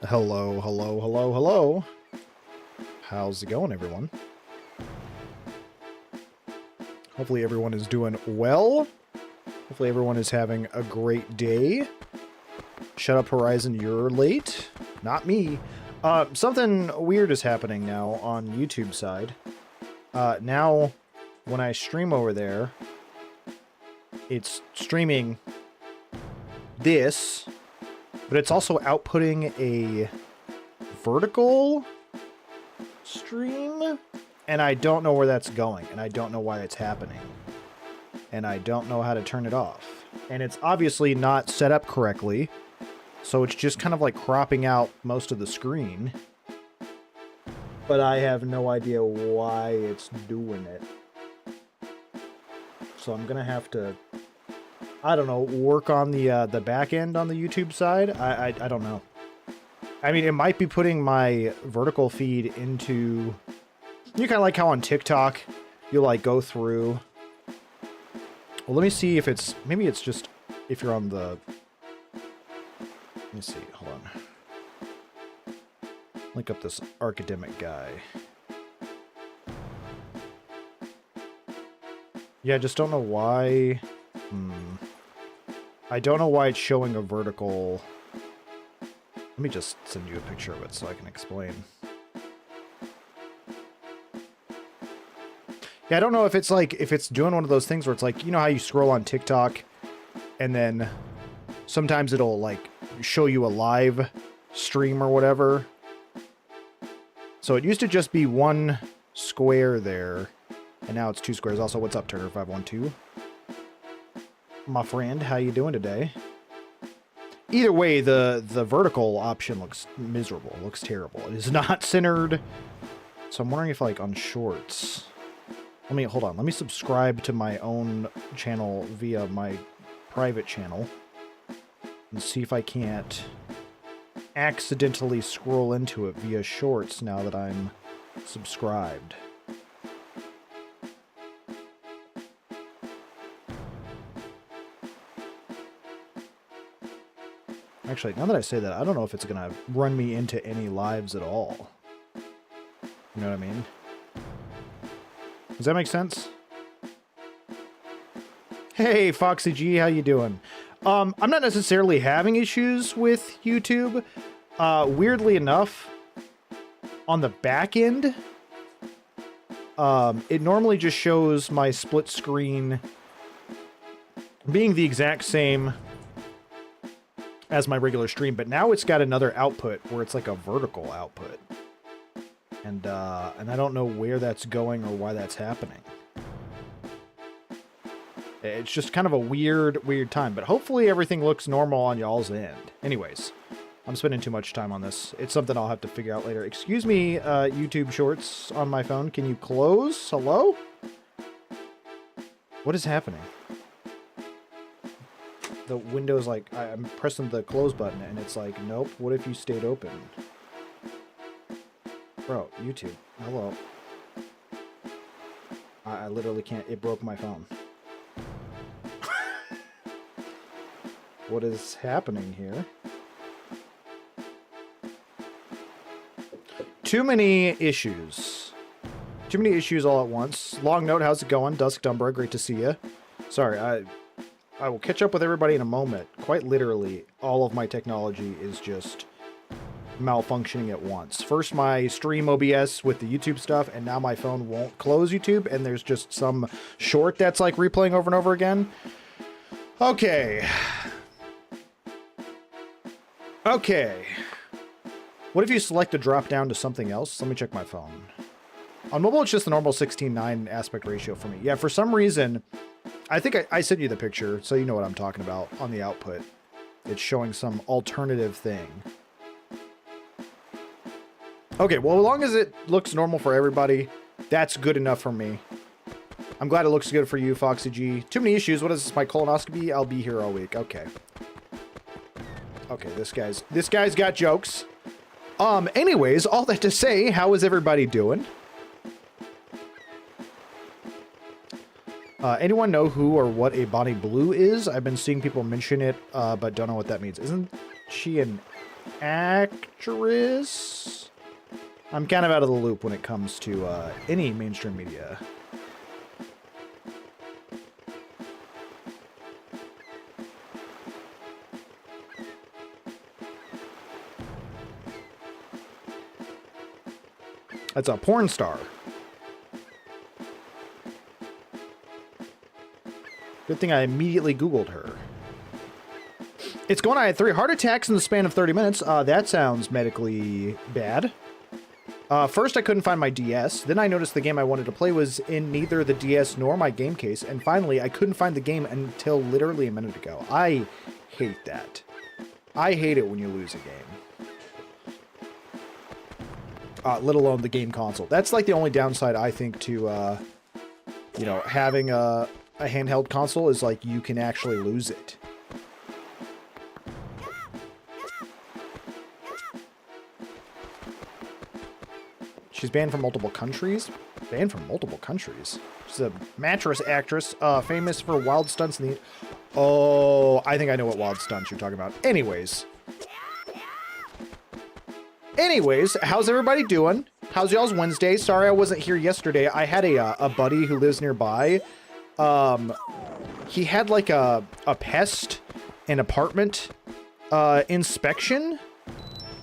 Hello, hello, hello, hello. How's it going, everyone? Hopefully everyone is doing well. Hopefully everyone is having a great day. Shut up, Horizon, you're late. Not me. Something weird is happening now on YouTube side. Now, when I stream over there, it's streaming this, but it's also outputting a vertical stream, and I don't know where that's going, and I don't know why it's happening, and I don't know how to turn it off. And it's obviously not set up correctly, so it's just kind of like cropping out most of the screen, but I have no idea why it's doing it. So I'm gonna have to, I don't know, work on the back end on the YouTube side. I don't know. I mean, it might be putting my vertical feed into, you kind of like how on TikTok you like go through. Well, let me see if it's, maybe it's just if you're on the, let me see, hold on. Link up this academic guy. Yeah, I just don't know why. I don't know why it's showing a vertical. Let me just send you a picture of it so I can explain. Yeah, I don't know if it's like, if it's doing one of those things where it's like, you know how you scroll on TikTok and then sometimes it'll like show you a live stream or whatever. So it used to just be one square there, and now it's two squares. Also, what's up, Turner512? My friend, how you doing today? Either way, the vertical option looks miserable. It looks terrible. It is not centered. So I'm wondering if, like, on shorts. Let me, hold on. Let me subscribe to my own channel via my private channel and see if I can't accidentally scroll into it via shorts now that I'm subscribed. Actually, now that I say that, I don't know if it's going to run me into any lives at all. You know what I mean? Does that make sense? Hey, Foxy G, how you doing? I'm not necessarily having issues with YouTube. Weirdly enough, on the back end, it normally just shows my split screen being the exact same as my regular stream, but now it's got another output where it's like a vertical output. And I don't know where that's going or why that's happening. It's just kind of a weird time, but hopefully everything looks normal on y'all's end. Anyways, I'm spending too much time on this. It's something I'll have to figure out later. Excuse me, YouTube Shorts on my phone. Can you close? Hello? What is happening? The window's like, I'm pressing the close button and it's like, nope, what if you stayed open? Bro, YouTube, hello. I literally can't, it broke my phone. What is happening here? Too many issues. Too many issues all at once. Long note, how's it going? Dusk Dumbra, great to see you. Sorry, I will catch up with everybody in a moment. Quite literally, all of my technology is just malfunctioning at once. First my stream OBS with the YouTube stuff, and now my phone won't close YouTube, and there's just some short that's like replaying over and over again. Okay. Okay. What if you select to drop down to something else? Let me check my phone. On mobile, it's just the normal 16:9 aspect ratio for me. Yeah, for some reason, I think I sent you the picture, so you know what I'm talking about on the output. It's showing some alternative thing. Okay, well, as long as it looks normal for everybody, that's good enough for me. I'm glad it looks good for you, Foxy G. Too many issues. What is this, my colonoscopy? I'll be here all week. Okay. Okay, this guy's got jokes. Anyways, all that to say, how is everybody doing? Anyone know who or what a Bonnie Blue is? I've been seeing people mention it, but don't know what that means. Isn't she an actress. I'm kind of out of the loop when it comes to any mainstream media. That's a porn star. Good thing I immediately Googled her. It's going on. I had 3 heart attacks in the span of 30 minutes. That sounds medically bad. First, I couldn't find my DS. Then I noticed the game I wanted to play was in neither the DS nor my game case. And finally, I couldn't find the game until literally a minute ago. I hate that. I hate it when you lose a game. Let alone the game console. That's like the only downside, I think, to, you know, having a handheld console is like you can actually lose it. She's banned from multiple countries. Banned from multiple countries. She's a mattress actress, famous for wild stunts in the... Oh, I think I know what wild stunts you're talking about. Anyways, how's everybody doing? How's y'all's Wednesday? Sorry I wasn't here yesterday. I had a buddy who lives nearby. He had like a pest and apartment inspection.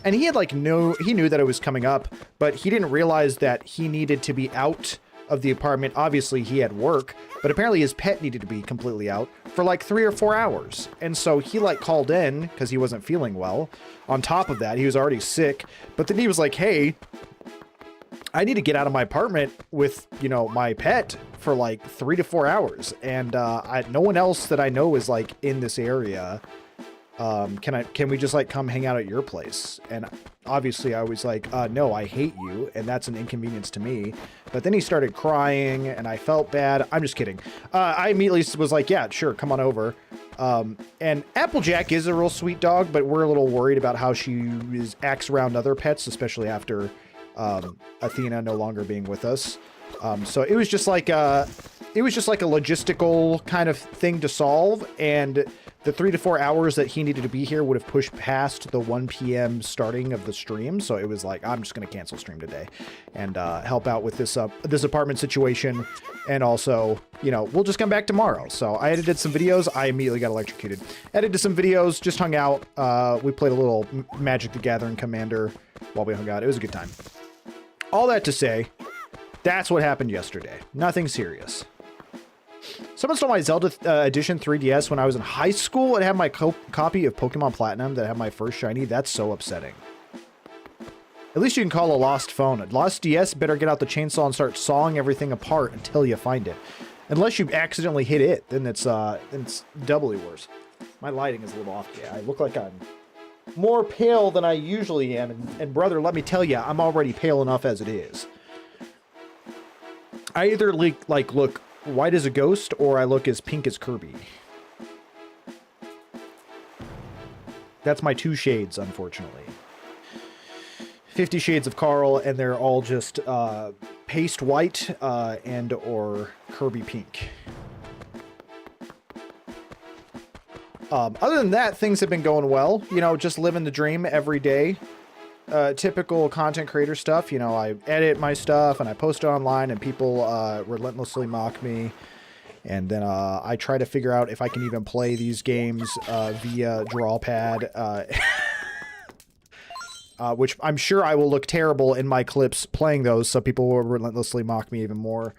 And he had like he knew that it was coming up, but he didn't realize that he needed to be out of the apartment. Obviously he had work, but apparently his pet needed to be completely out for like 3 or 4 hours. And so he like called in because he wasn't feeling well. On top of that, he was already sick, but then he was like, hey, I need to get out of my apartment with, you know, my pet for like 3 to 4 hours. And no one else that I know is like in this area. Can we just like come hang out at your place? And obviously I was like, no, I hate you. And that's an inconvenience to me. But then he started crying and I felt bad. I'm just kidding. I immediately was like, yeah, sure. Come on over. And Applejack is a real sweet dog, but we're a little worried about how she acts around other pets, especially after, Athena no longer being with us. So it was just like a logistical kind of thing to solve. And the 3 to 4 hours that he needed to be here would have pushed past the 1 p.m. starting of the stream. So it was like, I'm just going to cancel stream today and help out with this apartment situation. And also, you know, we'll just come back tomorrow. So I edited some videos. I immediately got electrocuted. Edited some videos, just hung out. We played a little Magic the Gathering Commander while we hung out. It was a good time. All that to say, that's what happened yesterday. Nothing serious. Someone stole my Zelda Edition 3DS when I was in high school and had my copy of Pokemon Platinum that had my first shiny. That's so upsetting. At least you can call a lost phone. A lost DS better get out the chainsaw and start sawing everything apart until you find it. Unless you accidentally hit it, then it's doubly worse. My lighting is a little off. Yeah, I look like I'm more pale than I usually am. And brother, let me tell you, I'm already pale enough as it is. I either look white as a ghost, or I look as pink as Kirby. That's my 2 shades, unfortunately. 50 Shades of Carl, and they're all just paste white and or Kirby pink. Other than that, things have been going well. You know, just living the dream every day. Typical content creator stuff. You know, I edit my stuff and I post it online and people relentlessly mock me. And then I try to figure out if I can even play these games via Drawpad. Which I'm sure I will look terrible in my clips playing those, so people will relentlessly mock me even more.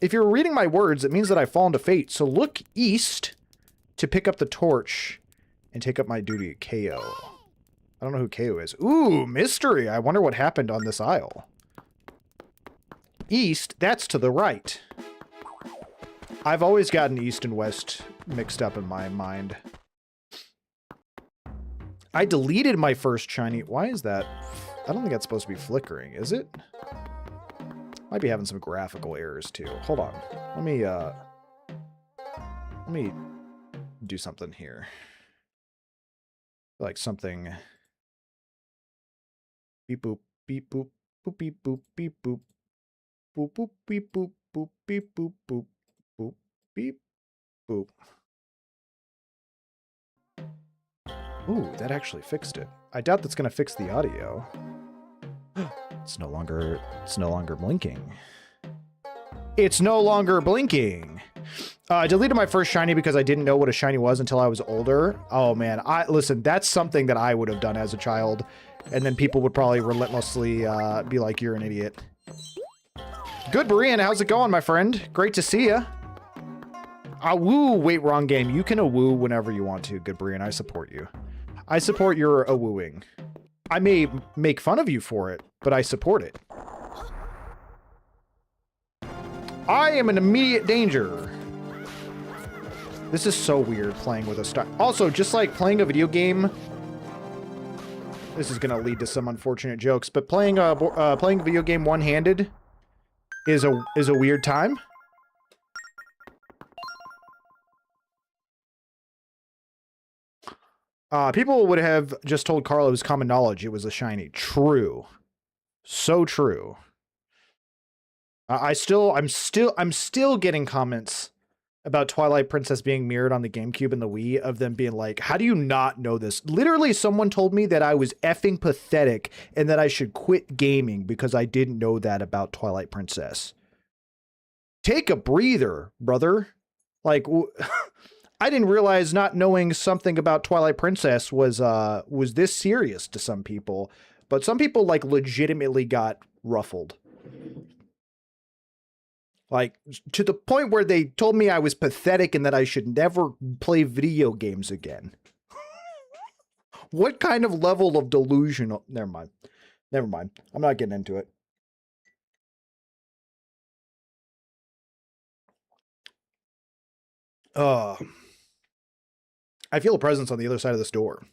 If you're reading my words, it means that I've fallen to fate. So look east to pick up the torch and take up my duty. KO. I don't know who KO is. Ooh, mystery. I wonder what happened on this aisle. East, that's to the right. I've always gotten east and west mixed up in my mind. I deleted my first shiny. Why is that? I don't think that's supposed to be flickering, is it? Might be having some graphical errors too. Hold on. Let me do something here. Like something. Beep boop beep boop boop beep boop beep boop boop boop beep boop boop beep boop boop boop beep boop. Ooh, that actually fixed it. I doubt that's gonna fix the audio. It's no longer blinking. It's no longer blinking. I deleted my first shiny because I didn't know what a shiny was until I was older. Oh man, listen, that's something that I would have done as a child. And then people would probably relentlessly be like, you're an idiot. Good, Brian, how's it going, my friend? Great to see ya. Woo, wait, wrong game. You can woo whenever you want to, Good Brian. I support you. I support your wooing. I may make fun of you for it, but I support it. I am in immediate danger. This is so weird playing with a star. Also, just like playing a video game, this is gonna lead to some unfortunate jokes, but playing a video game one-handed is a weird time. People would have just told Carl it was common knowledge it was a shiny. True. So true. I'm still getting comments about Twilight Princess being mirrored on the GameCube and the Wii of them being like, how do you not know this? Literally, someone told me that I was effing pathetic and that I should quit gaming because I didn't know that about Twilight Princess. Take a breather, brother. Like, I didn't realize not knowing something about Twilight Princess was this serious to some people, but some people like legitimately got ruffled. Like, to the point where they told me I was pathetic and that I should never play video games again. What kind of level of delusional... Never mind. Never mind. I'm not getting into it. I feel a presence on the other side of this door.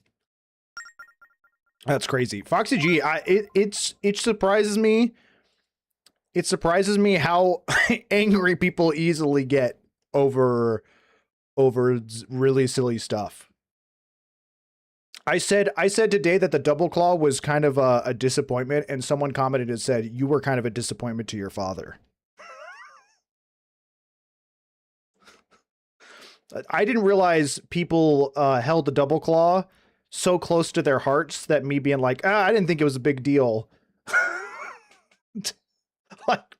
That's crazy. Foxy G, it surprises me. It surprises me how angry people easily get over really silly stuff. I said today that the double claw was kind of a disappointment, and someone commented and said, you were kind of a disappointment to your father. I didn't realize people held the double claw so close to their hearts that me being like, I didn't think it was a big deal. Like,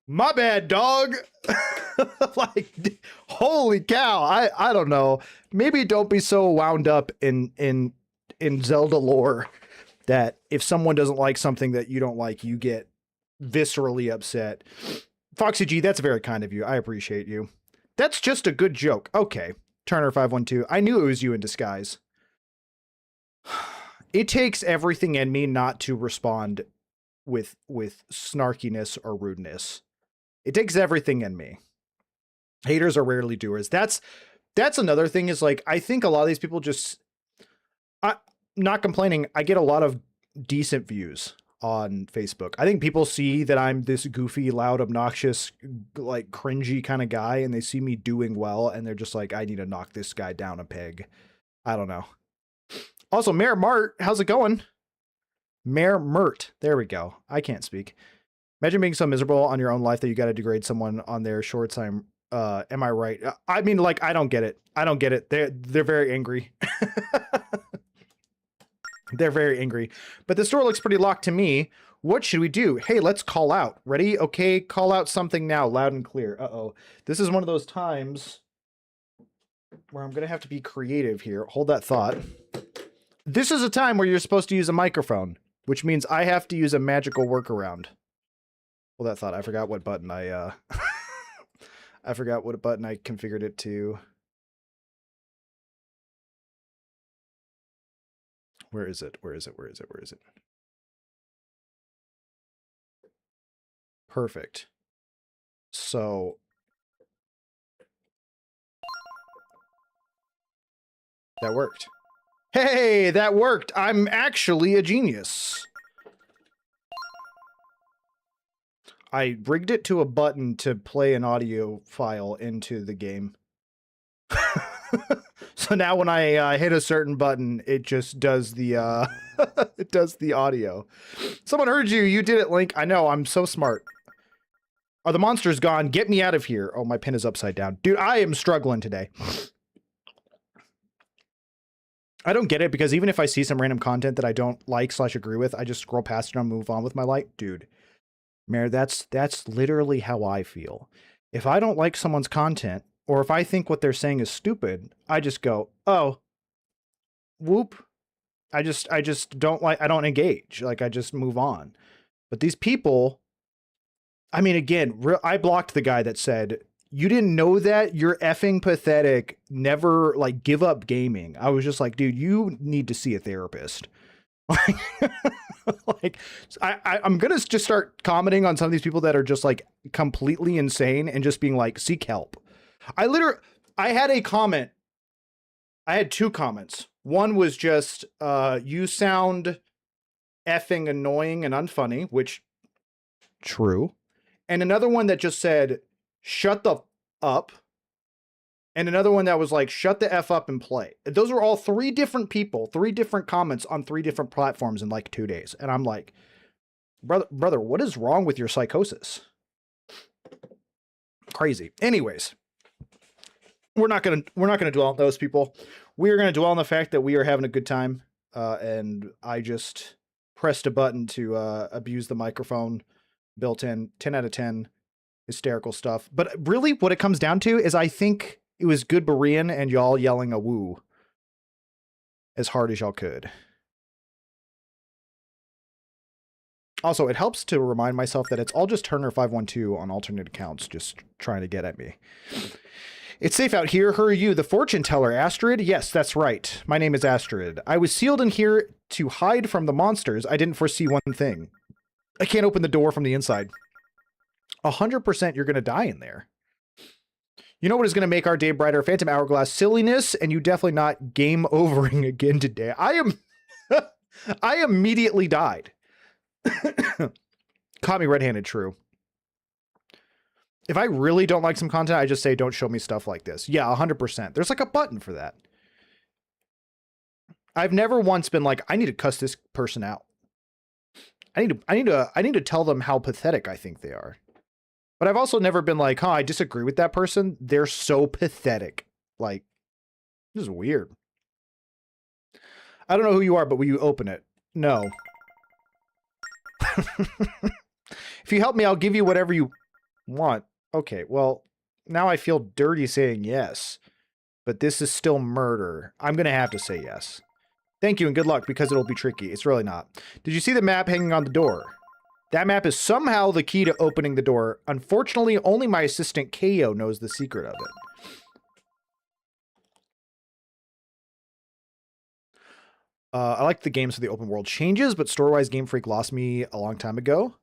my bad, dog. Like, holy cow. I don't know. Maybe don't be so wound up in Zelda lore that if someone doesn't like something that you don't like, you get viscerally upset. Foxy G, that's very kind of you. I appreciate you. That's just a good joke. Okay. Turner512. I knew it was you in disguise. It takes everything in me not to respond with snarkiness or rudeness. It takes everything in me. Haters are rarely doers. That's another thing is like, I think a lot of these people just, not complaining. I get a lot of decent views on Facebook. I think people see that I'm this goofy, loud, obnoxious, like cringy kind of guy, and they see me doing well, and they're just like, I need to knock this guy down a peg. I don't know. Also, Mayor Mart, how's it going? Mayor Mert. There we go. I can't speak. Imagine being so miserable on your own life that you got to degrade someone on their short time. Am I right? I mean, like, I don't get it. I don't get it. They're very angry. They're very angry. But the store looks pretty locked to me. What should we do? Hey, let's call out. Ready? Okay, call out something now, loud and clear. Uh-oh. This is one of those times where I'm going to have to be creative here. Hold that thought. This is a time where you're supposed to use a microphone, which means I have to use a magical workaround. Hold that thought. I forgot what button I forgot what button I configured it to. Where is it? Where is it? Where is it? Where is it? Perfect. So that worked. Hey, that worked. I'm actually a genius. I rigged it to a button to play an audio file into the game. So now when I hit a certain button, it just does the it does the audio. Someone heard you. You did it, Link. I know. I'm so smart. Are the monsters gone? Get me out of here. Oh, my pen is upside down. Dude, I am struggling today. I don't get it because even if I see some random content that I don't like / agree with, I just scroll past it and move on with my life. Dude, Mare, that's literally how I feel. If I don't like someone's content, or if I think what they're saying is stupid, I just go, oh, whoop. I just don't like, I don't engage. Like, I just move on. But these people, I mean, again, I blocked the guy that said, you didn't know that? You're effing pathetic. Never, like, give up gaming. I was just like, dude, you need to see a therapist. Like, I'm going to just start commenting on some of these people that are just, like, completely insane and just being like, seek help. I had a comment. I had 2 comments. One was just, you sound effing annoying and unfunny, which, true. And another one that just said, shut the up. And another one that was like, shut the F up and play. Those were all 3 different people, 3 different comments on 3 different platforms in like 2 days. And I'm like, brother, what is wrong with your psychosis? Crazy. Anyways, we're not gonna dwell on those people. We are gonna dwell on the fact that we are having a good time. And I just pressed a button to abuse the microphone built in. 10 out of 10. Hysterical stuff. But really what it comes down to is I think it was good Berean and y'all yelling a woo as hard as y'all could. Also, it helps to remind myself that it's all just Turner512 on alternate accounts just trying to get at me. It's safe out here. Who are you? The fortune teller, Astrid? Yes, that's right. My name is Astrid. I was sealed in here to hide from the monsters. I didn't foresee one thing. I can't open the door from the inside. 100% you're going to die in there. You know what is going to make our day brighter? Phantom Hourglass silliness, and you definitely not game overing again today. I immediately died. Caught me red-handed, true. If I really don't like some content, I just say, don't show me stuff like this. Yeah, 100%. There's like a button for that. I've never once been like, I need to cuss this person out. I need to tell them how pathetic I think they are. But I've also never been like, I disagree with that person. They're so pathetic. Like, this is weird. I don't know who you are, but will you open it? No. If you help me, I'll give you whatever you want. Okay, well, now I feel dirty saying yes. But this is still murder. I'm going to have to say yes. Thank you and good luck, because it'll be tricky. It's really not. Did you see the map hanging on the door? That map is somehow the key to opening the door. Unfortunately, only my assistant Ko knows the secret of it. I like the games for the open world changes, but story-wise, Game Freak lost me a long time ago.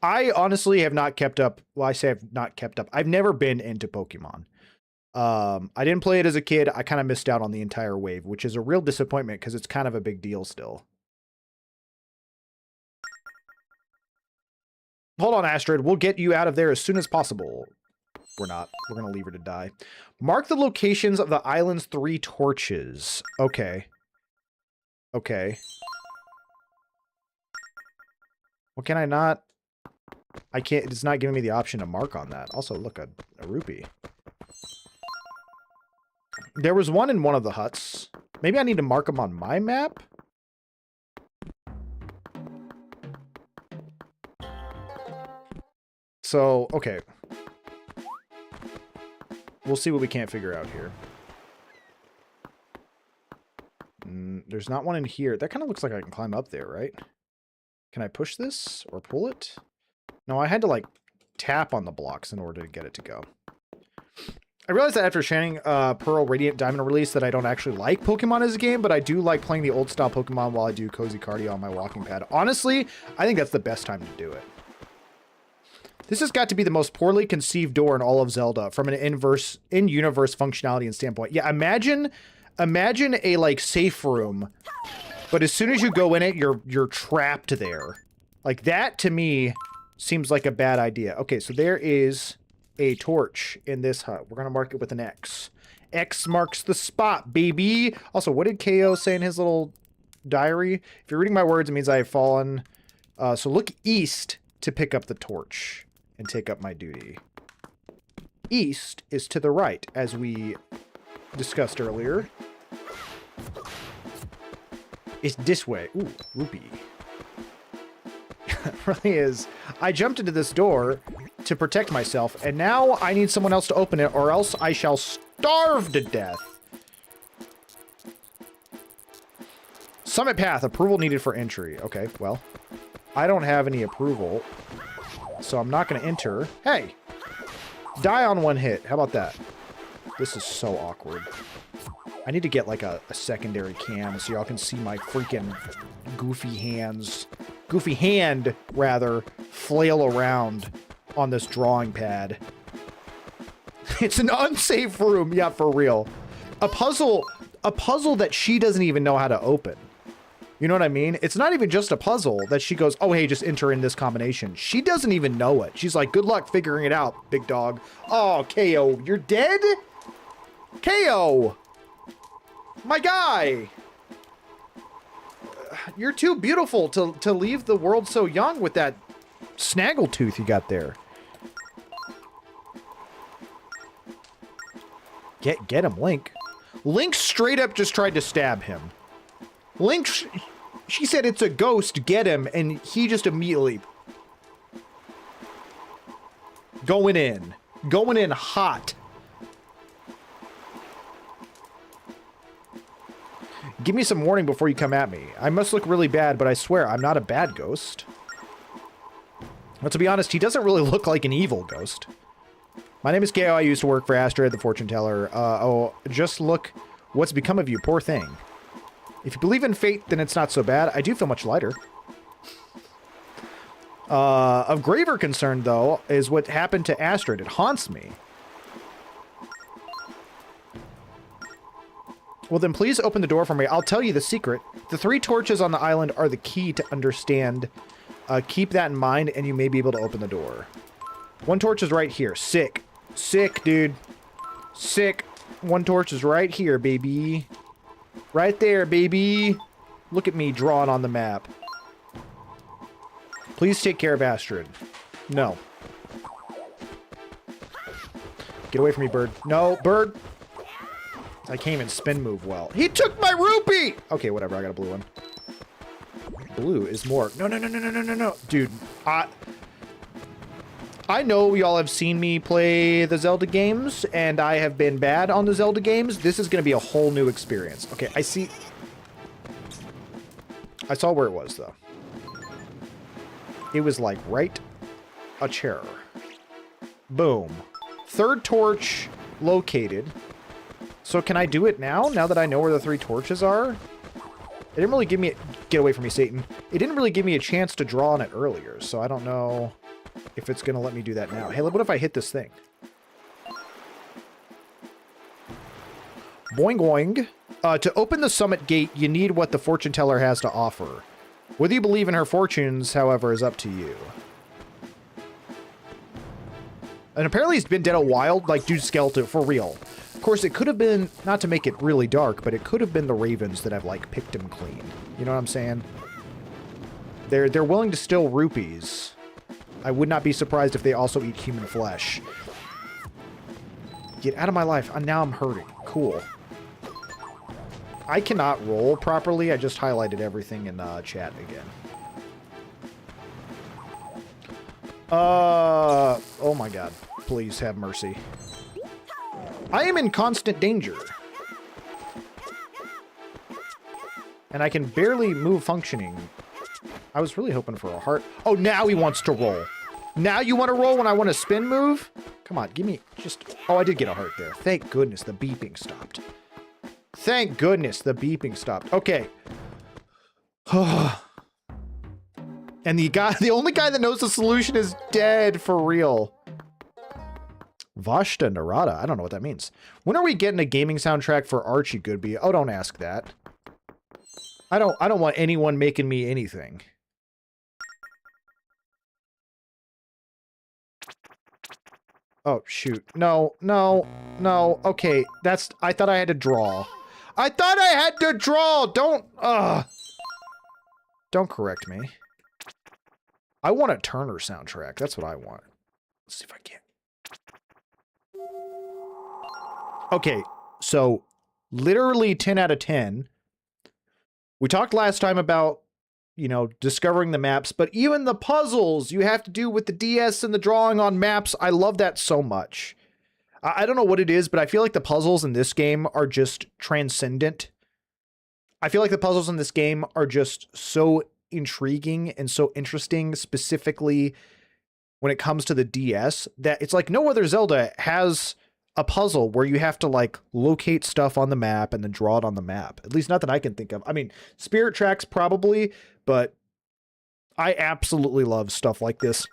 I honestly have not kept up. Well, I say I've not kept up. I've never been into Pokemon. I didn't play it as a kid. I kind of missed out on the entire wave, which is a real disappointment because it's kind of a big deal still. Hold on, Astrid. We'll get you out of there as soon as possible. We're not. We're going to leave her to die. Mark the locations of the island's 3 torches. Okay. Okay. Well, can I not? I can't. It's not giving me the option to mark on that. Also, look, a rupee. There was one in one of the huts. Maybe I need to mark them on my map? So, okay. We'll see what we can't figure out here. There's not one in here. That kind of looks like I can climb up there, right? Can I push this or pull it? No, I had to, like, tap on the blocks in order to get it to go. I realized that after Shining Pearl Radiant Diamond release that I don't actually like Pokemon as a game, but I do like playing the old-style Pokemon while I do cozy cardio on my walking pad. Honestly, I think that's the best time to do it. This has got to be the most poorly conceived door in all of Zelda from an in-universe functionality and standpoint. Yeah, imagine a, like, safe room, but as soon as you go in it, you're trapped there. Like, that, to me, seems like a bad idea. Okay, so there is a torch in this hut. We're going to mark it with an X. X marks the spot, baby! Also, what did Ko say in his little diary? If you're reading my words, it means I have fallen. So look east to pick up the torch and take up my duty. East is to the right, as we discussed earlier. It's this way. Ooh, rupee. It really is. I jumped into this door to protect myself, and now I need someone else to open it, or else I shall starve to death. Summit path. Approval needed for entry. Okay, well, I don't have any approval, so I'm not going to enter. Hey! Die on one hit. How about that? This is so awkward. I need to get, like, a secondary cam so y'all can see my freaking goofy hands. Goofy hand, rather, flail around on this drawing pad. It's an unsafe room. Yeah, for real. A puzzle that she doesn't even know how to open. You know what I mean? It's not even just a puzzle that she goes, oh, hey, just enter in this combination. She doesn't even know it. She's like, good luck figuring it out, big dog. Oh, KO, you're dead? KO! My guy! You're too beautiful to leave the world so young with that snaggletooth you got there. Get him, Link. Link straight up just tried to stab him. Link, she said it's a ghost, get him, and he just immediately... Going in hot. Give me some warning before you come at me. I must look really bad, but I swear I'm not a bad ghost. Well, to be honest, he doesn't really look like an evil ghost. My name is Kao. I used to work for Astrid, the fortune teller. Oh, just look what's become of you, poor thing. If you believe in fate, then it's not so bad. I do feel much lighter. Of graver concern, though, is what happened to Astrid. It haunts me. Well, then please open the door for me. I'll tell you the secret. The 3 torches on the island are the key to understand. Keep that in mind, and you may be able to open the door. 1 torch is right here. Sick. Sick, dude. Sick. 1 torch is right here, baby. Right there, baby. Look at me drawing on the map. Please take care of Astrid. No. Get away from me, bird. No, bird. I can't even spin move well. He took my rupee! Okay, whatever. I got a blue one. Blue is more. No, no, no, no, no, no, no, no. Dude, I know y'all have seen me play the Zelda games, and I have been bad on the Zelda games. This is going to be a whole new experience. Okay, I see. I saw where it was, though. It was like right a chair. Boom. 3rd torch located. So can I do it now that I know where the 3 torches are? It didn't really give me... Get away from me, Satan. It didn't really give me a chance to draw on it earlier, so I don't know if it's going to let me do that now. Hey, what if I hit this thing? Boing, boing. To open the summit gate, you need what the fortune teller has to offer. Whether you believe in her fortunes, however, is up to you. And apparently he's been dead a while, like dude skeleton, for real. Of course, it could have been, not to make it really dark, but it could have been the ravens that have, like, picked him clean. You know what I'm saying? They're willing to steal rupees. I would not be surprised if they also eat human flesh. Get out of my life. Now I'm hurting. Cool. I cannot roll properly. I just highlighted everything in chat again. Oh my god. Please have mercy. I am in constant danger. And I can barely move functioning. I was really hoping for a heart. Oh, now he wants to roll. Now you want to roll when I want to spin move? Come on, give me just... Oh, I did get a heart there. Thank goodness the beeping stopped. Thank goodness the beeping stopped. Okay. And the only guy that knows the solution is dead for real. Vashta Narada. I don't know what that means. When are we getting a gaming soundtrack for Archie Goodby? Oh, don't ask that. I don't want anyone making me anything. Oh, shoot. No, no, no. Okay, that's... I thought I had to draw. I thought I had to draw! Don't correct me. I want a Turner soundtrack. That's what I want. Let's see if I can. Okay, so literally 10 out of 10. We talked last time about, you know, discovering the maps, but even the puzzles you have to do with the DS and the drawing on maps, I love that so much. I don't know what it is, but I feel like the puzzles in this game are just transcendent. I feel like the puzzles in this game are just so intriguing and so interesting, specifically when it comes to the DS, that it's like no other Zelda has a puzzle where you have to like locate stuff on the map and then draw it on the map. At least not that I can think of. I mean, Spirit Tracks probably, but I absolutely love stuff like this.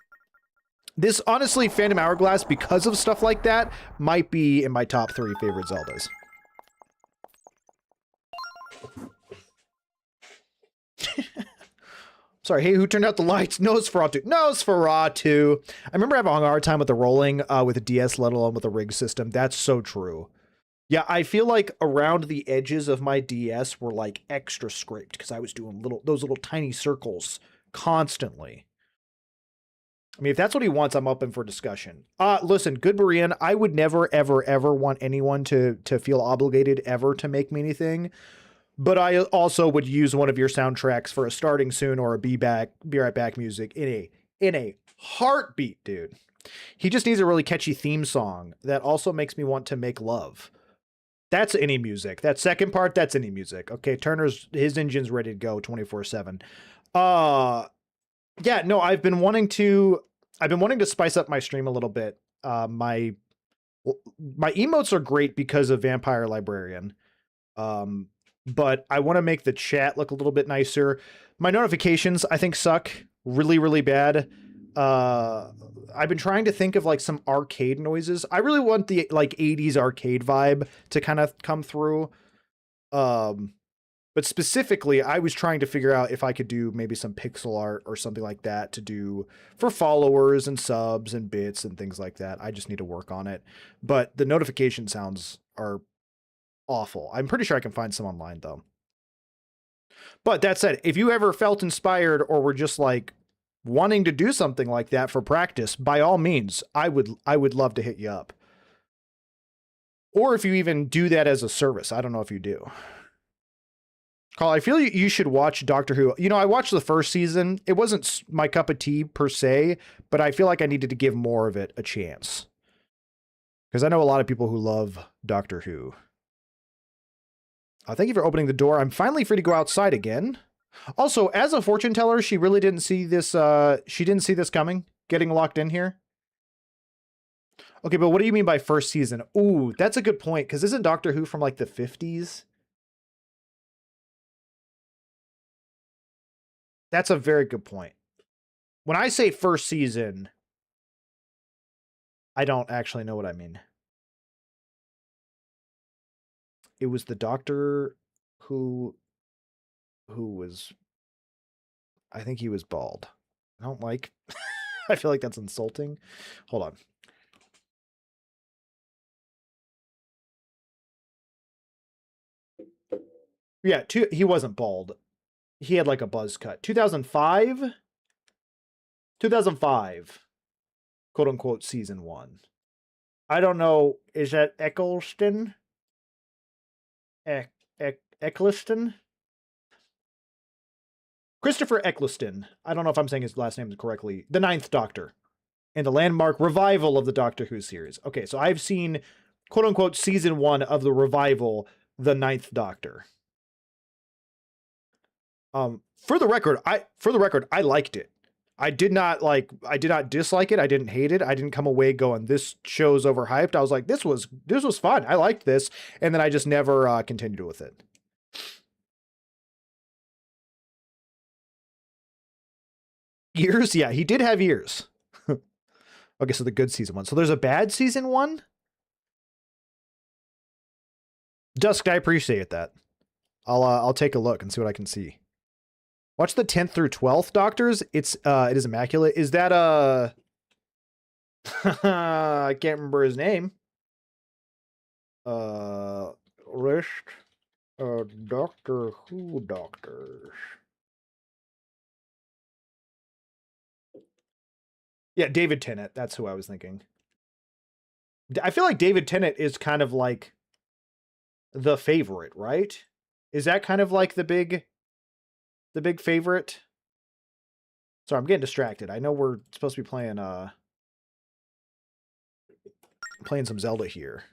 This, honestly, Phantom Hourglass, because of stuff like that, might be in my top 3 favorite Zeldas. Sorry, hey, who turned out the lights? Nosferatu. Nosferatu! I remember having a hard time with the rolling with the DS, let alone with the rig system. That's so true. Yeah, I feel like around the edges of my DS were like extra scraped because I was doing those little tiny circles constantly. I mean, if that's what he wants, I'm open for discussion. Listen, Good Berean, I would never, ever, ever want anyone to feel obligated ever to make me anything. But I also would use one of your soundtracks for a starting soon or a be right back music in a heartbeat, dude. He just needs a really catchy theme song that also makes me want to make love. That's any music. That second part, that's any music. Okay, his engine's ready to go 24/7. Yeah, no, I've been wanting to spice up my stream a little bit. My emotes are great because of Vampire Librarian. But I want to make the chat look a little bit nicer. My notifications, I think, suck really, really bad. I've been trying to think of like some arcade noises. I really want the like 80s arcade vibe to kind of come through. But specifically, I was trying to figure out if I could do maybe some pixel art or something like that to do for followers and subs and bits and things like that. I just need to work on it. But the notification sounds are awful. I'm pretty sure I can find some online though. But that said, if you ever felt inspired or were just like wanting to do something like that for practice, by all means, I would love to hit you up. Or if you even do that as a service. I don't know if you do. Carl, I feel you should watch Doctor Who. You know, I watched the first season. It wasn't my cup of tea per se, but I feel like I needed to give more of it a chance. Because I know a lot of people who love Doctor Who. Thank you for opening the door. I'm finally free to go outside again. Also, as a fortune teller, she really didn't see this. She didn't see this coming, getting locked in here. Okay, but what do you mean by first season? Ooh, that's a good point, because isn't Doctor Who from like the 50s? That's a very good point. When I say first season, I don't actually know what I mean. It was the Doctor who was, I think he was bald. I don't like, I feel like that's insulting. Hold on. Yeah, he wasn't bald. He had like a buzz cut. 2005? 2005. Quote unquote season 1. I don't know. Is that Eccleston? Eccleston? Christopher Eccleston. I don't know if I'm saying his last name correctly. The Ninth Doctor. And the landmark revival of the Doctor Who series. Okay, so I've seen quote unquote season 1 of the revival, The Ninth Doctor. For the record, I liked it. I did not dislike it. I didn't hate it. I didn't come away going, this show's overhyped. I was like, this was fun. I liked this. And then I just never continued with it. Ears? Yeah, he did have ears. Okay, so the good season 1. So there's a bad season 1? Dusk, I appreciate that. I'll take a look and see what I can see. Watch the 10th through 12th Doctors. It is immaculate. Is that I can't remember his name. List Doctor Who Doctors. Yeah, David Tennant. That's who I was thinking. I feel like David Tennant is kind of like the favorite, right? Is that kind of like the big the big favorite. Sorry, I'm getting distracted. I know we're supposed to be playing some Zelda here.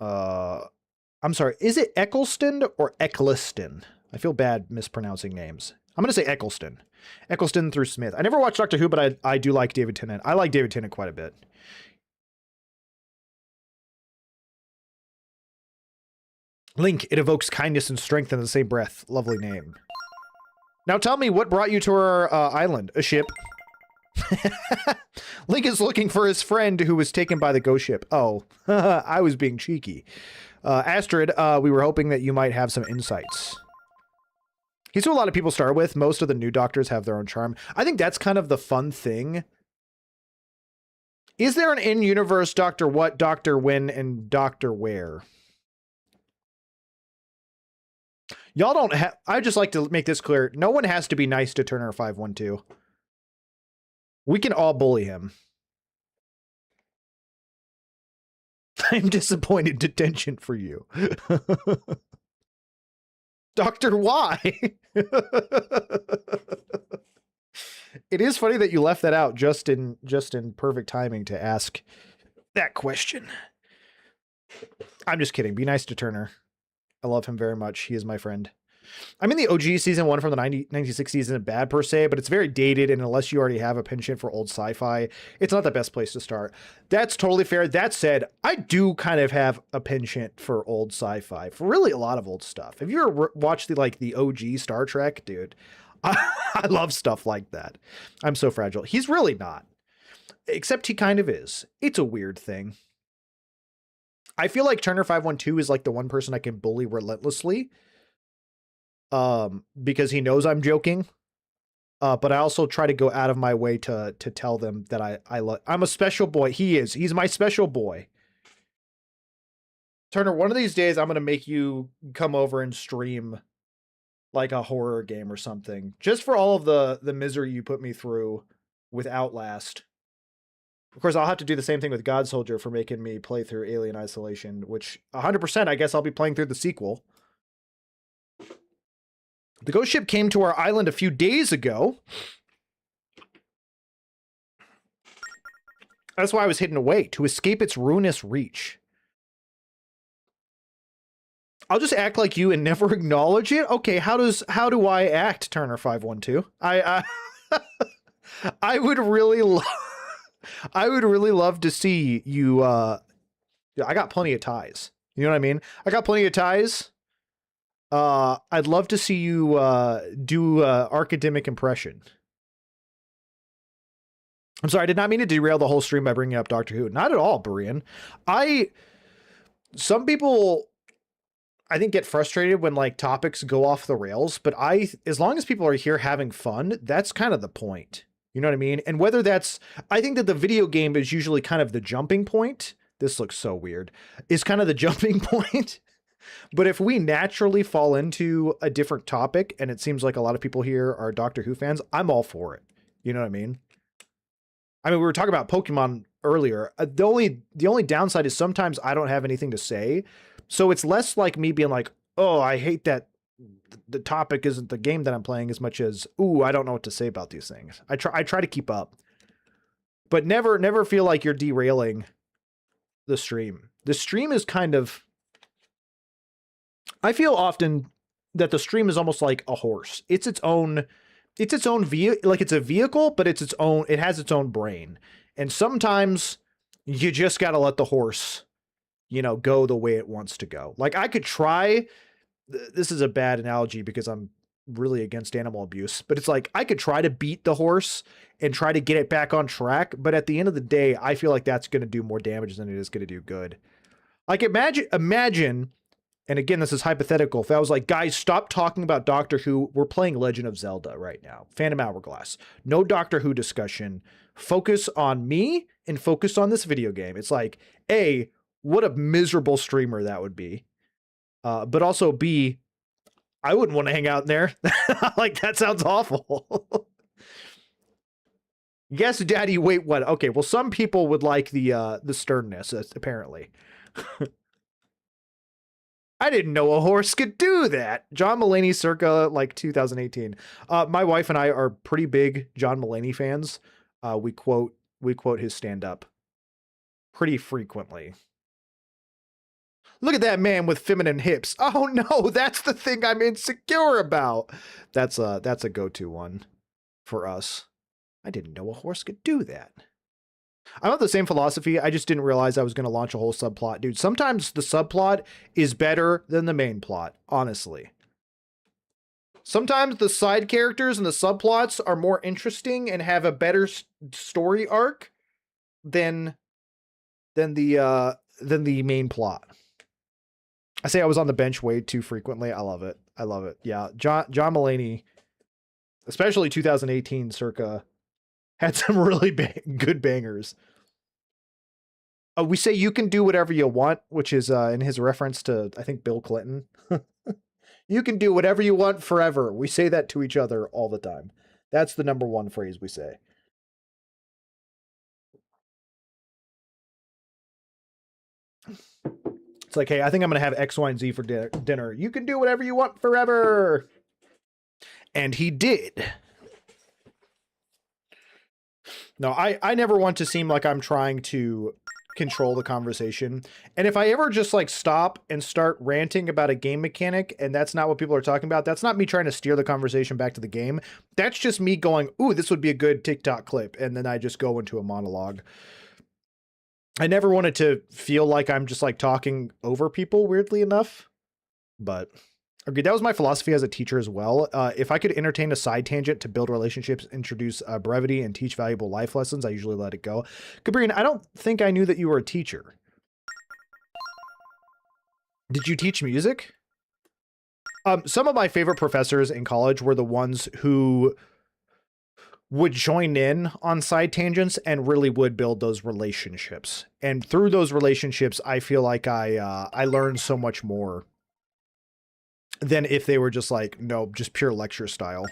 I'm sorry, is it Eccleston or Eccleston? I feel bad mispronouncing names. I'm going to say Eccleston. Eccleston through Smith. I never watched Doctor Who, but I do like David Tennant. I like David Tennant quite a bit. Link, it evokes kindness and strength in the same breath. Lovely name. Now tell me, what brought you to our island? A ship. Link is looking for his friend who was taken by the ghost ship. Oh, I was being cheeky. Astrid, we were hoping that you might have some insights. He's who a lot of people start with. Most of the new doctors have their own charm. I think that's kind of the fun thing. Is there an in-universe Doctor What, Doctor When, and Doctor Where? Y'all don't have... I just like to make this clear. No one has to be nice to Turner 512. We can all bully him. I'm disappointed. Detention for you. Doctor Why? It is funny that you left that out just in perfect timing to ask that question. I'm just kidding. Be nice to Turner. I love him very much. He is my friend. I mean, the OG season 1 from the 1960s isn't bad per se, but it's very dated, and unless you already have a penchant for old sci-fi, it's not the best place to start. That's totally fair. That said, I do kind of have a penchant for old sci-fi, for really a lot of old stuff. Have you ever watched the OG Star Trek? Dude, I love stuff like that. I'm so fragile. He's really not. Except he kind of is. It's a weird thing. I feel like Turner 512 is like the one person I can bully relentlessly. Because he knows I'm joking. But I also try to go out of my way to tell them that I'm a special boy. He's my special boy. Turner, one of these days I'm going to make you come over and stream like a horror game or something. Just for all of the misery you put me through with Outlast. Of course, I'll have to do the same thing with God Soldier for making me play through Alien Isolation, which 100% I guess I'll be playing through the sequel. The ghost ship came to our island a few days ago. That's why I was hidden away, to escape its ruinous reach. I'll just act like you and never acknowledge it. Okay, how do I act, Turner 512? I would really love to see you. I got plenty of ties. You know what I mean? I got plenty of ties. I'd love to see you do academic impression. I'm sorry, I did not mean to derail the whole stream by bringing up Doctor Who. Not at all, Berean. Some people, I think, get frustrated when like topics go off the rails, but as long as people are here having fun, that's kind of the point. You know what I mean? And whether that's, I think that the video game is usually kind of the jumping point. This looks so weird. Is kind of the jumping point. But if we naturally fall into a different topic, and it seems like a lot of people here are Doctor Who fans, I'm all for it. You know what I mean? I mean, we were talking about Pokemon earlier. The only downside is sometimes I don't have anything to say. So it's less like me being like, oh, I hate that the topic isn't the game that I'm playing, as much as, ooh, I don't know what to say about these things. I try to keep up. But never feel like you're derailing the stream. The stream is kind of... I feel often that the stream is almost like a horse. It's its own vehicle, like it's a vehicle, but it has its own brain. And sometimes you just got to let the horse, go the way it wants to go. Like I could try, this is a bad analogy because I'm really against animal abuse, but it's like, I could try to beat the horse and try to get it back on track. But at the end of the day, I feel like that's going to do more damage than it is going to do good. Like imagine, and again, this is hypothetical. If I was like, guys, stop talking about Doctor Who. We're playing Legend of Zelda right now. Phantom Hourglass. No Doctor Who discussion. Focus on me and focus on this video game. It's like, A, what a miserable streamer that would be. But also B, I wouldn't want to hang out in there. Like, that sounds awful. Yes, Daddy, wait, what? Okay, well, some people would like the sternness, apparently. I didn't know a horse could do that. John Mulaney circa like 2018. My wife and I are pretty big John Mulaney fans. We quote his stand-up pretty frequently. Look at that man with feminine hips. Oh no, that's the thing I'm insecure about. That's a go-to one for us. I didn't know a horse could do that. I have the same philosophy. I just didn't realize I was going to launch a whole subplot. Dude, sometimes the subplot is better than the main plot, honestly. Sometimes the side characters and the subplots are more interesting and have a better story arc than the main plot. I say I was on the bench way too frequently. I love it. I love it. Yeah, John Mulaney, especially 2018 circa, had some really good bangers. We say you can do whatever you want, which is in his reference to, I think, Bill Clinton. You can do whatever you want forever. We say that to each other all the time. That's the number one phrase we say. It's like, hey, I think I'm going to have X, Y, and Z for dinner. You can do whatever you want forever. And he did. No, I never want to seem like I'm trying to control the conversation. And if I ever just like stop and start ranting about a game mechanic and that's not what people are talking about, that's not me trying to steer the conversation back to the game. That's just me going, ooh, this would be a good TikTok clip. And then I just go into a monologue. I never wanted to feel like I'm just like talking over people, weirdly enough. But okay, that was my philosophy as a teacher as well. If I could entertain a side tangent to build relationships, introduce brevity, and teach valuable life lessons, I usually let it go. Cabrian, I don't think I knew that you were a teacher. Did you teach music? Some of my favorite professors in college were the ones who would join in on side tangents and really would build those relationships. And through those relationships, I feel like I learned so much more than if they were just like, no, just pure lecture style.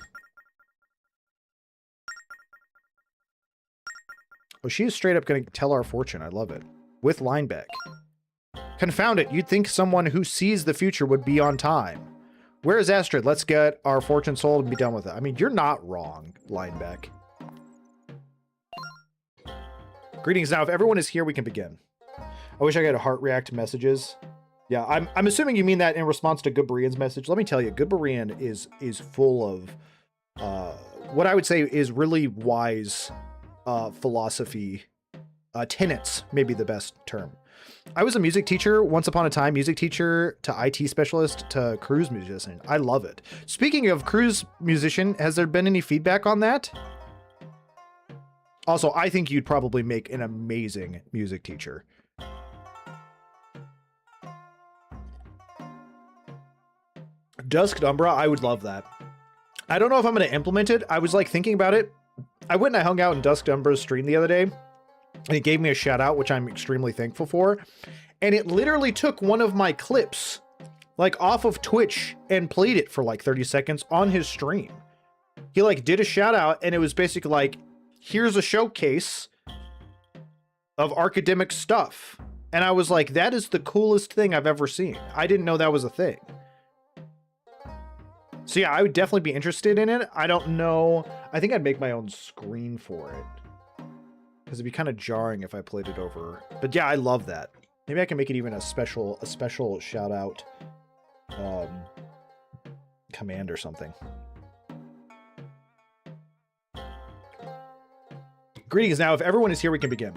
Oh, she is straight up going to tell our fortune. I love it. With Lineback. Confound it. You'd think someone who sees the future would be on time. Where is Astrid? Let's get our fortune sold and be done with it. I mean, you're not wrong, Lineback. Greetings. Now, if everyone is here, we can begin. I wish I could heart react to messages. Yeah, I'm assuming you mean that in response to Goodbarian's message. Let me tell you, Goodbarian is full of what I would say is really wise philosophy. Tenets, maybe the best term. I was a music teacher once upon a time, music teacher to IT specialist to cruise musician. I love it. Speaking of cruise musician, has there been any feedback on that? Also, I think you'd probably make an amazing music teacher. Dusked Umbra, I would love that. I don't know if I'm going to implement it. I was like thinking about it. I went and I hung out in Dusked Umbra's stream the other day. And it gave me a shout out, which I'm extremely thankful for. And it literally took one of my clips, like off of Twitch, and played it for like 30 seconds on his stream. He like did a shout out, and it was basically like, here's a showcase of academic stuff. And I was like, that is the coolest thing I've ever seen. I didn't know that was a thing. So yeah, I would definitely be interested in it. I don't know. I think I'd make my own screen for it. Because it'd be kind of jarring if I played it over. But yeah, I love that. Maybe I can make it even a special shout out command or something. Greetings. Now, if everyone is here, we can begin.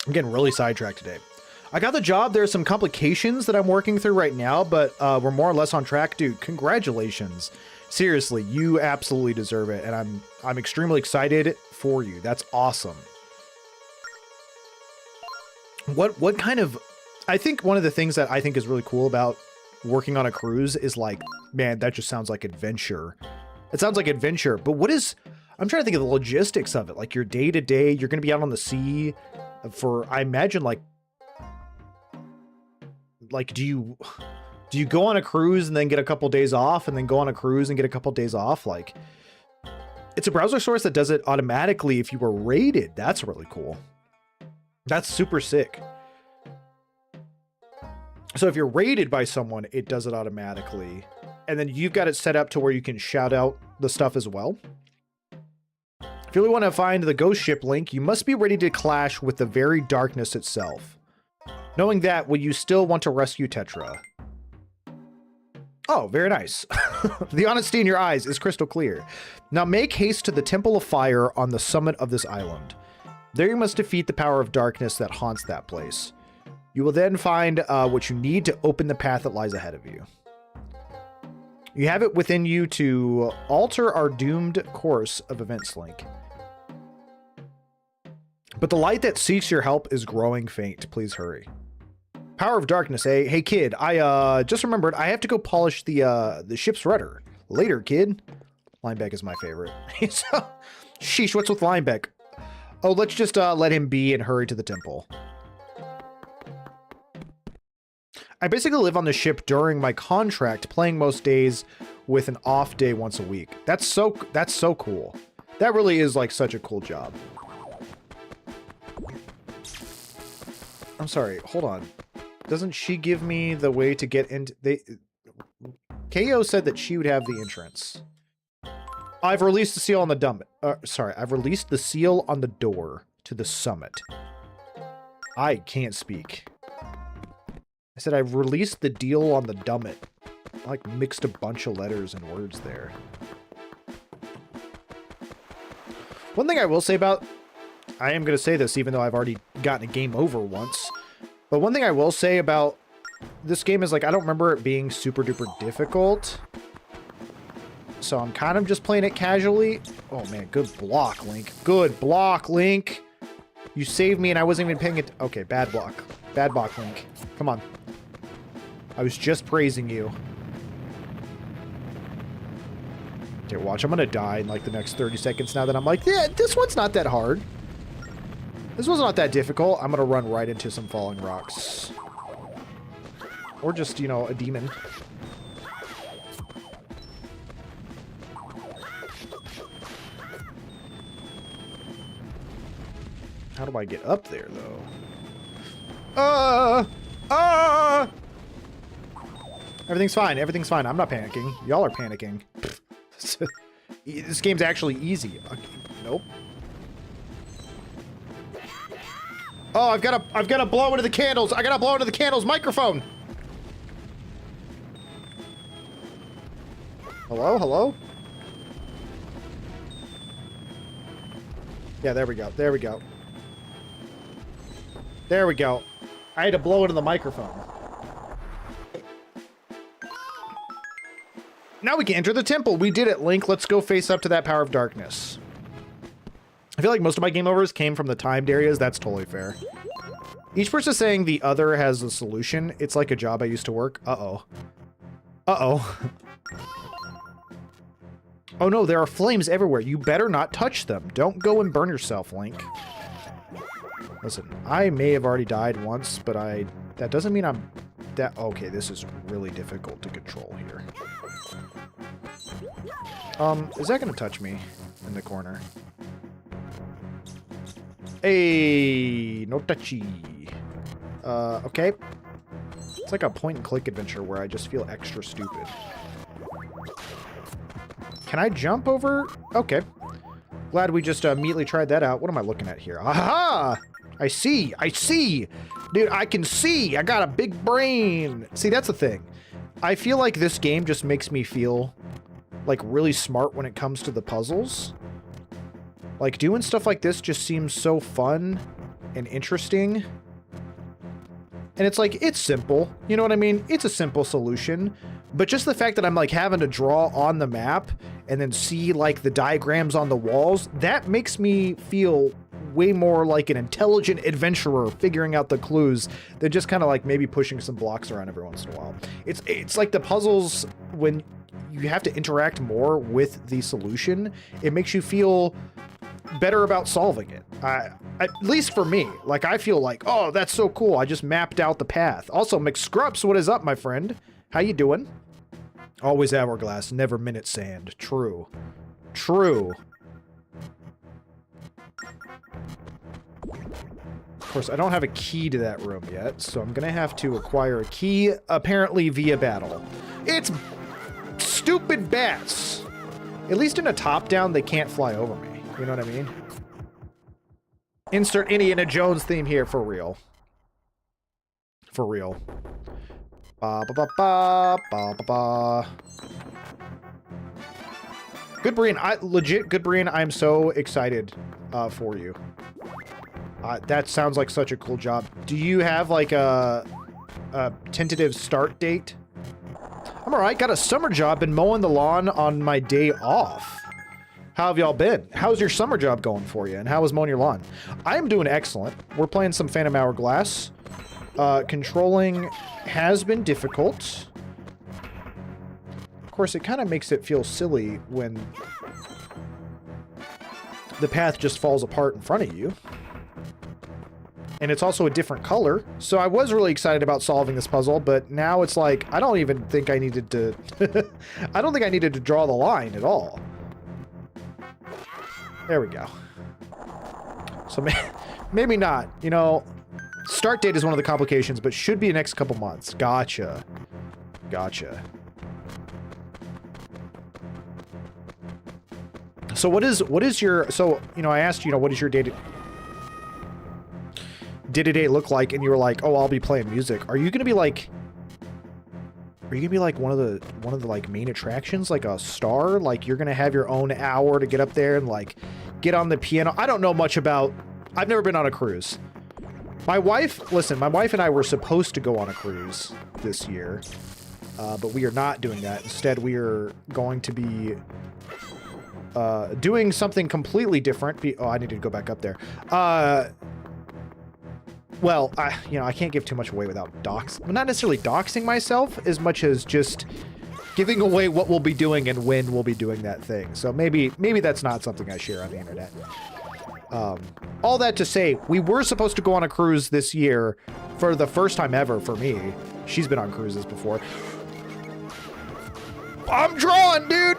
I'm getting really sidetracked today. I got the job. There's some complications that I'm working through right now, but we're more or less on track. Dude, congratulations. Seriously, you absolutely deserve it, and I'm extremely excited for you. That's awesome. What kind of... I think one of the things that I think is really cool about working on a cruise is like, man, that just sounds like adventure. It sounds like adventure, but what is... I'm trying to think of the logistics of it. Like your day-to-day, you're going to be out on the sea for, I imagine, like do you go on a cruise and then get a couple days off and then go on a cruise and get a couple days off? Like, it's a browser source that does it automatically if you were rated. That's really cool. That's super sick. So if you're raided by someone, it does it automatically. And then you've got it set up to where you can shout out the stuff as well. If you really want to find the ghost ship, Link, you must be ready to clash with the very darkness itself. Knowing that, will you still want to rescue Tetra? Oh, very nice. The honesty in your eyes is crystal clear. Now make haste to the Temple of Fire on the summit of this island. There you must defeat the power of darkness that haunts that place. You will then find what you need to open the path that lies ahead of you. You have it within you to alter our doomed course of events, Link. But the light that seeks your help is growing faint. Please hurry. Power of darkness, eh? Hey, kid, I just remembered I have to go polish the ship's rudder. Later, kid. Linebeck is my favorite. Sheesh, what's with Linebeck? Oh, let's just let him be and hurry to the temple. I basically live on the ship during my contract, playing most days with an off day once a week. That's so cool. That really is like such a cool job. I'm sorry, hold on. Doesn't she give me the way to get into... KO said that she would have the entrance. I've released the seal on the dumb... I've released the seal on the door to the summit. I can't speak. I said I've released the deal on the dummit. I like mixed a bunch of letters and words there. One thing I will say about... I am going to say this even though I've already gotten a game over once. But one thing I will say about this game is, like, I don't remember it being super duper difficult. So I'm kind of just playing it casually. Oh man, good block, Link. Good block, Link. You saved me and I wasn't even paying it. Okay, bad block. Bad block, Link. Come on. I was just praising you. Okay, watch. I'm going to die in like the next 30 seconds now that I'm like, yeah, this one's not that hard. This was not that difficult. I'm going to run right into some falling rocks. Or just, you know, a demon. How do I get up there, though? Everything's fine. Everything's fine. I'm not panicking. Y'all are panicking. This game's actually easy. Okay, nope. Oh, I've got to blow into the candles. I gotta blow into the candles. Microphone. Hello, hello. Yeah, there we go. There we go. There we go. I had to blow into the microphone. Now we can enter the temple. We did it, Link. Let's go face up to that power of darkness. I feel like most of my game overs came from the timed areas. That's totally fair. Each person saying the other has a solution. It's like a job I used to work. Uh-oh. Uh-oh. Oh no, there are flames everywhere. You better not touch them. Don't go and burn yourself, Link. Listen, I may have already died once, but that doesn't mean I'm that... Okay, this is really difficult to control here. Is that gonna touch me in the corner? Hey, no touchy. Okay. It's like a point-and-click adventure where I just feel extra stupid. Can I jump over? Okay. Glad we just immediately tried that out. What am I looking at here? Aha! I see! I see! Dude, I can see! I got a big brain! See, that's the thing. I feel like this game just makes me feel, like, really smart when it comes to the puzzles. Like, doing stuff like this just seems so fun and interesting. And it's like, it's simple. You know what I mean? It's a simple solution. But just the fact that I'm, like, having to draw on the map and then see, like, the diagrams on the walls, that makes me feel way more like an intelligent adventurer figuring out the clues than just kind of, like, maybe pushing some blocks around every once in a while. It's like the puzzles, when you have to interact more with the solution, it makes you feel better about solving it. At least for me. Like, I feel like, oh, that's so cool. I just mapped out the path. Also, McScrups, what is up, my friend? How you doing? Always hourglass, never minute sand. True. True. course, I don't have a key to that room yet, so I'm gonna have to acquire a key, apparently via battle. It's stupid bats. At least in a top-down, they can't fly over me. You know what I mean? Insert Indiana Jones theme here, for real. For real. Ba ba ba ba ba ba ba. Good Brian, legit Good Brian, I'm so excited for you. That sounds like such a cool job. Do you have like a tentative start date? I'm alright, got a summer job, been mowing the lawn on my day off. How have y'all been? How's your summer job going for you? And how was mowing your lawn? I'm doing excellent. We're playing some Phantom Hourglass. Controlling has been difficult. Of course, it kind of makes it feel silly when the path just falls apart in front of you. And it's also a different color. So I was really excited about solving this puzzle, but now it's like, I don't even think I needed to... I don't think I needed to draw the line at all. There we go. So maybe not. You know, start date is one of the complications, but should be the next couple months. Gotcha. Gotcha. So what is your... So, you know, I asked you, what is your day-to-day look like, and you were like, oh, I'll be playing music. Are you gonna be like one of the like main attractions, like a star? Like you're gonna have your own hour to get up there and like get on the piano? I don't know much about, I've never been on a cruise. My wife and I were supposed to go on a cruise this year, but we are not doing that. Instead, we are going to be doing something completely different. Oh, I need to go back up there. Well, I can't give too much away without not necessarily doxing myself as much as just giving away what we'll be doing and when we'll be doing that thing. So maybe that's not something I share on the internet. All that to say, we were supposed to go on a cruise this year for the first time ever for me. She's been on cruises before. I'm drawing, dude!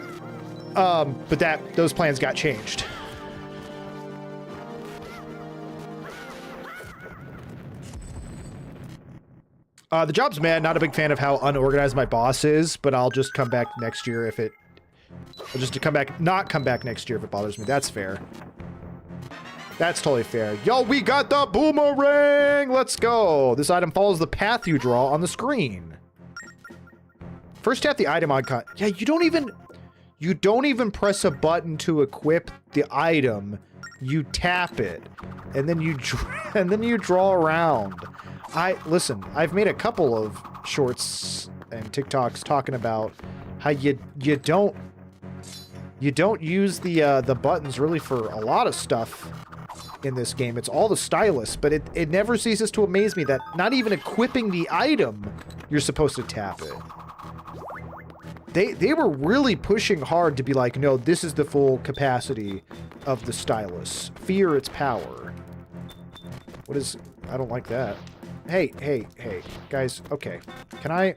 But those plans got changed. The job's mad. Not a big fan of how unorganized my boss is, but I'll just come back next year if it... I'll just not come back next year if it bothers me. That's fair. That's totally fair. Yo, we got the boomerang! Let's go! This item follows the path you draw on the screen. First tap the item icon. Yeah, you don't even press a button to equip the item. You tap it, and then you draw around. Listen, I've made a couple of shorts and TikToks talking about how you don't use the buttons really for a lot of stuff in this game. It's all the stylus, but it never ceases to amaze me that not even equipping the item, you're supposed to tap it. They were really pushing hard to be like, no, this is the full capacity of the stylus. Fear its power. What is... I don't like that. Hey, guys, okay. Can I...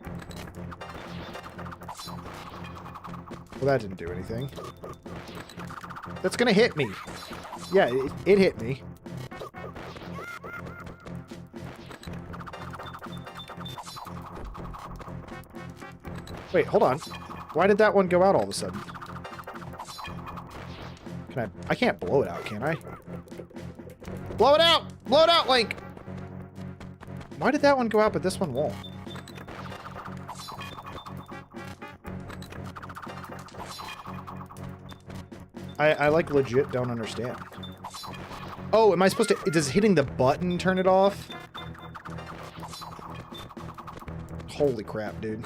Well, that didn't do anything. That's gonna hit me. Yeah, it hit me. Wait, hold on. Why did that one go out all of a sudden? I can't blow it out, can I? Blow it out! Blow it out, Link! Why did that one go out, but this one won't? I like legit don't understand. Oh, am I supposed to... Does hitting the button turn it off? Holy crap, dude.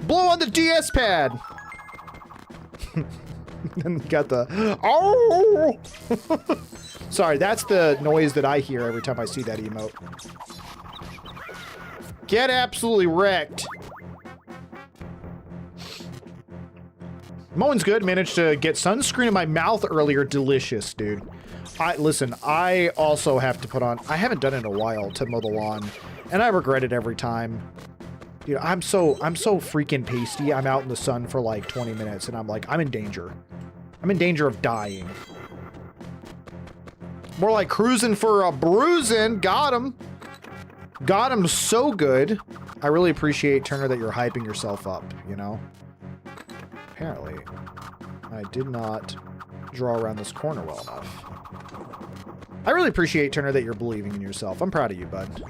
Blow on the DS pad! Then you got the... Oh! Sorry, that's the noise that I hear every time I see that emote. Get absolutely wrecked. Mowing's good. Managed to get sunscreen in my mouth earlier. Delicious, dude. Listen, I also have to put on... I haven't done it in a while to mow the lawn, and I regret it every time. Dude, I'm so freaking pasty. I'm out in the sun for like 20 minutes, and I'm like, I'm in danger. I'm in danger of dying. More like cruising for a bruising. Got him. Got him so good. I really appreciate, Turner, that you're hyping yourself up, you know? Apparently, I did not draw around this corner well enough. I really appreciate, Turner, that you're believing in yourself. I'm proud of you, bud.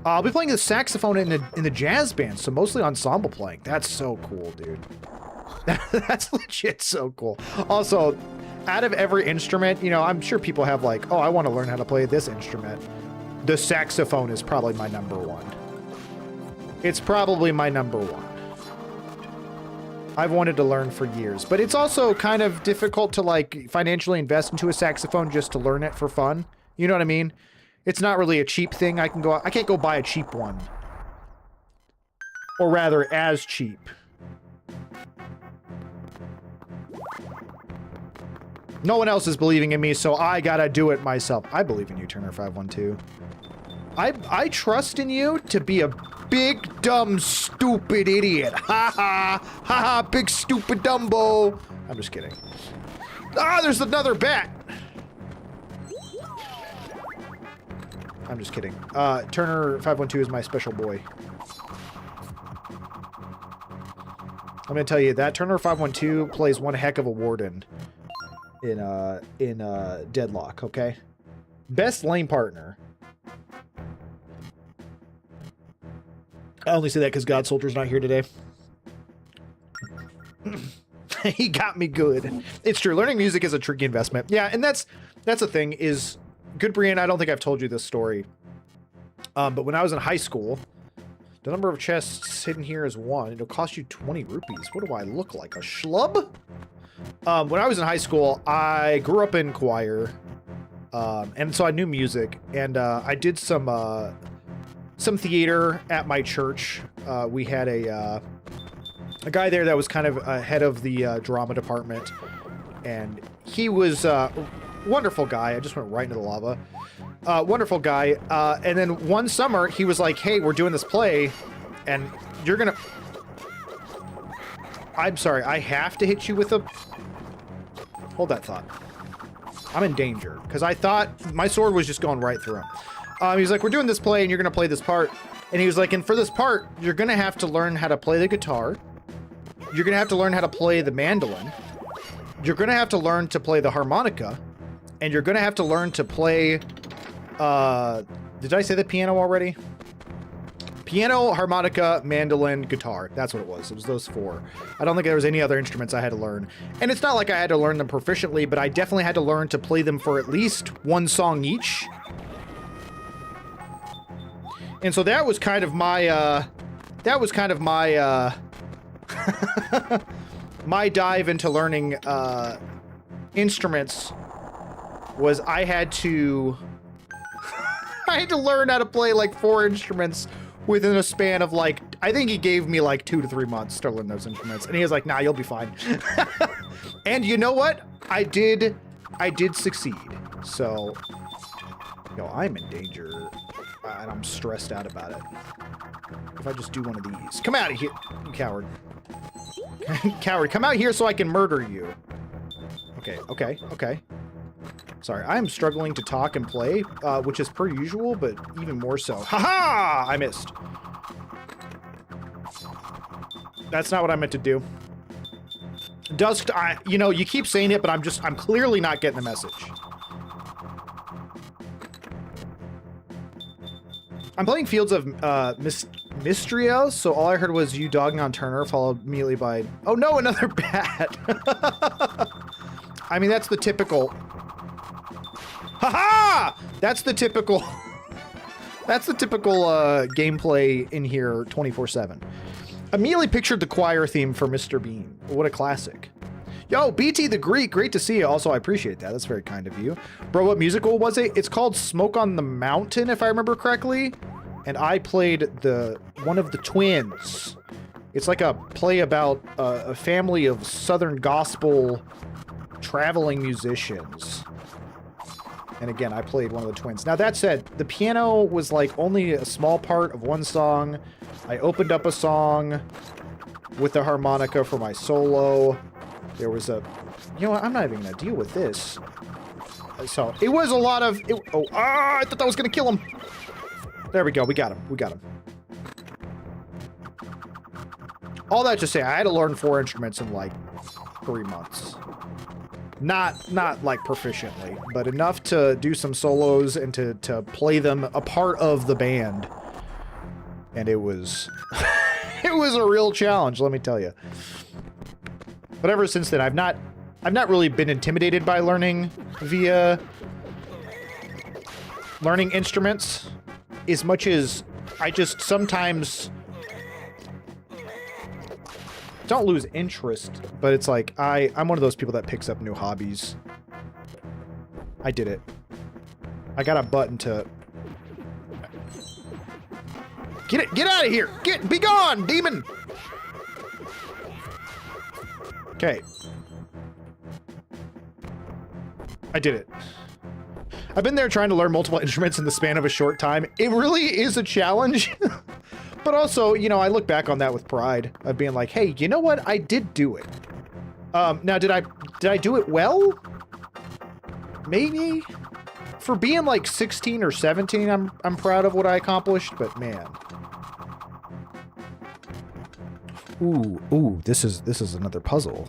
I'll be playing the saxophone in the jazz band, so mostly ensemble playing. That's so cool, dude. That's legit so cool. Also, out of every instrument, you know, I'm sure people have like, oh, I want to learn how to play this instrument. The saxophone is probably my number one. It's probably my number one. I've wanted to learn for years, but it's also kind of difficult to like financially invest into a saxophone just to learn it for fun. You know what I mean? It's not really a cheap thing. I can't go buy a cheap one. Or rather, as cheap. No one else is believing in me, so I gotta do it myself. I believe in you, Turner512. I trust in you to be a big, dumb, stupid idiot. Ha ha! Ha ha! Big, stupid Dumbo! I'm just kidding. Ah, there's another bat! I'm just kidding. Turner512 is my special boy. I'm gonna tell you that Turner512 plays one heck of a warden in Deadlock, okay? Best lane partner. I only say that because God Soldier's not here today. He got me good. It's true. Learning music is a tricky investment. Yeah, and that's the thing is, good Brian, I don't think I've told you this story. But when I was in high school, the number of chests hidden here is 1. It'll cost you 20 rupees. What do I look like? A schlub? When I was in high school, I grew up in choir. And so I knew music. And I did some theater at my church. We had a guy there that was kind of head of the drama department. And he was a wonderful guy. I just went right into the lava. Wonderful guy. And then one summer, he was like, hey, we're doing this play, and you're gonna... I'm sorry, I have to hit you with a... Hold that thought. I'm in danger, because I thought my sword was just going right through him. He's like, we're doing this play, and you're gonna play this part. And he was like, and for this part, you're gonna have to learn how to play the guitar. You're gonna have to learn how to play the mandolin. You're gonna have to learn to play the harmonica. And you're gonna have to learn to play... did I say the piano already? Piano, harmonica, mandolin, guitar. That's what it was. It was those 4. I don't think there was any other instruments I had to learn. And it's not like I had to learn them proficiently, but I definitely had to learn to play them for at least one song each. And so that was kind of my, my dive into learning, instruments was I had to learn how to play like 4 instruments within a span of like, I think he gave me like 2 to 3 months to learn those instruments. And he was like, nah, you'll be fine. And you know what? I did succeed. So, yo, I'm in danger and I'm stressed out about it. If I just do one of these. Come out of here, you coward. Coward, come out here so I can murder you. Okay. Sorry, I am struggling to talk and play, which is per usual, but even more so. Haha! I missed. That's not what I meant to do. Dusk, you know, you keep saying it, but I'm clearly not getting the message. I'm playing Fields of Mistria, so all I heard was you dogging on Turner, followed immediately by, oh no, another bat. I mean, that's the typical... Haha! That's the typical... That's the typical gameplay in here 24/7. Immediately pictured the choir theme for Mr. Bean. What a classic. Yo, BT the Greek, great to see you. Also, I appreciate that. That's very kind of you. Bro, what musical was it? It's called Smoke on the Mountain, if I remember correctly. And I played one of the twins. It's like a play about a family of Southern gospel traveling musicians. And again, I played one of the twins. Now, that said, the piano was like only a small part of one song. I opened up a song. with the harmonica for my solo. There was a... You know what? I'm not even going to deal with this. So, it was a lot of... I thought that was going to kill him. There we go. We got him. We got him. All that to say, I had to learn 4 instruments in, like, 3 months. Not like proficiently, but enough to do some solos and to play them a part of the band. And it was it was a real challenge, let me tell you. But ever since then, I've not really been intimidated by learning via learning instruments as much as I just sometimes don't lose interest, but it's like I'm one of those people that picks up new hobbies. I did it. I got a button to get out of here. Be gone, demon. Okay. I did it. I've been there trying to learn multiple instruments in the span of a short time. It really is a challenge. But also, you know, I look back on that with pride of being like, hey, you know what? I did do it. Now, did I do it well? Maybe? For being like 16 or 17, I'm proud of what I accomplished, but man. Ooh, this is another puzzle.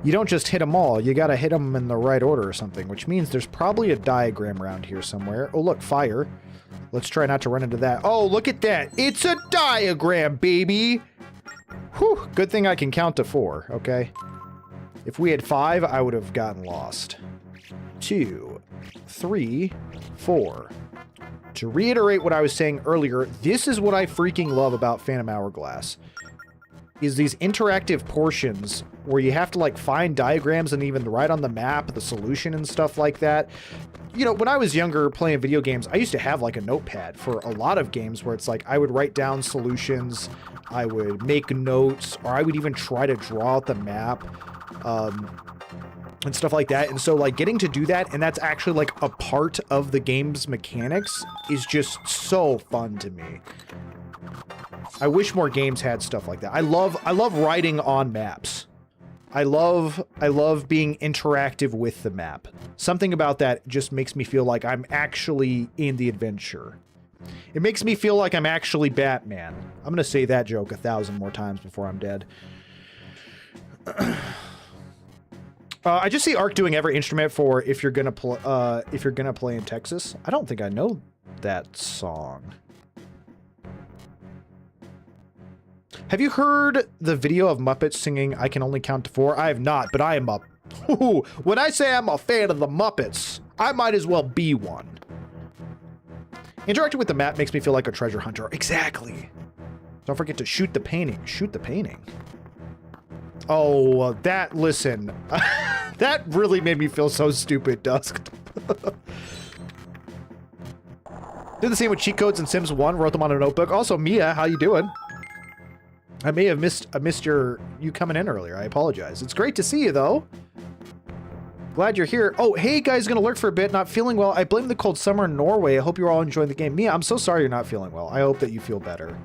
You don't just hit them all, you gotta hit them in the right order or something, which means there's probably a diagram around here somewhere. Oh, look, fire. Let's try not to run into that. Oh, look at that. It's a diagram, baby. Whew. Good thing I can count to 4, okay? If we had 5, I would have gotten lost. 2, 3, 4. To reiterate what I was saying earlier, this is what I freaking love about Phantom Hourglass. Is these interactive portions where you have to like find diagrams and even write on the map the solution and stuff like that. You know, when I was younger playing video games, I used to have like a notepad for a lot of games where it's like I would write down solutions, I would make notes, or I would even try to draw out the map and stuff like that. And so like getting to do that, and that's actually like a part of the game's mechanics, is just so fun to me. I wish more games had stuff like that. I love writing on maps. I love being interactive with the map. Something about that just makes me feel like I'm actually in the adventure. It makes me feel like I'm actually Batman. I'm gonna say that joke 1,000 more times before I'm dead. I just see Ark doing every instrument for if you're gonna play in Texas. I don't think I know that song. Have you heard the video of Muppets singing I Can Only Count to 4? I have not, but I am a... Ooh, when I say I'm a fan of the Muppets, I might as well be one. Interacting with the map makes me feel like a treasure hunter. Exactly. Don't forget to shoot the painting. Shoot the painting. Oh, listen. That really made me feel so stupid, Dusk. Did the same with cheat codes in Sims 1, wrote them on a notebook. Also, Mia, how you doing? I may have missed you coming in earlier. I apologize. It's great to see you, though. Glad you're here. Oh, hey, guys, gonna lurk for a bit. Not feeling well. I blame the cold summer in Norway. I hope you're all enjoying the game. Mia, I'm so sorry you're not feeling well. I hope that you feel better.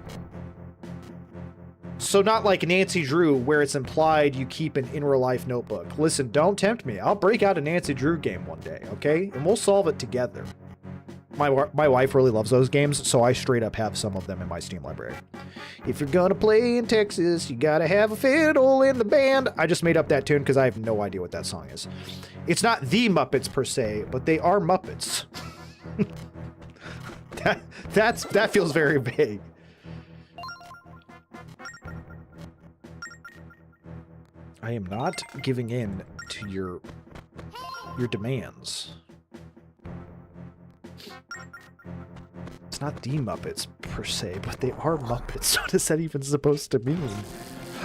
So not like Nancy Drew, where it's implied you keep an in real life notebook. Listen, don't tempt me. I'll break out a Nancy Drew game one day, okay? And we'll solve it together. My wife really loves those games, so I straight up have some of them in my Steam library. If you're gonna play in Texas, you gotta have a fiddle in the band. I just made up that tune because I have no idea what that song is. It's not the Muppets per se, but they are Muppets. that feels very vague. I am not giving in to your demands. It's not the Muppets, per se, but they are Muppets. What is that even supposed to mean?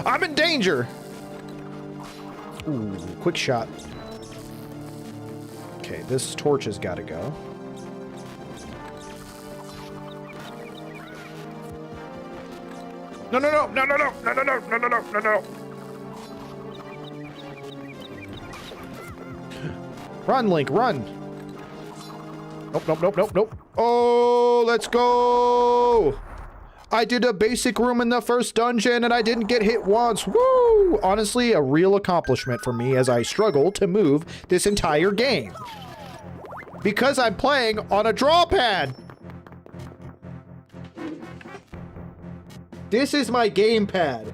I'm in danger! Ooh, quick shot. Okay, this torch has got to go. No, no, no, no, no, no, no, no, no, no, no, no, no. Run, Link, run! Nope, nope, nope, nope, nope. Oh, let's go! I did a basic room in the first dungeon and I didn't get hit once. Woo! Honestly, a real accomplishment for me as I struggle to move this entire game. Because I'm playing on a draw pad. This is my gamepad.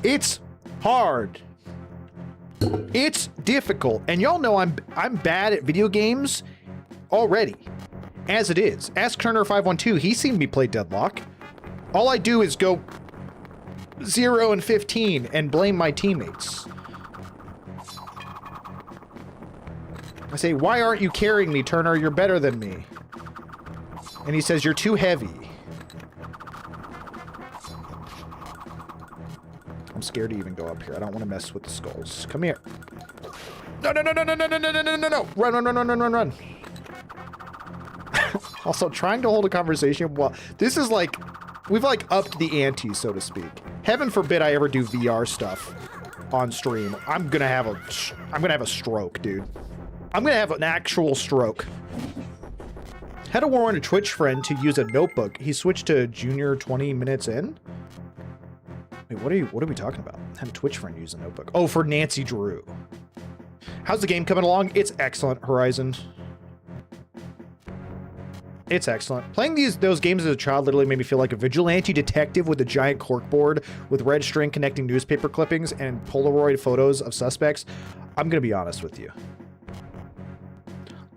It's hard. It's difficult. And y'all know I'm bad at video games already. As it is. Ask Turner512. He's seen me play Deadlock. All I do is go 0 and 15 and blame my teammates. I say, why aren't you carrying me, Turner? You're better than me. And he says, you're too heavy. I'm scared to even go up here. I don't want to mess with the skulls. Come here. No, no, no, no, no, no, no, no, no, no, no, no. Run, run, run, run, run, run, run. Also, trying to hold a conversation while... This is like... We've like upped the ante, so to speak. Heaven forbid I ever do VR stuff on stream. I'm gonna have a stroke, dude. I'm gonna have an actual stroke. Had to warn a Twitch friend to use a notebook. He switched to junior 20 minutes in. Wait, what are we talking about? Had a Twitch friend use a notebook. Oh, for Nancy Drew. How's the game coming along? It's excellent, Horizon. It's excellent. Playing those games as a child literally made me feel like a vigilante detective with a giant corkboard with red string connecting newspaper clippings and Polaroid photos of suspects. I'm gonna be honest with you.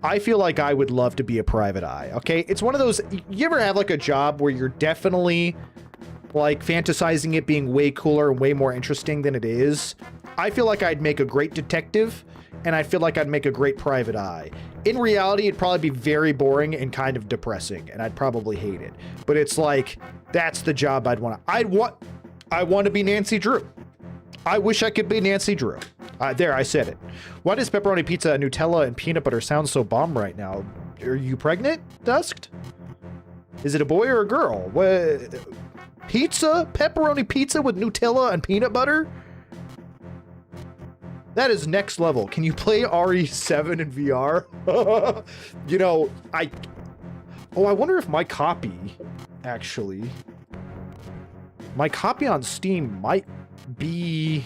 I feel like I would love to be a private eye, okay? It's one of those... You ever have like a job where you're definitely like fantasizing it being way cooler and way more interesting than it is? I feel like I'd make a great detective, and I feel like I'd make a great private eye. In reality, it'd probably be very boring and kind of depressing, and I'd probably hate it. But it's like, that's the job I'd want. I want to be Nancy Drew. I wish I could be Nancy Drew. There, I said it. Why does pepperoni pizza, Nutella, and peanut butter sound so bomb right now? Are you pregnant, Dusked? Is it a boy or a girl? What? Pizza? Pepperoni pizza with Nutella and peanut butter? That is next level. Can you play RE7 in VR? You know, I wonder if my copy, actually, my copy on Steam might be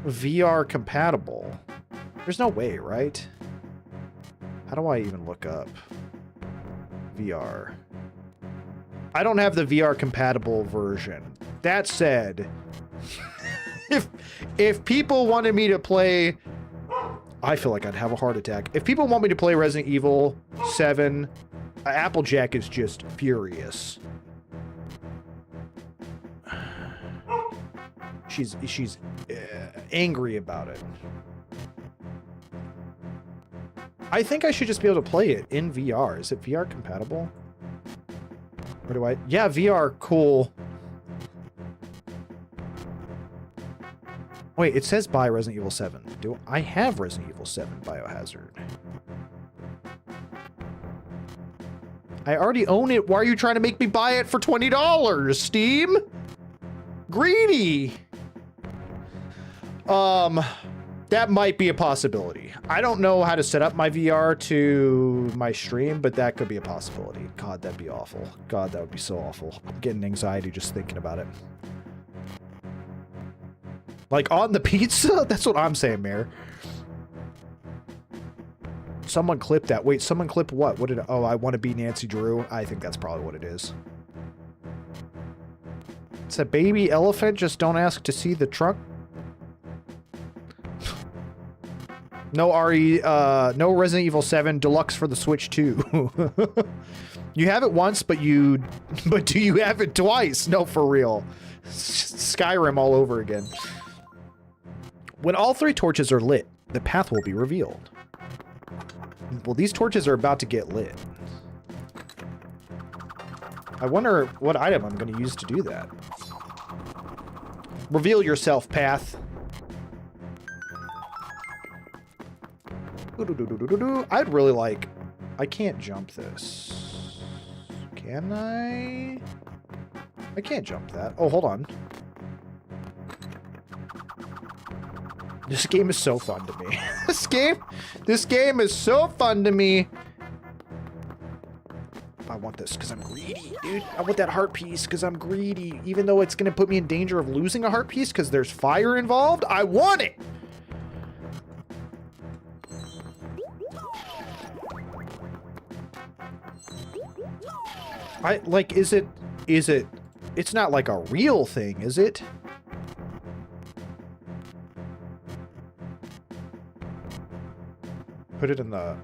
VR compatible. There's no way, right? How do I even look up VR? I don't have the VR compatible version. That said, if people wanted me to play, I feel like I'd have a heart attack. If people want me to play Resident Evil 7, Applejack is just furious. She's angry about it. I think I should just be able to play it in VR. Is it VR compatible? Or do I? Yeah, VR, cool. Wait, it says buy Resident Evil 7. Do I have Resident Evil 7 Biohazard? I already own it. Why are you trying to make me buy it for $20, Steam? Greedy. That might be a possibility. I don't know how to set up my VR to my stream, but that could be a possibility. God, that'd be awful. God, that would be so awful. I'm getting anxiety just thinking about it. Like, on the pizza? That's what I'm saying, Mayor. Someone clipped that. Wait, someone clipped what? What did... Oh, I want to be Nancy Drew. I think that's probably what it is. It's a baby elephant. Just don't ask to see the trunk. No no Resident Evil 7 Deluxe for the Switch 2. You have it once, but do you have it twice? No, for real. Skyrim all over again. When all 3 torches are lit, the path will be revealed. Well, these torches are about to get lit. I wonder what item I'm going to use to do that. Reveal yourself, path. I'd really like... I can't jump this. Can I? I can't jump that. Oh, hold on. This game is so fun to me. This game is so fun to me. want this because I'm greedy, dude. I want that heart piece because I'm greedy. Even though it's going to put me in danger of losing a heart piece because there's fire involved, I want it! It's not like a real thing, is it? Put it in the...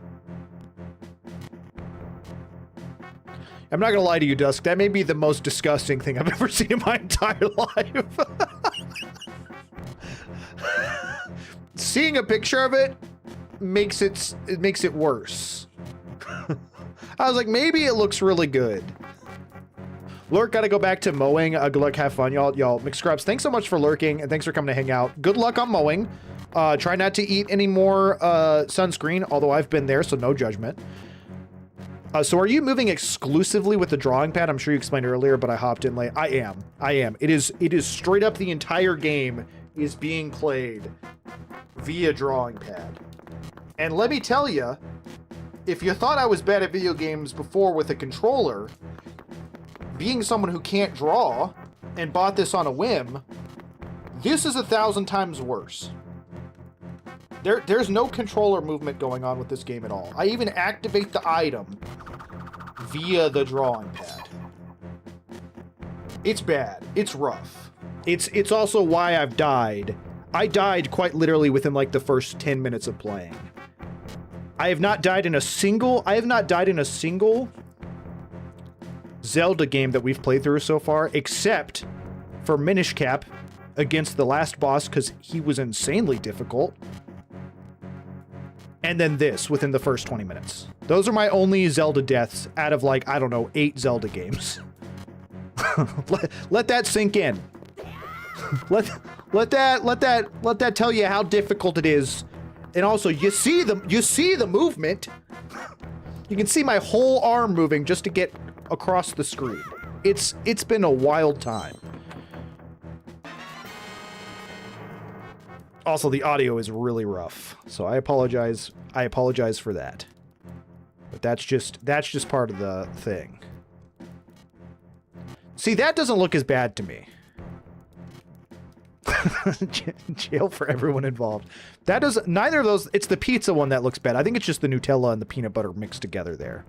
I'm not gonna lie to you, Dusk. That may be the most disgusting thing I've ever seen in my entire life. Seeing a picture of it makes it worse. I was like, maybe it looks really good. Lurk, gotta go back to mowing. Good luck, have fun, y'all. McScrubs, thanks so much for lurking, and thanks for coming to hang out. Good luck on mowing. Try not to eat any more sunscreen, although I've been there, so no judgment. So are you moving exclusively with the drawing pad? I'm sure you explained earlier, but I hopped in late. I am. It is straight up the entire game is being played via drawing pad. And let me tell you, if you thought I was bad at video games before with a controller, being someone who can't draw and bought this on a whim, this is 1,000 times worse. There's no controller movement going on with this game at all. I even activate the item via the drawing pad. It's bad. It's rough. It's also why I've died. I died quite literally within like the first 10 minutes of playing. I have not died in a single Zelda game that we've played through so far, except for Minish Cap against the last boss because he was insanely difficult. And then this within the first 20 minutes. Those are my only Zelda deaths out of like, I don't know, 8 Zelda games. let that sink in. let that tell you how difficult it is. And also, you see the movement. You can see my whole arm moving just to get across the screen. It's been a wild time. Also, the audio is really rough, so I apologize for that. But that's just part of the thing. See, that doesn't look as bad to me. Jail for everyone involved. That does neither of those. It's the pizza one that looks bad. I think it's just the Nutella and the peanut butter mixed together there.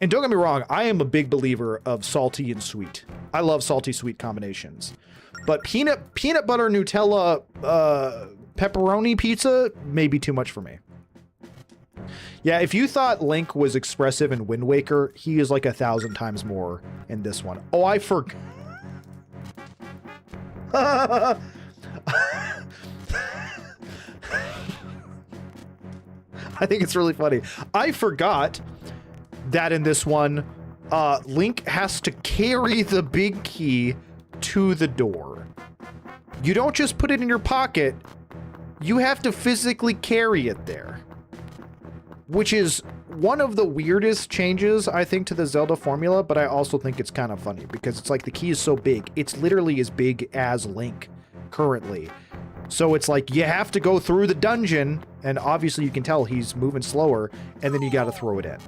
And don't get me wrong, I am a big believer of salty and sweet. I love salty sweet combinations. But peanut butter Nutella pepperoni pizza may be too much for me. Yeah, if you thought Link was expressive in Wind Waker, he is like 1,000 times more in this one. Oh, I forgot. I think it's really funny. I forgot that in this one, Link has to carry the big key to the door. You don't just put it in your pocket, you have to physically carry it there. Which is one of the weirdest changes, I think, to the Zelda formula, but I also think it's kind of funny because it's like the key is so big. It's literally as big as Link currently. So it's like you have to go through the dungeon, and obviously you can tell he's moving slower, and then you got to throw it in.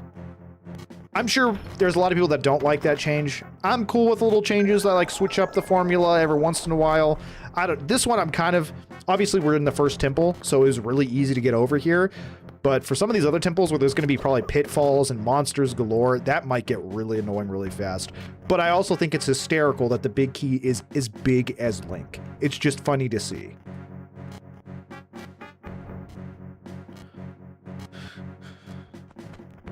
I'm sure there's a lot of people that don't like that change. I'm cool with little changes. I like switch up the formula every once in a while. This one I'm kind of, obviously we're in the first temple, so it was really easy to get over here. But for some of these other temples where there's going to be probably pitfalls and monsters galore, that might get really annoying really fast. But I also think it's hysterical that the big key is as big as Link. It's just funny to see.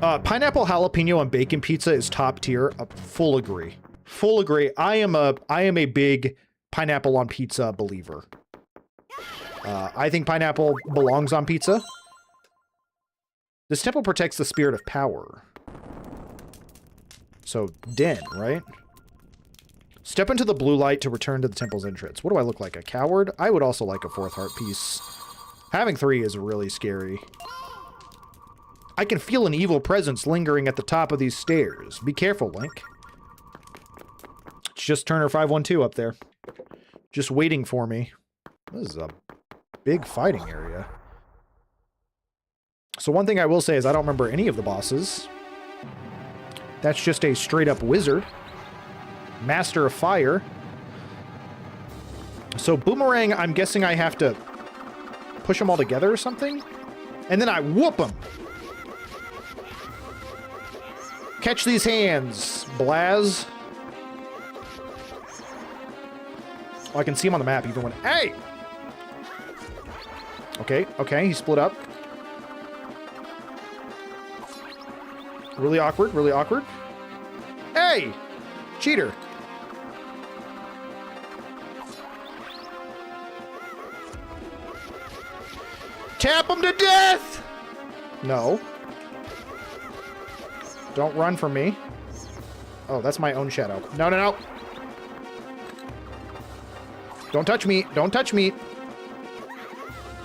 Pineapple jalapeno and bacon pizza is top tier. Full agree. Full agree. I am a big pineapple on pizza believer. I think pineapple belongs on pizza. This temple protects the spirit of power. So, Den, right? Step into the blue light to return to the temple's entrance. What do I look like? A coward? I would also like a 4th heart piece. Having 3 is really scary. I can feel an evil presence lingering at the top of these stairs. Be careful, Link. It's just Turner 512 up there. Just waiting for me. This is a big fighting area. So one thing I will say is I don't remember any of the bosses. That's just a straight up wizard. Master of fire. So boomerang, I'm guessing I have to push them all together or something? And then I whoop them. Catch these hands, Blaz. Oh, I can see him on the map even when... Hey! Okay, okay, he split up. Really awkward, really awkward. Hey! Cheater. Tap him to death! No. Don't run from me. Oh, that's my own shadow. No, no, no. Don't touch me. Don't touch me.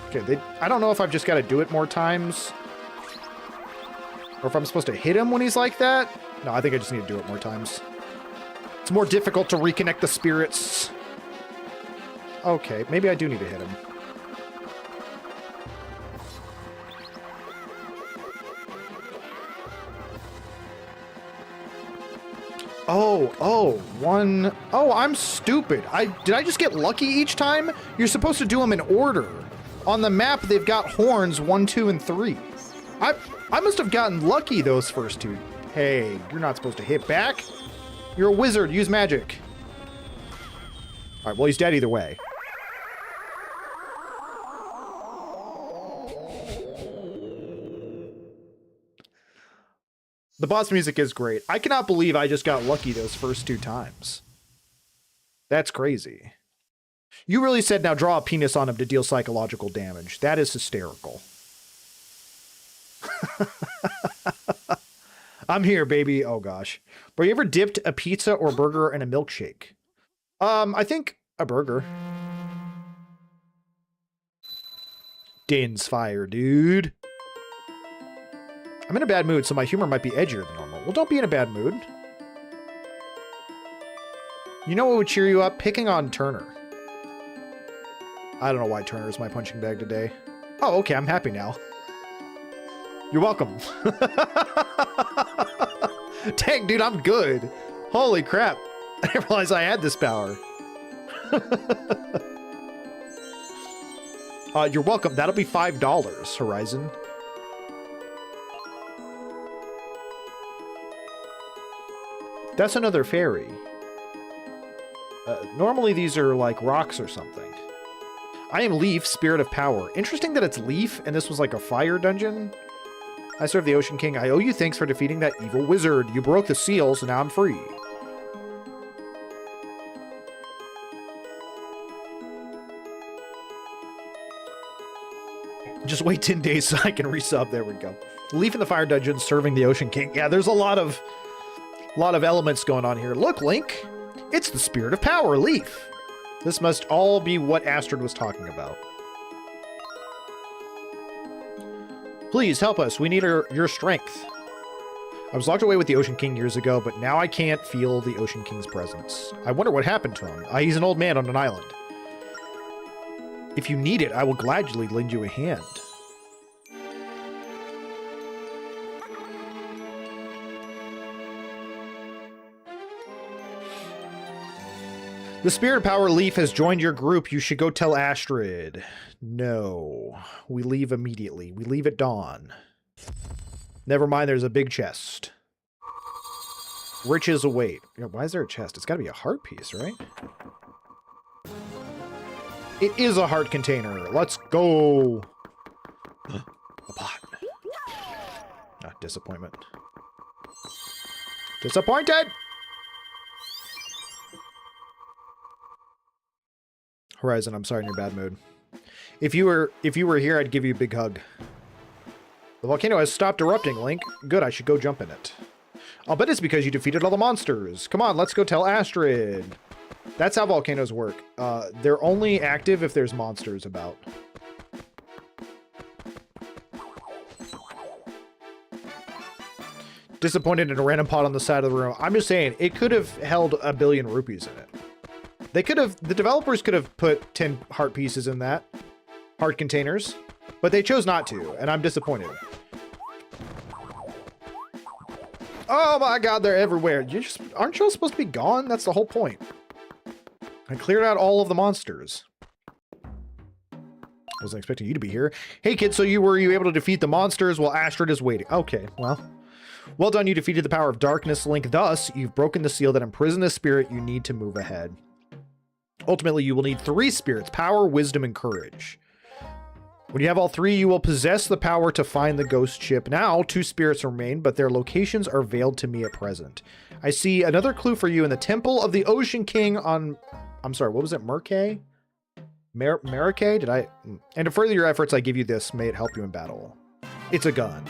Okay, I don't know if I've just got to do it more times. Or if I'm supposed to hit him when he's like that. No, I think I just need to do it more times. It's more difficult to reconnect the spirits. Okay, maybe I do need to hit him. Oh, I'm stupid. Did I just get lucky each time? You're supposed to do them in order. On the map, they've got horns 1, 2, and 3. I must have gotten lucky those first two. Hey, you're not supposed to hit back. You're a wizard. Use magic. All right, well, he's dead either way. The boss music is great. I cannot believe I just got lucky those first 2 times. That's crazy. You really said now draw a penis on him to deal psychological damage. That is hysterical. I'm here, baby. Oh, gosh. Bro, you ever dipped a pizza or burger in a milkshake? I think a burger. Din's fire, dude. I'm in a bad mood, so my humor might be edgier than normal. Well, don't be in a bad mood. You know what would cheer you up? Picking on Turner. I don't know why Turner's my punching bag today. Oh, okay, I'm happy now. You're welcome. Dang, dude, I'm good. Holy crap. I didn't realize I had this power. You're welcome. That'll be $5, Horizon. That's another fairy. Normally these are like rocks or something. I am Leaf, Spirit of Power. Interesting that it's Leaf and this was like a fire dungeon. I serve the Ocean King. I owe you thanks for defeating that evil wizard. You broke the seal, so now I'm free. Just wait 10 days so I can resub. There we go. Leaf in the fire dungeon serving the Ocean King. Yeah, there's a lot of elements going on here. Look, Link. It's the Spirit of Power, Leaf. This must all be what Astrid was talking about. Please help us. We need your strength. I was locked away with the Ocean King years ago, but now I can't feel the Ocean King's presence. I wonder what happened to him. He's an old man on an island. If you need it, I will gladly lend you a hand. The Spirit of Power Leaf has joined your group. You should go tell Astrid. No. We leave immediately. We leave at dawn. Never mind, there's a big chest. Riches await. Why is there a chest? It's got to be a heart piece, right? It is a heart container. Let's go. A pot. Ah, disappointment. Disappointed! Horizon, I'm sorry in your bad mood. If you were here, I'd give you a big hug. The volcano has stopped erupting, Link. Good, I should go jump in it. I'll bet it's because you defeated all the monsters. Come on, let's go tell Astrid. That's how volcanoes work. They're only active if there's monsters about. Disappointed in a random pot on the side of the room. I'm just saying, it could have held 1 billion rupees in it. They could have, the developers could have put 10 heart pieces in that. Heart containers. But they chose not to, and I'm disappointed. Oh my god, they're everywhere. Aren't y'all supposed to be gone? That's the whole point. I cleared out all of the monsters. Wasn't expecting you to be here. Hey kid, so were you able to defeat the monsters while Astrid is waiting? Okay, well done, you defeated the power of darkness, Link. Thus, you've broken the seal that imprisoned the spirit you need to move ahead. Ultimately, you will need 3 spirits: power, wisdom, and courage. When you have all 3, you will possess the power to find the ghost ship. Now, 2 spirits remain, but their locations are veiled to me at present. I see another clue for you in the Temple of the Ocean King on... I'm sorry, what was it? Merkay? Merkay? Did I... And to further your efforts, I give you this. May it help you in battle. It's a gun.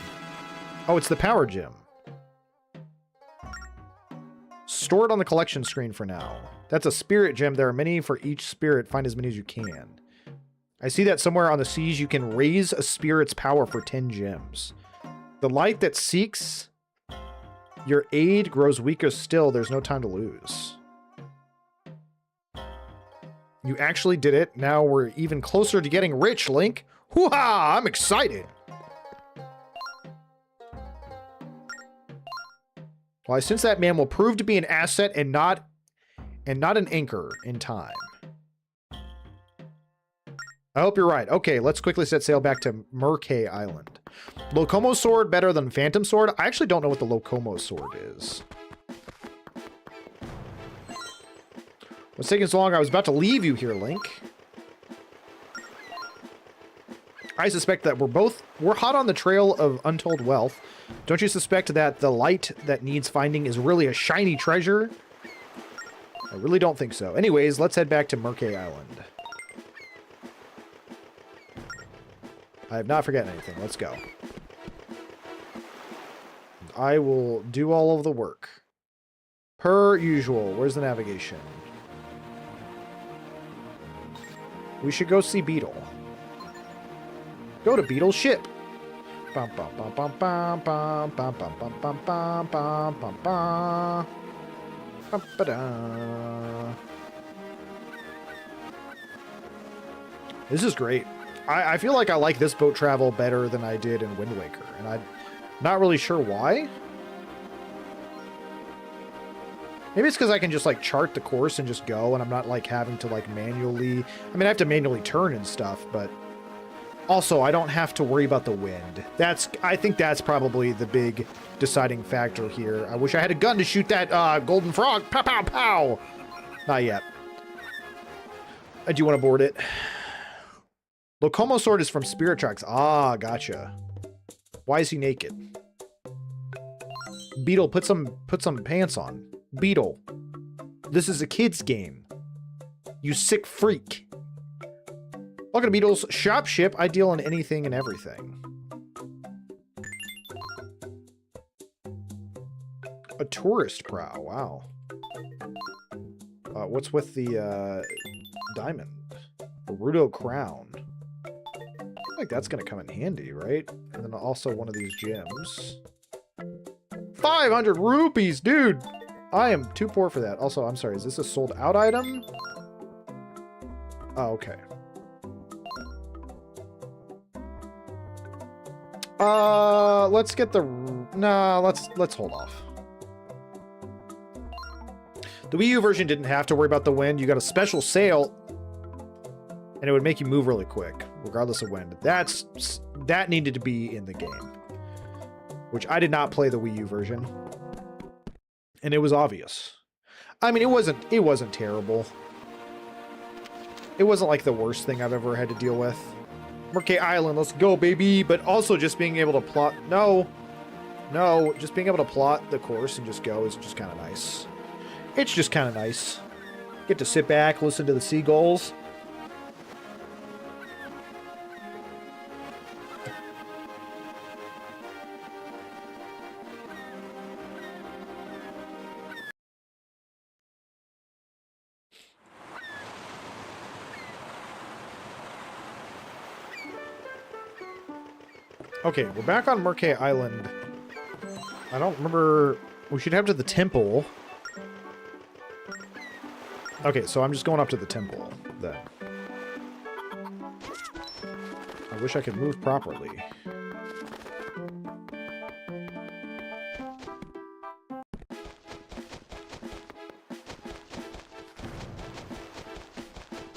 Oh, it's the power gem. Store it on the collection screen for now. That's a spirit gem. There are many for each spirit. Find as many as you can. I see that somewhere on the seas you can raise a spirit's power for 10 gems. The light that seeks your aid grows weaker still. There's no time to lose. You actually did it. Now we're even closer to getting rich, Link. Hoo-ha! I'm excited. Well, I sense that man will prove to be an asset and not an anchor in time. I hope you're right. Okay, let's quickly set sail back to Merkay Island. Locomo sword better than Phantom sword? I actually don't know what the Locomo sword is. What's taking so long? I was about to leave you here, Link. I suspect that we're hot on the trail of untold wealth. Don't you suspect that the light that needs finding is really a shiny treasure? I really don't think so. Anyways, let's head back to Merkay Island. I have not forgotten anything. Let's go. I will do all of the work. Per usual. Where's the navigation? We should go see Beetle. Go to Beetle's ship. Bum bum bum bum bum bum bum bum bum bum bum bum bum bum. Ba-da. This is great. I feel like I like this boat travel better than I did in Wind Waker, and I'm not really sure why. Maybe it's because I can just like chart the course and just go, and I'm not like having to like manually... I mean, I have to manually turn and stuff, but also I don't have to worry about the wind. I think that's probably the big deciding factor here. I wish I had a gun to shoot that golden frog. Pow, pow, pow. Not yet. I do want to board it. Locomo sword is from Spirit Tracks. Ah, gotcha. Why is he naked? Beetle, put some pants on. Beetle, this is a kid's game. You sick freak. Welcome to Beetle's shop ship. I deal in anything and everything. A tourist prow. Wow. What's with the diamond? A Rudo crown. I think that's going to come in handy, right? And then also one of these gems. 500 rupees, dude! I am too poor for that. Also, I'm sorry, is this a sold out item? Oh, okay. Let's get the... Nah, let's hold off. The Wii U version didn't have to worry about the wind. You got a special sail, and it would make you move really quick, regardless of wind. That needed to be in the game, which I did not play the Wii U version, and it was obvious. I mean, it wasn't terrible. It wasn't like the worst thing I've ever had to deal with. Merkay Island, let's go, baby! But also just being able to plot... No, just being able to plot the course and just go is just kind of nice. It's just kind of nice. Get to sit back, listen to the seagulls. Okay, we're back on Merkay Island. I don't remember... We should head to the temple. Okay, so I'm just going up to the temple, then. I wish I could move properly.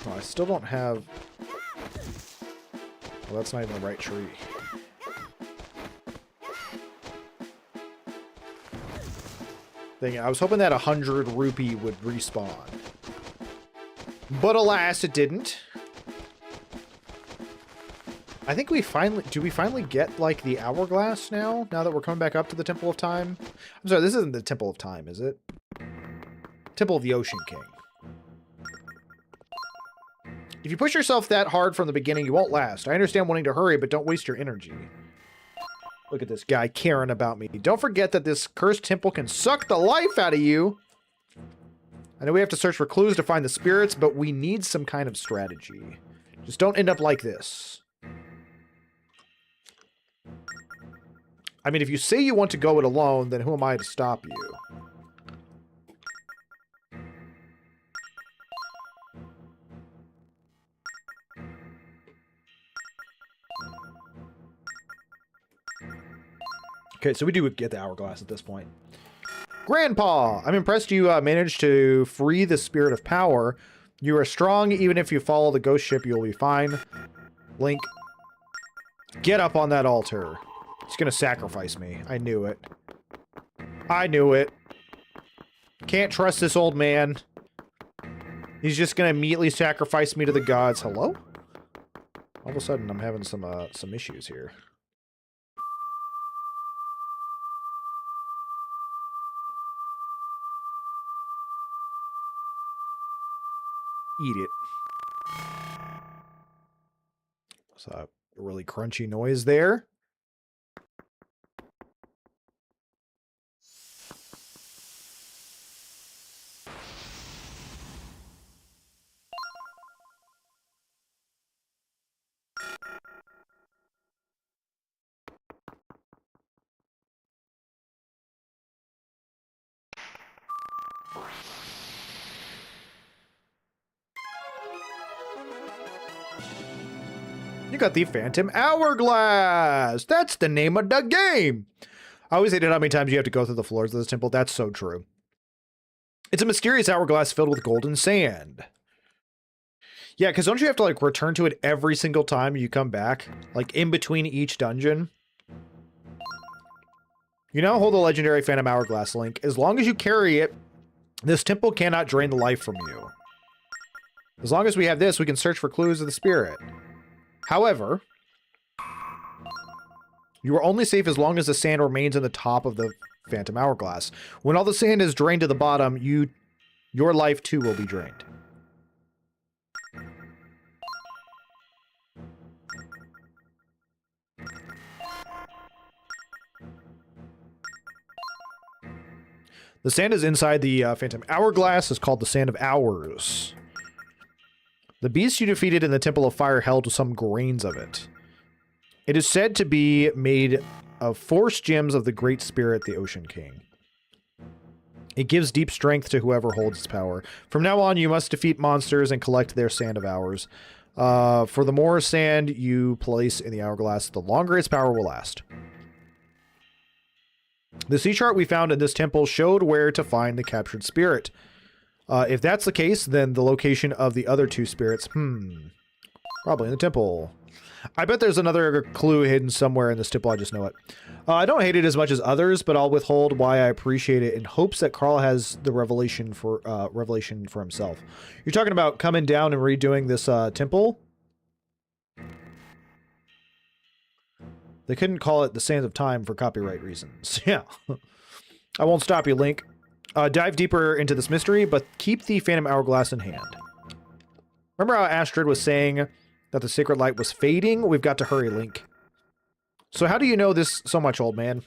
Oh, I still don't have... Well, that's not even the right tree. I was hoping that 100 rupee would respawn. But alas, it didn't. I think we finally... Do we finally get, like, the hourglass now? Now that we're coming back up to the Temple of Time? I'm sorry, this isn't the Temple of Time, is it? Temple of the Ocean King. If you push yourself that hard from the beginning, you won't last. I understand wanting to hurry, but don't waste your energy. Look at this guy caring about me. Don't forget that this cursed temple can suck the life out of you. I know we have to search for clues to find the spirits, but we need some kind of strategy. Just don't end up like this. I mean, if you say you want to go it alone, then who am I to stop you? Okay, so we do get the hourglass at this point. Grandpa, I'm impressed you managed to free the spirit of power. You are strong. Even if you follow the ghost ship, you'll be fine. Link, get up on that altar. He's gonna sacrifice me. I knew it. I knew it. Can't trust this old man. He's just gonna immediately sacrifice me to the gods. Hello? All of a sudden, I'm having some issues here. Eat it. So a really crunchy noise there. You got the Phantom Hourglass! That's the name of the game! I always hated how many times you have to go through the floors of this temple. That's so true. It's a mysterious hourglass filled with golden sand. Yeah, because don't you have to, like, return to it every single time you come back? Like, in between each dungeon? You now hold the legendary Phantom Hourglass, Link. As long as you carry it, this temple cannot drain the life from you. As long as we have this, we can search for clues of the spirit. However, you are only safe as long as the sand remains in the top of the Phantom Hourglass. When all the sand is drained to the bottom, your life too will be drained. The sand is inside the Phantom Hourglass is called the Sand of Hours. The beast you defeated in the Temple of Fire held some grains of it. It is said to be made of force gems of the Great Spirit, the Ocean King. It gives deep strength to whoever holds its power. From now on, you must defeat monsters and collect their Sand of Hours. For the more sand you place in the hourglass, the longer its power will last. The sea chart we found in this temple showed where to find the captured spirit. If that's the case, then the location of the other two spirits, probably in the temple. I bet there's another clue hidden somewhere in this temple, I just know it. I don't hate it as much as others, but I'll withhold why I appreciate it in hopes that Carl has the revelation for himself. You're talking about coming down and redoing this temple? They couldn't call it the Sands of Time for copyright reasons. Yeah. I won't stop you, Link. Dive deeper into this mystery, but keep the Phantom Hourglass in hand. Remember how Astrid was saying that the sacred light was fading? We've got to hurry, Link. So how do you know this so much, old man?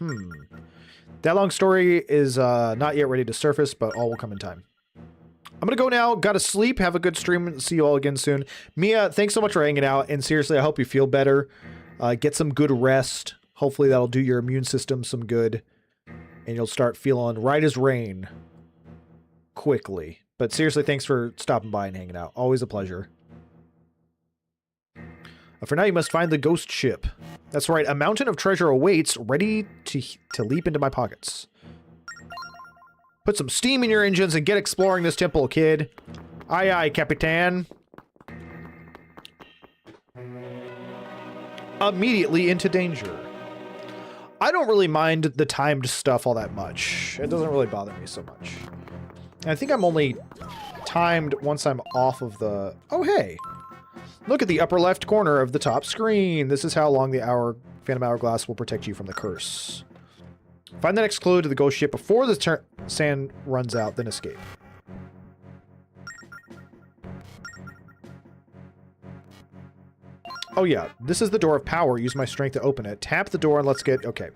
That long story is not yet ready to surface, but all will come in time. I'm gonna go now. Gotta sleep. Have a good stream, and see you all again soon. Mia, thanks so much for hanging out, and seriously, I hope you feel better. Get some good rest. Hopefully that'll do your immune system some good. And you'll start feeling right as rain quickly. But seriously, thanks for stopping by and hanging out. Always a pleasure. For now, you must find the ghost ship. That's right, a mountain of treasure awaits, ready to leap into my pockets. Put some steam in your engines and get exploring this temple, kid. Aye, aye, Capitan. immediately into danger. I don't really mind the timed stuff all that much. It doesn't really bother me so much. And I think I'm only timed once I'm off of the... Oh, hey. Look at the upper left corner of the top screen. This is how long the Phantom Hourglass will protect you from the curse. Find the next clue to the ghost ship before the sand runs out, then escape. Oh yeah, this is the door of power. Use my strength to open it. Tap the door and let's get... Okay.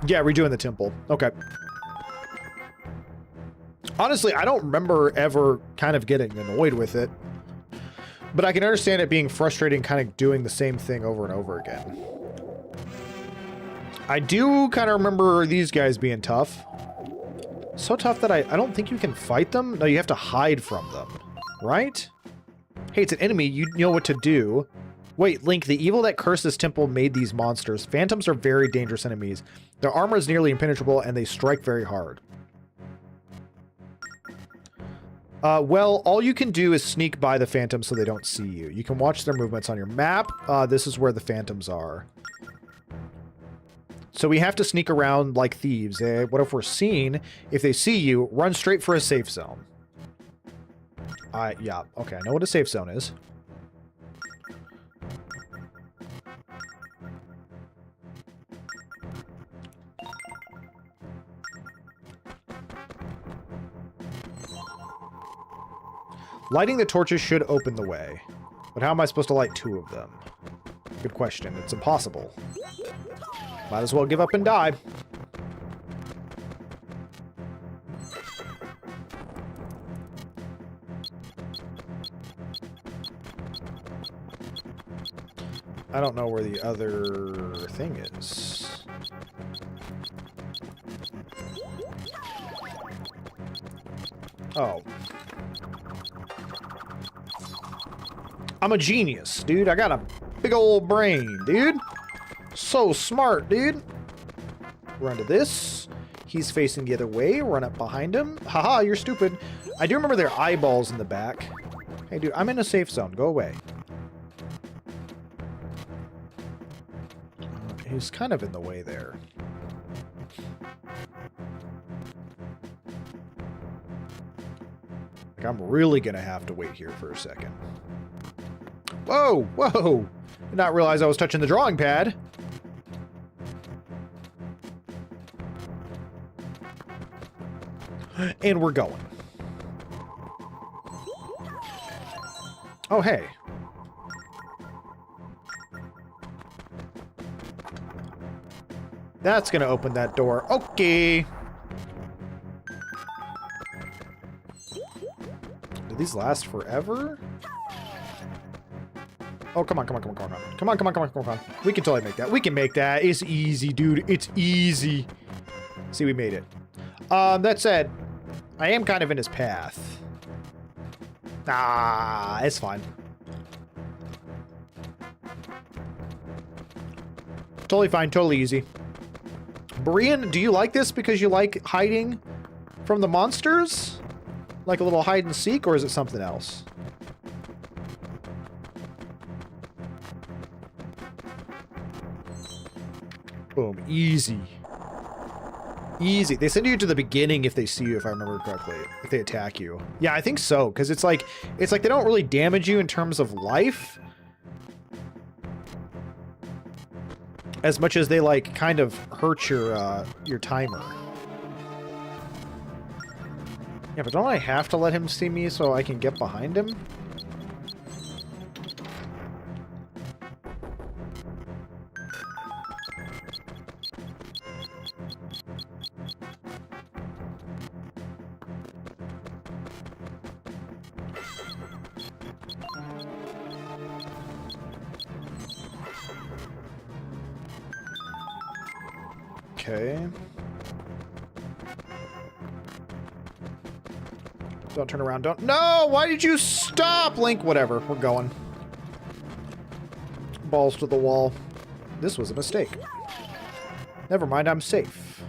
Yeah, redoing the temple. Okay. Honestly, I don't remember ever kind of getting annoyed with it. But I can understand it being frustrating kind of doing the same thing over and over again. I do kind of remember these guys being tough. So tough that I don't think you can fight them. No, you have to hide from them. Right? Hey, it's an enemy. You know what to do. Wait, Link, the evil that cursed this temple made these monsters. Phantoms are very dangerous enemies. Their armor is nearly impenetrable, and they strike very hard. Well, all you can do is sneak by the phantoms so they don't see you. You can watch their movements on your map. This is where the phantoms are. So we have to sneak around like thieves. What if we're seen? If they see you, run straight for a safe zone. Yeah, okay, I know what a safe zone is. Lighting the torches should open the way. But how am I supposed to light 2 of them? Good question. It's impossible. Might as well give up and die. I don't know where the other thing is. Oh. I'm a genius, dude. I got a big old brain, dude. So smart, dude. Run to this. He's facing the other way. Run up behind him. Haha, you're stupid. I do remember their eyeballs in the back. Hey, dude, I'm in a safe zone. Go away. He's kind of in the way there. Like, I'm really gonna have to wait here for a second. Whoa! Whoa! Did not realize I was touching the drawing pad. And we're going. Oh, hey. That's gonna open that door. Okay. Do these last forever? Oh, come on, come on, come on, come on. Come on, come on, come on, come on. We can totally make that. We can make that. It's easy, dude. It's easy. See, we made it. That said, I am kind of in his path. Ah, it's fine. Totally fine, totally easy. Brian, do you like this because you like hiding from the monsters? Like a little hide and seek, or is it something else? Boom, easy. Easy. They send you to the beginning if they see you, if I remember correctly. If they attack you. Yeah, I think so, because it's like they don't really damage you in terms of life. As much as they, like, kind of hurt your timer. Yeah, but don't I have to let him see me so I can get behind him? Okay. Don't turn around. Don't. No! Why did you stop, Link? Whatever. We're going. Balls to the wall. This was a mistake. Never mind. I'm safe.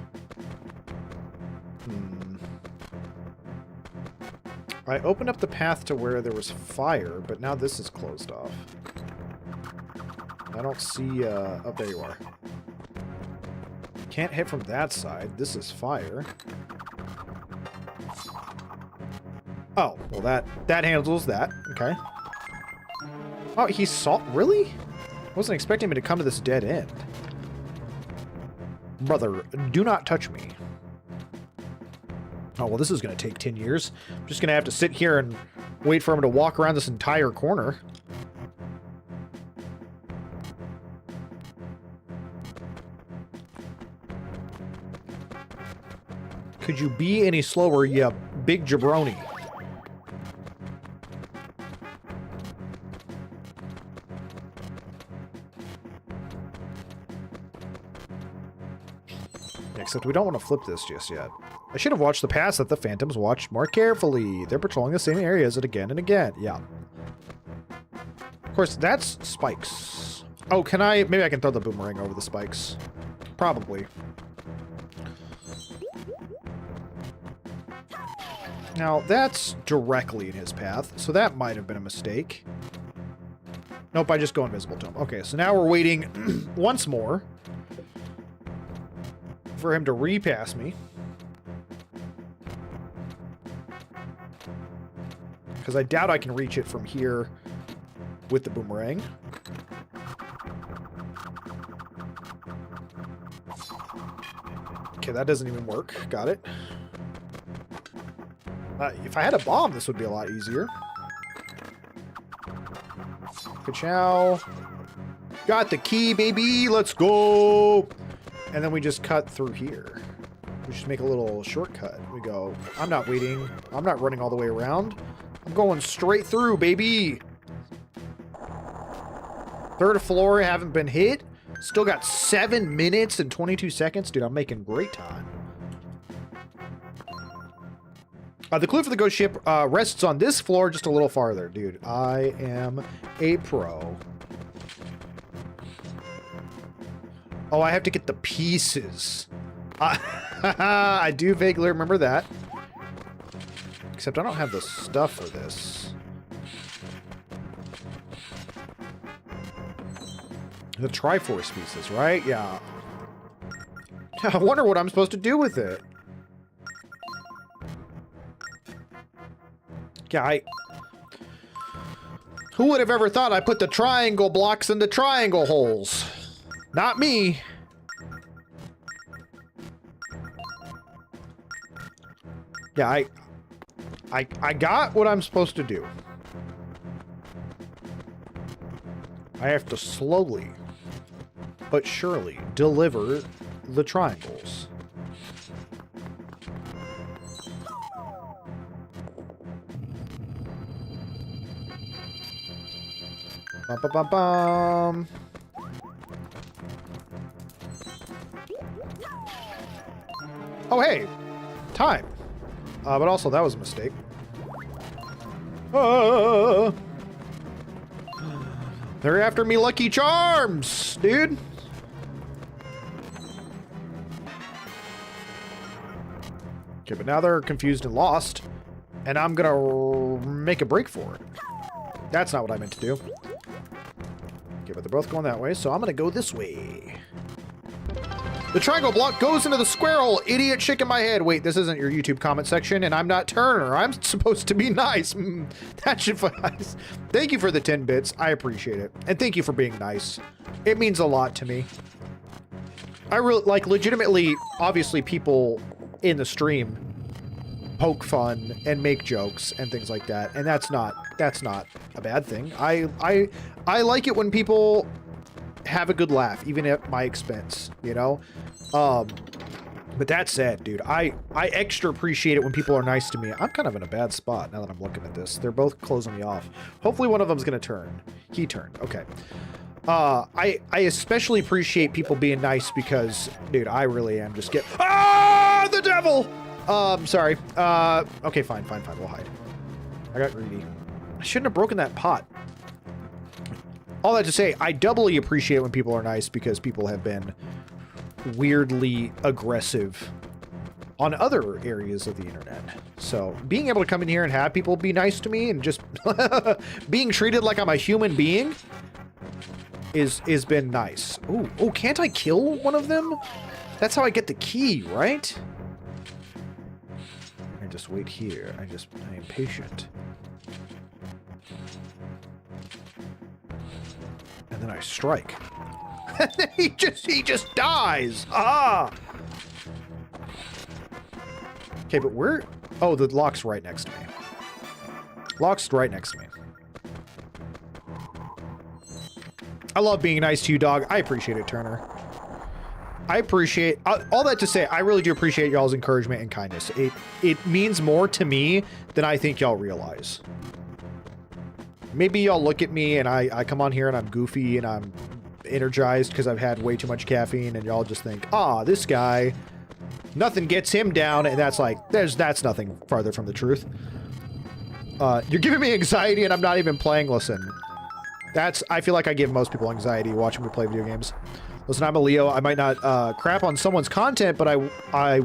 I opened up the path to where there was fire, but now this is closed off. I don't see, oh, there you are. Can't hit from that side. This is fire. Oh, well that handles that. Okay. Oh, he saw... Really? Wasn't expecting me to come to this dead end. Brother, do not touch me. Oh, well, this is going to take 10 years. I'm just going to have to sit here and wait for him to walk around this entire corner. Could you be any slower, you big jabroni? Except we don't want to flip this just yet. I should have watched the paths that the Phantoms watched more carefully. They're patrolling the same areas again and again. Yeah. Of course, that's spikes. Oh, can I... Maybe I can throw the boomerang over the spikes. Probably. Now, that's directly in his path, so that might have been a mistake. Nope, I just go invisible to him. Okay, so now we're waiting once more for him to repass me. Because I doubt I can reach it from here with the boomerang. Okay, that doesn't even work. Got it. If I had a bomb, this would be a lot easier. Ka-chow. Got the key, baby. Let's go. And then we just cut through here. We just make a little shortcut. We go, I'm not waiting. I'm not running all the way around. I'm going straight through, baby. Third floor, haven't been hit. Still got 7 minutes and 22 seconds. Dude, I'm making great time. The clue for the ghost ship rests on this floor just a little farther. Dude, I am a pro. Oh, I have to get the pieces. I do vaguely remember that. Except I don't have the stuff for this. The Triforce pieces, right? Yeah. I wonder what I'm supposed to do with it. Yeah, who would have ever thought I put the triangle blocks into triangle holes? Not me. Yeah, I got what I'm supposed to do. I have to slowly but surely deliver the triangles. Bum, bum, bum, bum. Oh, hey! Time! But also, that was a mistake. They're after me Lucky Charms, dude! Okay, but now they're confused and lost, and I'm gonna make a break for it. That's not what I meant to do. Okay, but they're both going that way, so I'm gonna go this way. The triangle block goes into the square hole. Idiot shaking my head. Wait, this isn't your YouTube comment section, and I'm not Turner. I'm supposed to be nice. That should nice. Thank you for the 10 bits. I appreciate it. And thank you for being nice. It means a lot to me. I really, like, legitimately, obviously, people in the stream poke fun and make jokes and things like that, and that's not a bad thing. I like it when people have a good laugh, even at my expense, you know? But that said, dude, I extra appreciate it when people are nice to me. I'm kind of in a bad spot now that I'm looking at this. They're both closing me off. Hopefully one of them's gonna turn. He turned. Okay. I especially appreciate people being nice because, dude, I really am just get... Ah! The devil! Sorry. Okay, fine. We'll hide. I got greedy. I shouldn't have broken that pot. All that to say, I doubly appreciate when people are nice because people have been weirdly aggressive on other areas of the internet. So being able to come in here and have people be nice to me and just being treated like I'm a human being is been nice. Ooh, oh, can't I kill one of them? That's how I get the key, right? I just wait here. I am patient. And then I strike. he just dies. Ah. Okay, but where? Oh, the lock's right next to me. Lock's right next to me. I love being nice to you, dog. I appreciate it, Turner. I appreciate all that to say. I really do appreciate y'all's encouragement and kindness. It means more to me than I think y'all realize. Maybe y'all look at me and I come on here and I'm goofy and I'm energized because I've had way too much caffeine, and y'all just think, ah, this guy, nothing gets him down, and that's like, that's nothing farther from the truth. You're giving me anxiety and I'm not even playing. Listen, I feel like I give most people anxiety watching me play video games. Listen, I'm a Leo. I might not crap on someone's content, but I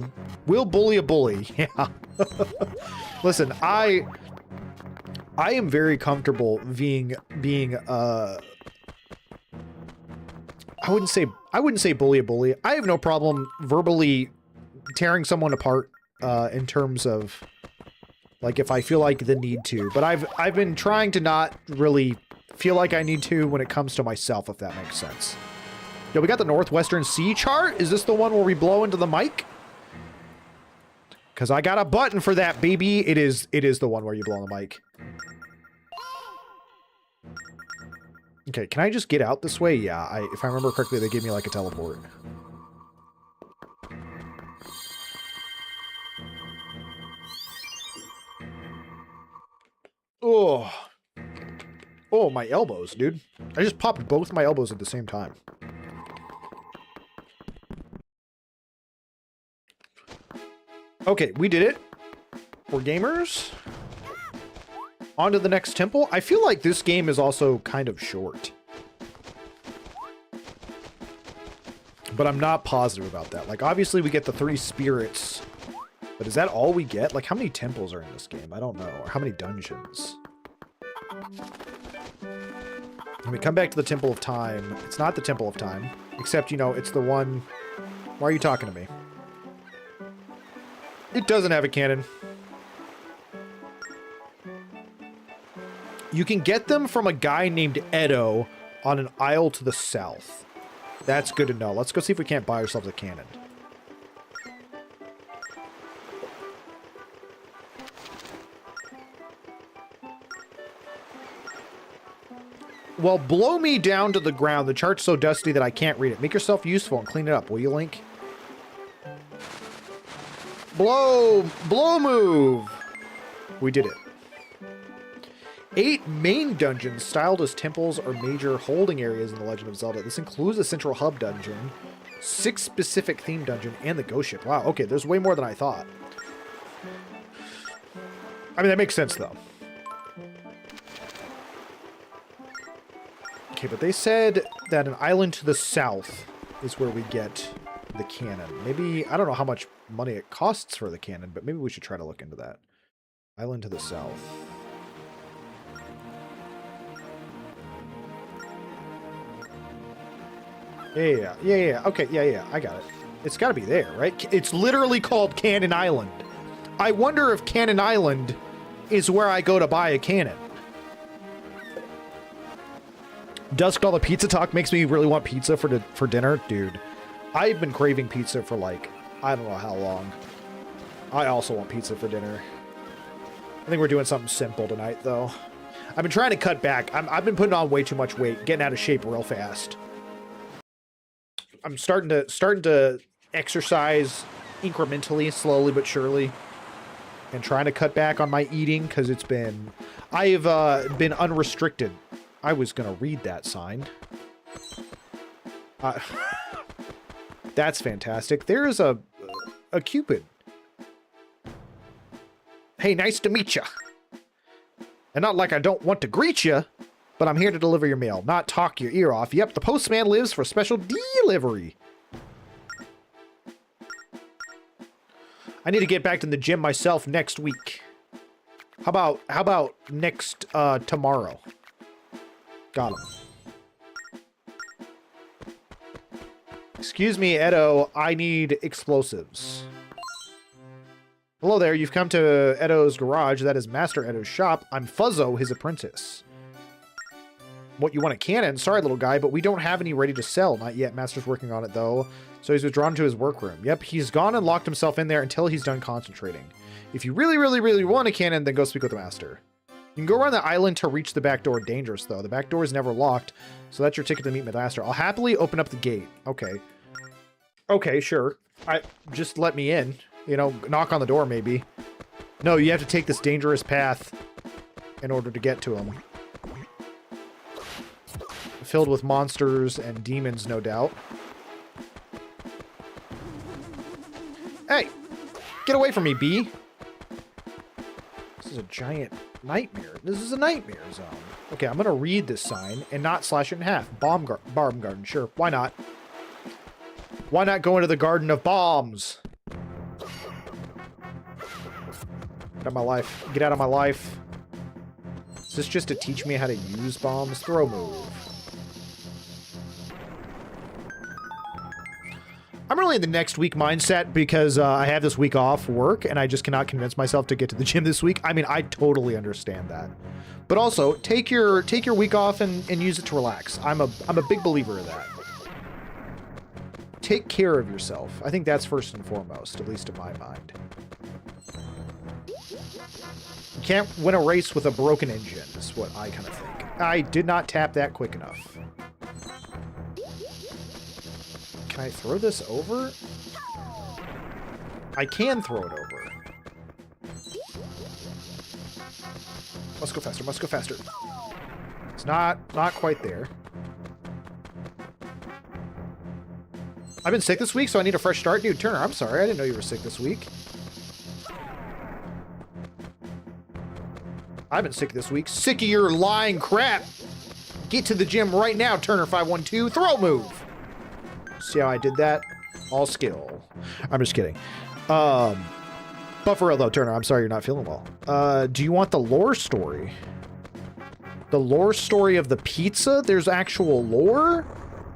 will bully a bully. Yeah. Listen, I am very comfortable being I wouldn't say bully a bully. I have no problem verbally tearing someone apart in terms of, like, if I feel like the need to. But I've been trying to not really feel like I need to when it comes to myself, if that makes sense. Yo, we got the Northwestern Sea chart. Is this the one where we blow into the mic? Because I got a button for that, baby. It is the one where you blow on the mic. Okay, can I just get out this way? Yeah, if I remember correctly, they gave me like a teleport. Oh. Oh, my elbows, dude. I just popped both my elbows at the same time. Okay, we did it. We're gamers. On to the next temple. I feel like this game is also kind of short. But I'm not positive about that. Like, obviously we get the 3 spirits. But is that all we get? Like, how many temples are in this game? I don't know. Or how many dungeons? When we come back to the Temple of Time, it's not the Temple of Time. Except, you know, it's the one... Why are you talking to me? It doesn't have a cannon. You can get them from a guy named Edo on an isle to the south. That's good to know. Let's go see if we can't buy ourselves a cannon. Well, blow me down to the ground. The chart's so dusty that I can't read it. Make yourself useful and clean it up, will you, Link? Blow move. We did it. 8 main dungeons styled as temples or major holding areas in The Legend of Zelda. This includes the central hub dungeon, 6 specific theme dungeon, and the ghost ship. Wow, okay, there's way more than I thought. I mean, that makes sense, though. Okay, but they said that an island to the south is where we get the cannon. Maybe, I don't know how much money it costs for the cannon, but maybe we should try to look into that. Island to the south. Yeah. Okay, yeah. I got it. It's got to be there, right? It's literally called Cannon Island. I wonder if Cannon Island is where I go to buy a cannon. Dusk all the pizza talk makes me really want pizza for dinner. Dude, I've been craving pizza for like, I don't know how long. I also want pizza for dinner. I think we're doing something simple tonight, though. I've been trying to cut back. I've been putting on way too much weight, getting out of shape real fast. I'm starting to exercise incrementally, slowly but surely, and trying to cut back on my eating because I've been unrestricted. I was gonna read that sign. That's fantastic. There is a Cupid. Hey, nice to meet ya. And not like I don't want to greet ya, but I'm here to deliver your mail, not talk your ear off. Yep, the postman lives for special delivery. I need to get back to the gym myself next week. How about next, tomorrow? Got him. Excuse me, Edo, I need explosives. Hello there, you've come to Edo's garage. That is Master Edo's shop. I'm Fuzzo, his apprentice. What, you want a cannon? Sorry, little guy, but we don't have any ready to sell. Not yet. Master's working on it, though. So he's withdrawn to his workroom. Yep, he's gone and locked himself in there until he's done concentrating. If you really, really, really want a cannon, then go speak with the Master. You can go around the island to reach the back door. Dangerous, though. The back door is never locked, so that's your ticket to meet my Master. I'll happily open up the gate. Okay. Okay, sure. Just let me in. You know, knock on the door, maybe. No, you have to take this dangerous path in order to get to him. Filled with monsters and demons, no doubt. Hey! Get away from me, bee! This is a giant nightmare. This is a nightmare zone. Okay, I'm gonna read this sign and not slash it in half. Bomb garden, sure. Why not? Why not go into the garden of bombs? Get out of my life. Get out of my life. Is this just to teach me how to use bombs? Throw move. I'm really in the next week mindset because I have this week off work and I just cannot convince myself to get to the gym this week. I mean, I totally understand that. But also, take your week off and use it to relax. I'm a big believer of that. Take care of yourself. I think that's first and foremost, at least in my mind. You can't win a race with a broken engine, is what I kind of think. I did not tap that quick enough. Can I throw this over? I can throw it over. Must go faster, must go faster. It's not quite there. I've been sick this week, so I need a fresh start. Dude, Turner, I'm sorry. I didn't know you were sick this week. I've been sick this week. Sick of your lying crap. Get to the gym right now, Turner512. Throw move. See how I did that? All skill. I'm just kidding. But for real though, Turner, I'm sorry you're not feeling well. Do you want the lore story? The lore story of the pizza? There's actual lore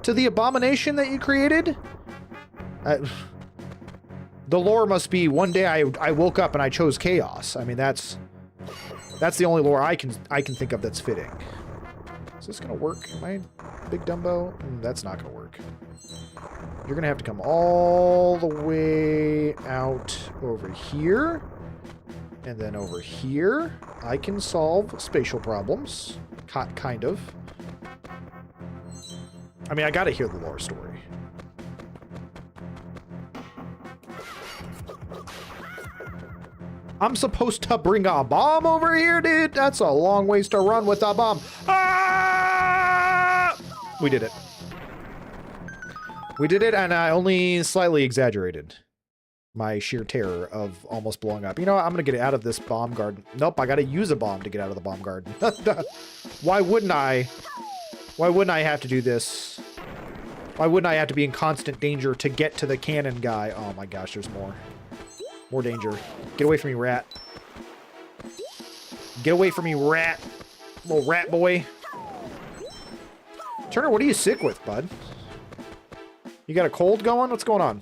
to the abomination that you created? The lore must be one day I woke up and I chose chaos. I mean, that's the only lore I can think of that's fitting. Is this gonna work? Am I big Dumbo? That's not gonna work. You're gonna have to come all the way out over here. And then over here, I can solve spatial problems. Kind of. I mean, I gotta hear the lore story. I'm supposed to bring a bomb over here, dude? That's a long ways to run with a bomb. Ah! We did it. We did it, and I only slightly exaggerated my sheer terror of almost blowing up. You know what? I'm gonna get out of this bomb garden. Nope, I gotta use a bomb to get out of the bomb garden. Why wouldn't I? Why wouldn't I have to do this? Why wouldn't I have to be in constant danger to get to the cannon guy? Oh my gosh, there's more. More danger. Get away from me, rat. Get away from me, rat. Little rat boy. Turner, what are you sick with, bud? You got a cold going? What's going on?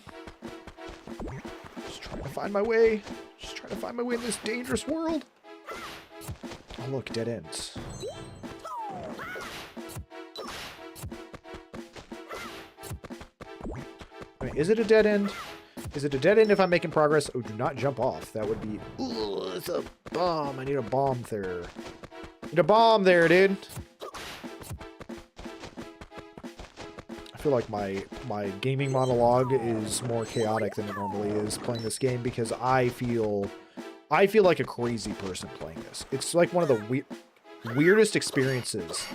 Just trying to find my way. Just trying to find my way in this dangerous world. Oh, look, dead ends. I mean, is it a dead end? Is it a dead end if I'm making progress? Oh, do not jump off. That would be... Ooh, it's a bomb. I need a bomb there. Need a bomb there, dude. I feel like my gaming monologue is more chaotic than it normally is playing this game because I feel like a crazy person playing this. It's like one of the weirdest experiences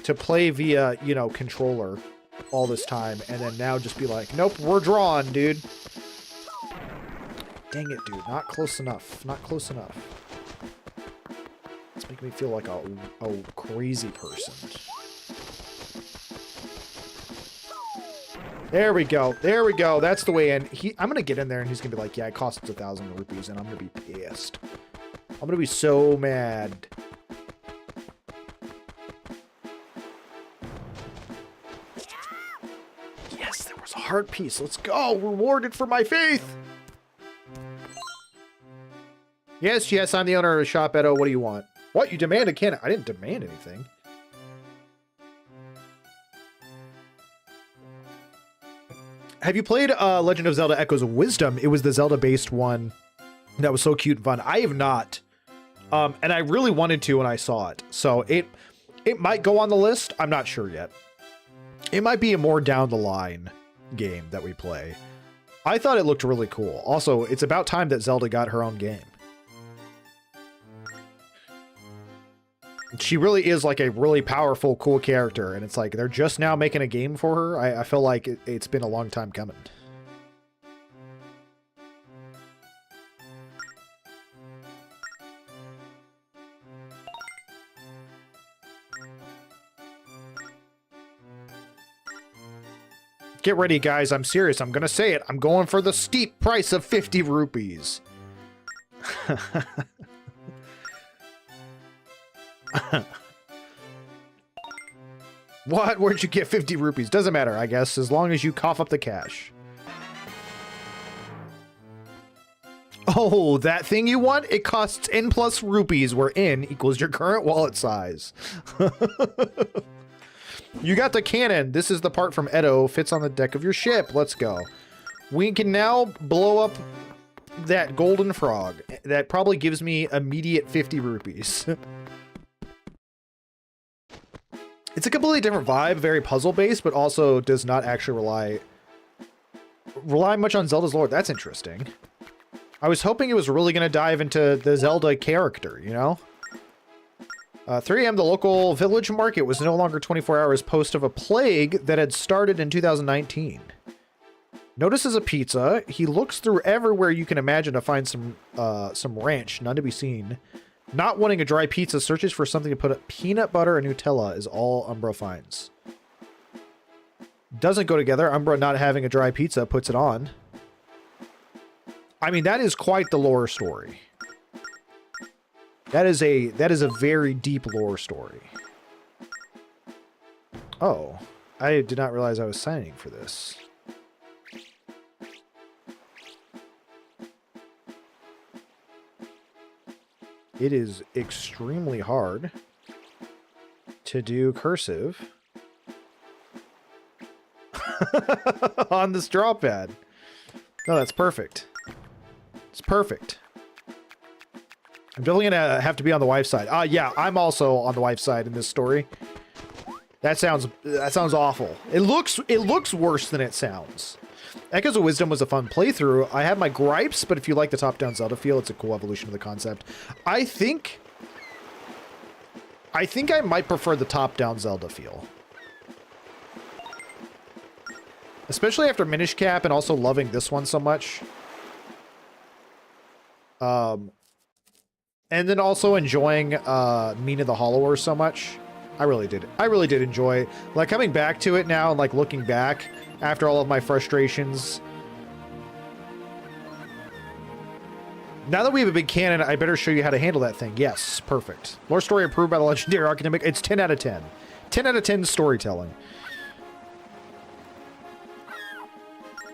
to play via, you know, controller all this time and then now just be like, nope, we're drawn, dude. Dang it, dude. Not close enough. Not close enough. It's making me feel like a crazy person. There we go. There we go. That's the way in. I'm going to get in there and he's going to be like, yeah, it costs 1,000 rupees. And I'm going to be pissed. I'm going to be so mad. Yes, there was a heart piece. Let's go. Rewarded for my faith. Yes, yes, I'm the owner of the shop, Edo. What do you want? What? You demand a cannon? I didn't demand anything. Have you played Legend of Zelda Echoes of Wisdom? It was the Zelda-based one that was so cute and fun. I have not. And I really wanted to when I saw it. So it might go on the list. I'm not sure yet. It might be a more down the line game that we play. I thought it looked really cool. Also, it's about time that Zelda got her own game. She really is like a really powerful, cool character. And it's like, they're just now making a game for her. I feel like it's been a long time coming. Get ready, guys. I'm serious. I'm going to say it. I'm going for the steep price of 50 rupees. What? Where'd you get 50 rupees? Doesn't matter, I guess, as long as you cough up the cash. Oh, that thing you want? It costs N plus rupees, where N equals your current wallet size. You got the cannon. This is the part from Edo. Fits on the deck of your ship. Let's go. We can now blow up that golden frog. That probably gives me immediate 50 rupees. It's a completely different vibe, very puzzle-based, but also does not actually rely much on Zelda's lore. That's interesting. I was hoping it was really going to dive into the Zelda character, you know? 3 a.m. the local village market was no longer 24 hours post of a plague that had started in 2019. Notices a pizza. He looks through everywhere you can imagine to find some ranch, none to be seen. Not wanting a dry pizza, searches for something to put up. Peanut butter and Nutella is all Umbra finds. Doesn't go together. Umbra not having a dry pizza puts it on. I mean, that is quite the lore story. That is a very deep lore story. Oh, I did not realize I was signing for this. It is extremely hard to do cursive on this draw pad. No, that's perfect. It's perfect. I'm definitely gonna have to be on the wife's side. Yeah, I'm also on the wife's side in this story. That sounds awful. It looks worse than it sounds. Echoes of Wisdom was a fun playthrough. I have my gripes, but if you like the top-down Zelda feel, it's a cool evolution of the concept. I think I might prefer the top-down Zelda feel. Especially after Minish Cap and also loving this one so much. And then also enjoying Mina the Hollower so much. I really did enjoy, like, coming back to it now and, like, looking back after all of my frustrations. Now that we have a big cannon, I better show you how to handle that thing. Yes, perfect. Lore story approved by the legendary academic. It's 10 out of 10. 10 out of 10 storytelling.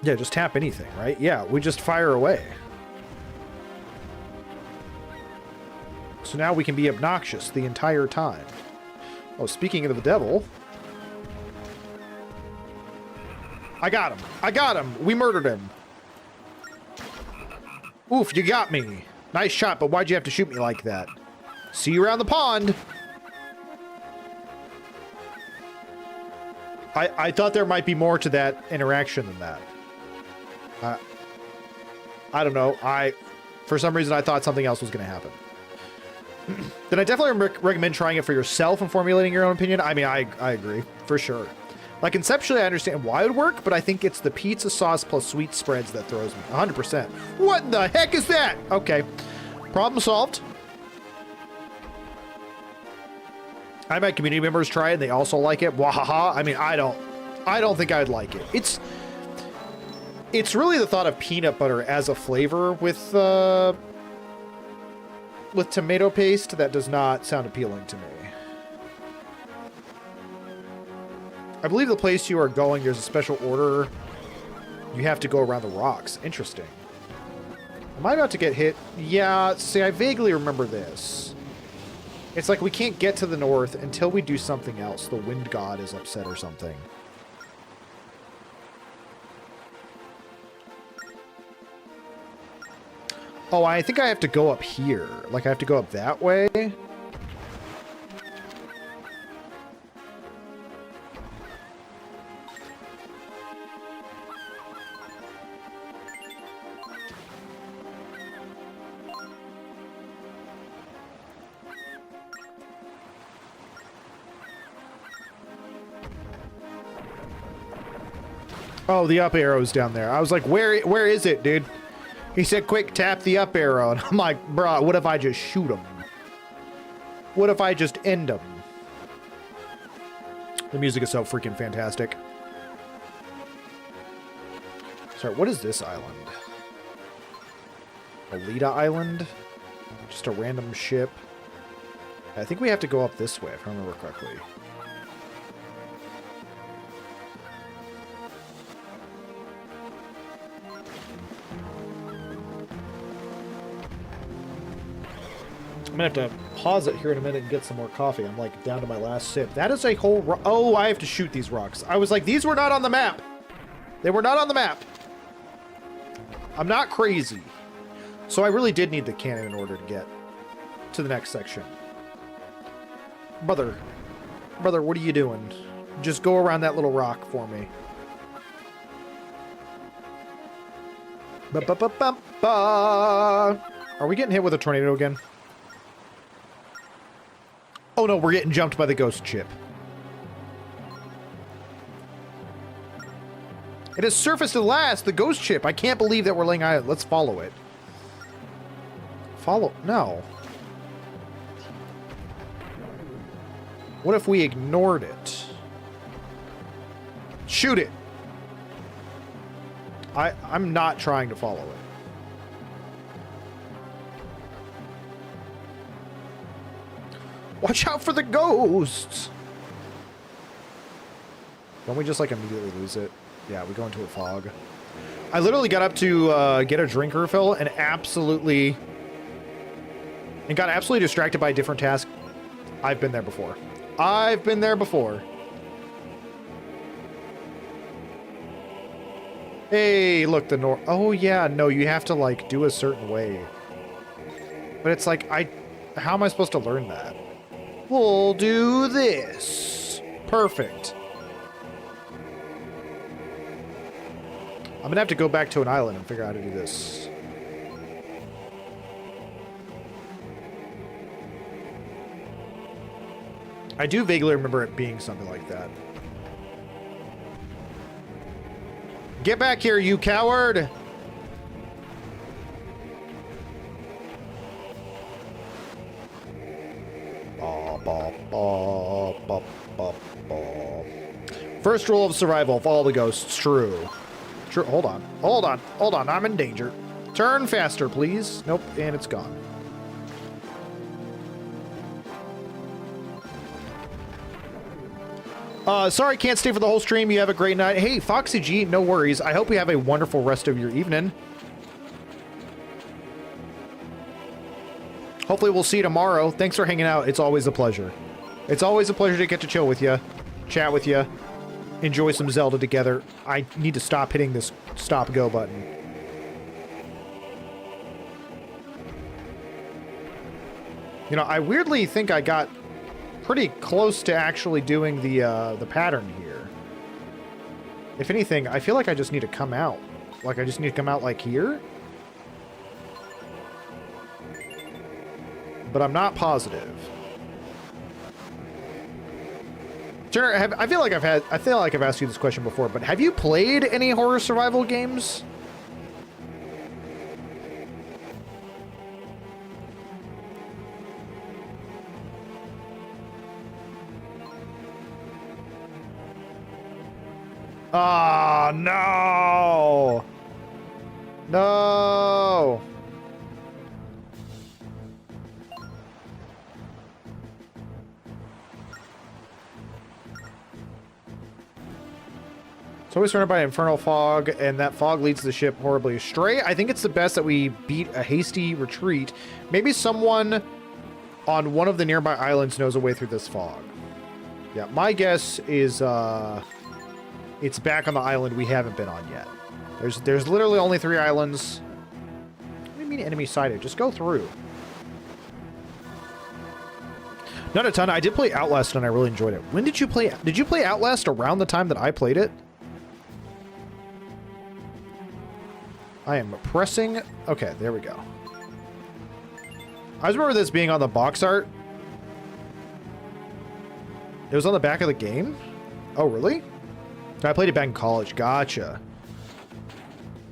Yeah, just tap anything, right? Yeah, we just fire away. So now we can be obnoxious the entire time. Oh, speaking of the devil. I got him. I got him. We murdered him. Oof, you got me. Nice shot, but why'd you have to shoot me like that? See you around the pond. I thought there might be more to that interaction than that. I don't know. For some reason, I thought something else was going to happen. Then I definitely recommend trying it for yourself and formulating your own opinion. I mean, I agree, for sure. Like, conceptually, I understand why it would work, but I think it's the pizza sauce plus sweet spreads that throws me. 100%. What the heck is that? Okay. Problem solved. I had community members try it, and they also like it. Wahaha. I mean, I don't think I'd like it. It's really the thought of peanut butter as a flavor with tomato paste that does not sound appealing to me. I believe the place you are going, there's a special order. You have to go around the rocks. Interesting. Am I about to get hit? Yeah, see, I vaguely remember this. It's like we can't get to the north until we do something else. The wind god is upset or something. Oh, I think I have to go up here. Like, I have to go up that way. Oh, the up arrow's down there. I was like, where is it, dude? He said, quick, tap the up arrow. And I'm like, bro, what if I just shoot him? What if I just end him? The music is so freaking fantastic. Sorry, what is this island? Alita Island? Just a random ship? I think we have to go up this way, if I remember correctly. I'm gonna have to pause it here in a minute and get some more coffee. I'm like down to my last sip. That is a whole oh, I have to shoot these rocks. I was like, these were not on the map. They were not on the map. I'm not crazy. So I really did need the cannon in order to get to the next section. Brother, what are you doing? Just go around that little rock for me. Are we getting hit with a tornado again? Oh no, we're getting jumped by the ghost ship. It has surfaced at last, the ghost ship. I can't believe that we're laying island. Let's follow it. Follow? No. What if we ignored it? Shoot it. I'm not trying to follow it. Watch out for the ghosts! Don't we just, like, immediately lose it? Yeah, we go into a fog. I literally got up to get a drink refill and got absolutely distracted by a different task. I've been there before. I've been there before. Hey, look, the north. Oh, yeah, no, you have to, like, do a certain way. But it's like, how am I supposed to learn that? We'll do this. Perfect. I'm gonna have to go back to an island and figure out how to do this. I do vaguely remember it being something like that. Get back here, you coward! First rule of survival, follow the ghosts. True. True. Hold on. I'm in danger. Turn faster, please. Nope, and it's gone. Sorry, can't stay for the whole stream. You have a great night. Hey, Foxy G, no worries. I hope you have a wonderful rest of your evening. Hopefully we'll see you tomorrow. Thanks for hanging out. It's always a pleasure. It's always a pleasure to get to chill with you, chat with you, enjoy some Zelda together. I need to stop hitting this stop-go button. You know, I weirdly think I got pretty close to actually doing the pattern here. If anything, I feel like I just need to come out. Like, I just need to come out like here. But I'm not positive. Turner, I feel like I've asked you this question before, but have you played any horror survival games? Ah, no! No! It's always surrounded by infernal fog, and that fog leads the ship horribly astray. I think it's the best that we beat a hasty retreat. Maybe someone on one of the nearby islands knows a way through this fog. Yeah, my guess is it's back on the island we haven't been on yet. There's literally only 3 islands. What do you mean enemy sighted? Just go through. Not a ton. I did play Outlast and I really enjoyed it. When did you play? Did you play Outlast around the time that I played it? I am pressing. Okay, there we go. I just remember this being on the box art. It was on the back of the game? Oh, really? I played it back in college. Gotcha.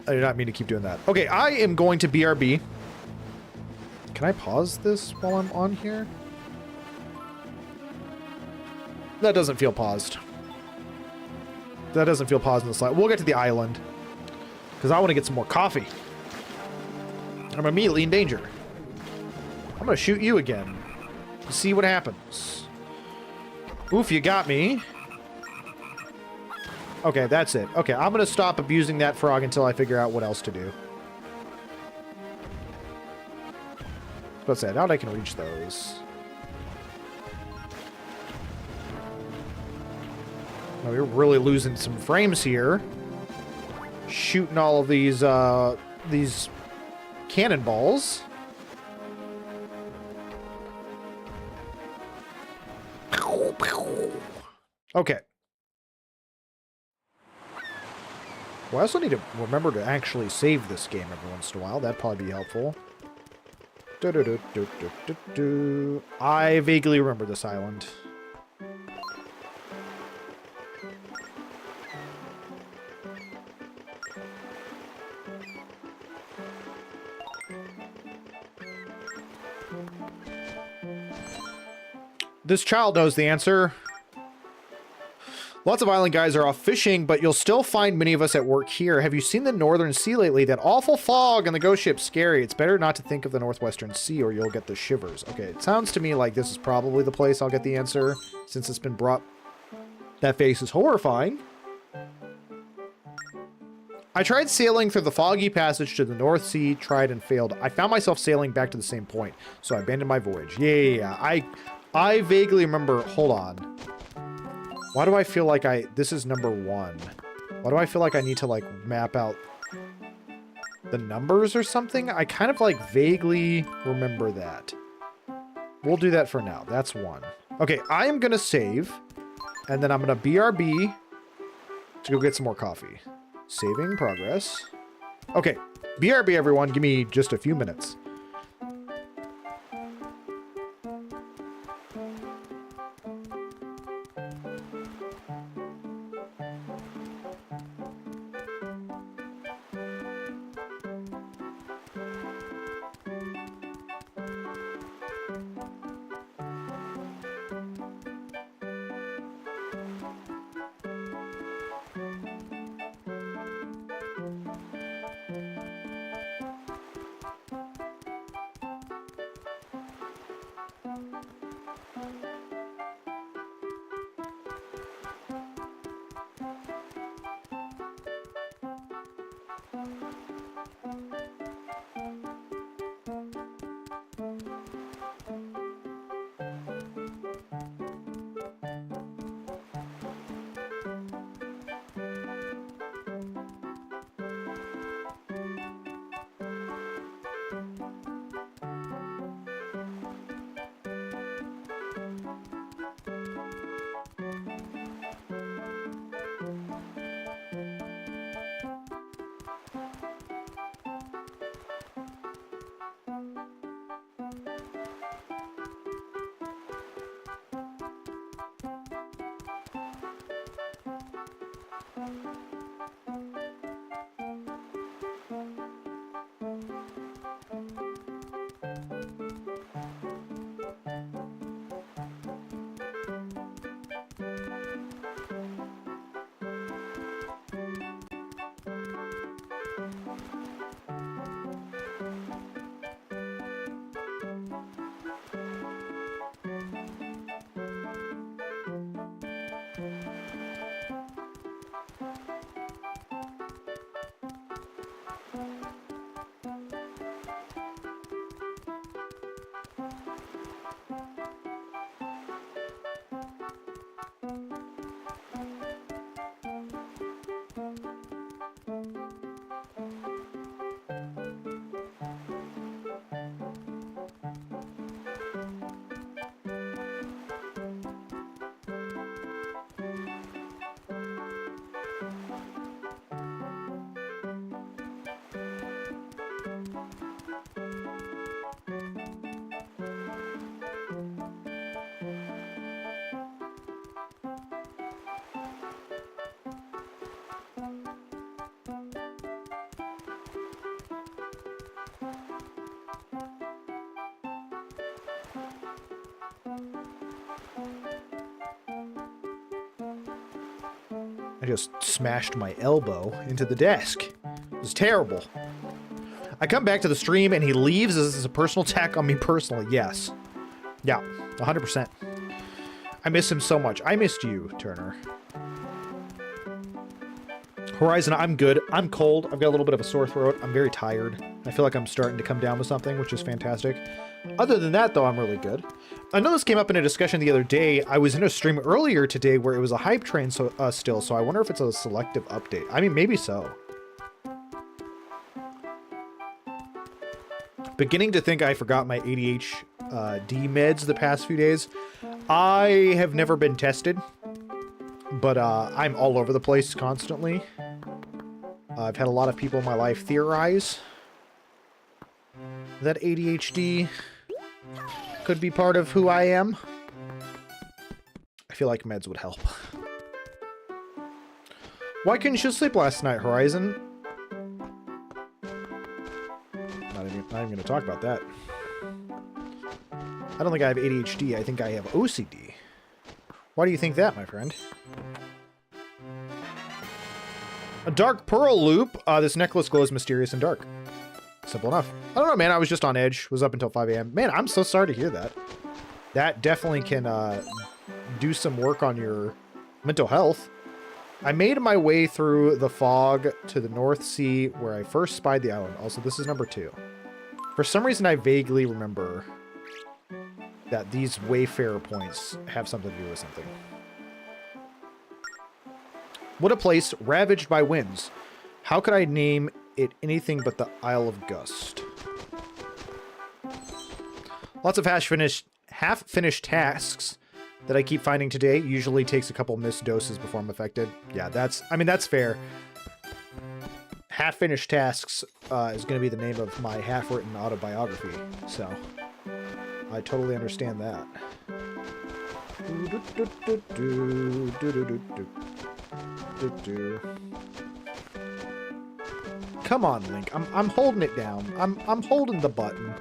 I did not mean to keep doing that. Okay, I am going to BRB. Can I pause this while I'm on here? That doesn't feel paused. That doesn't feel paused in the slide. We'll get to the island. Because I want to get some more coffee. I'm immediately in danger. I'm going to shoot you again. See what happens. Oof, you got me. Okay, that's it. Okay, I'm going to stop abusing that frog until I figure out what else to do. What's that? Now I can reach those. Oh, we're really losing some frames here. Shooting all of these cannonballs. Okay. Well, I also need to remember to actually save this game every once in a while. That'd probably be helpful. I vaguely remember this island. This child knows the answer. Lots of island guys are off fishing, but you'll still find many of us at work here. Have you seen the Northern Sea lately? That awful fog on the ghost ship's scary. It's better not to think of the Northwestern Sea or you'll get the shivers. Okay, it sounds to me like this is probably the place I'll get the answer since it's been brought. That face is horrifying. I tried sailing through the foggy passage to the North Sea, tried and failed. I found myself sailing back to the same point, so I abandoned my voyage. Yeah. I vaguely remember... Hold on. Why do I feel like this is number 1. Why do I feel like I need to, like, map out the numbers or something? I kind of, like, vaguely remember that. We'll do that for now. That's 1. Okay, I am going to save. And then I'm going to BRB to go get some more coffee. Saving progress. Okay, BRB, everyone. Give me just a few minutes. I just smashed my elbow into the desk. It was terrible. I come back to the stream and he leaves. Is this a personal attack on me personally? Yes. Yeah, 100%. I miss him so much. I missed you, Turner. Horizon, I'm good. I'm cold. I've got a little bit of a sore throat. I'm very tired. I feel like I'm starting to come down with something, which is fantastic. Other than that, though, I'm really good. I know this came up in a discussion the other day. I was in a stream earlier today where it was a hype train still, so I wonder if it's a selective update. I mean, maybe so. Beginning to think I forgot my ADHD meds the past few days. I have never been tested, but I'm all over the place constantly. I've had a lot of people in my life theorize that ADHD could be part of who I am. I feel like meds would help. Why couldn't you sleep last night, Horizon? Not even going to talk about that. I don't think I have ADHD. I think I have OCD. Why do you think that, my friend? A dark pearl loop. This necklace glows mysterious and dark. Simple enough. I don't know, man. I was just on edge. Was up until 5 a.m. Man, I'm so sorry to hear that. That definitely can do some work on your mental health. I made my way through the fog to the North Sea where I first spied the island. Also, this is number 2. For some reason, I vaguely remember that these wayfarer points have something to do with something. What a place ravaged by winds. How could I name it anything but the Isle of Gust? Lots of half-finished tasks that I keep finding today. Usually takes a couple missed doses before I'm affected. Yeah, that's fair. Half-finished tasks is going to be the name of my half-written autobiography, so I totally understand that. Come on, Link. I'm holding it down. I'm holding the button.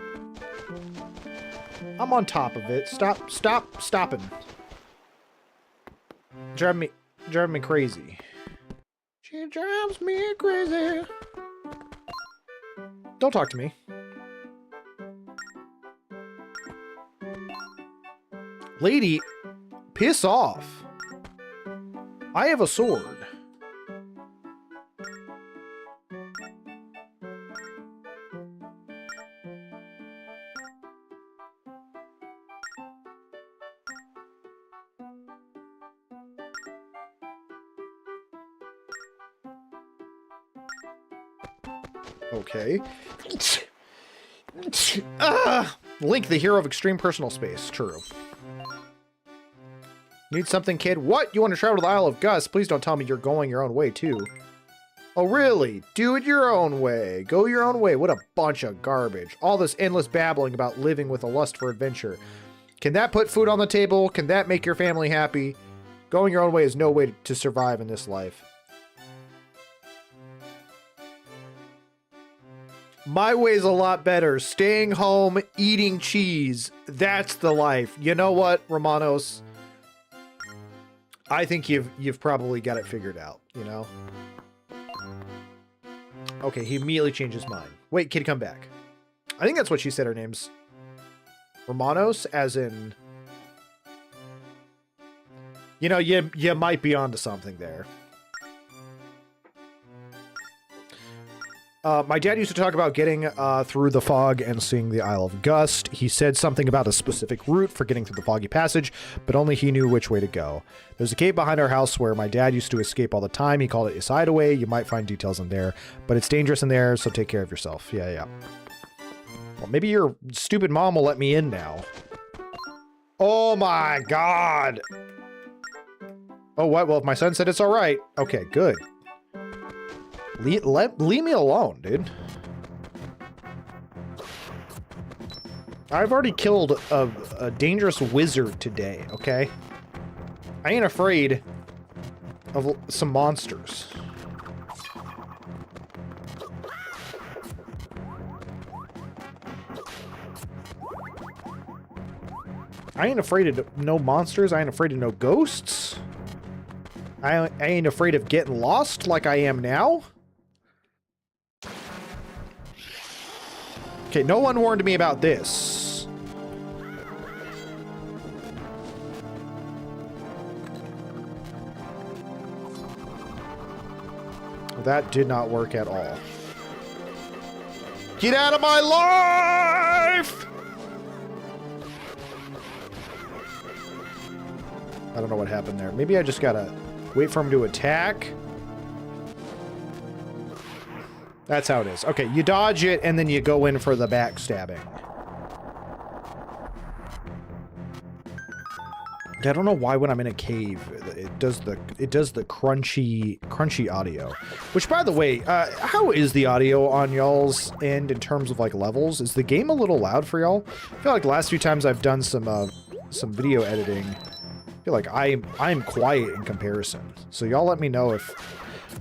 I'm on top of it. Stopping. Driving me crazy. She drives me crazy. Don't talk to me. Lady, piss off. I have a sword. Okay. Link, the hero of extreme personal space. True. Need something, kid? What? You want to travel to the Isle of Gust? Please don't tell me you're going your own way, too. Oh, really? Do it your own way. Go your own way. What a bunch of garbage. All this endless babbling about living with a lust for adventure. Can that put food on the table? Can that make your family happy? Going your own way is no way to survive in this life. My way's a lot better. Staying home, eating cheese. That's the life. You know what, Romanos? I think you've probably got it figured out, you know? Okay, he immediately changed his mind. Wait, kid, come back. I think that's what she said her name's. Romanos, as in... You know, you might be onto something there. My dad used to talk about getting through the fog and seeing the Isle of Gust. He said something about a specific route for getting through the foggy passage, but only he knew which way to go. There's a cave behind our house where my dad used to escape all the time. He called it his hideaway. You might find details in there, but it's dangerous in there, so take care of yourself. Yeah. Well, maybe your stupid mom will let me in now. Oh my god! Oh, what? Well, if my son said it's alright. Okay, good. Leave me alone, dude. I've already killed a dangerous wizard today, okay? I ain't afraid of some monsters. I ain't afraid of no monsters. I ain't afraid of no ghosts. I ain't afraid of getting lost like I am now. Okay, no one warned me about this. That did not work at all. Get out of my life! I don't know what happened there. Maybe I just gotta wait for him to attack. That's how it is. Okay, you dodge it, and then you go in for the backstabbing. I don't know why when I'm in a cave, it does the crunchy audio. Which, by the way, how is the audio on y'all's end in terms of like levels? Is the game a little loud for y'all? I feel like the last few times I've done some video editing, I feel like I'm quiet in comparison. So y'all let me know if,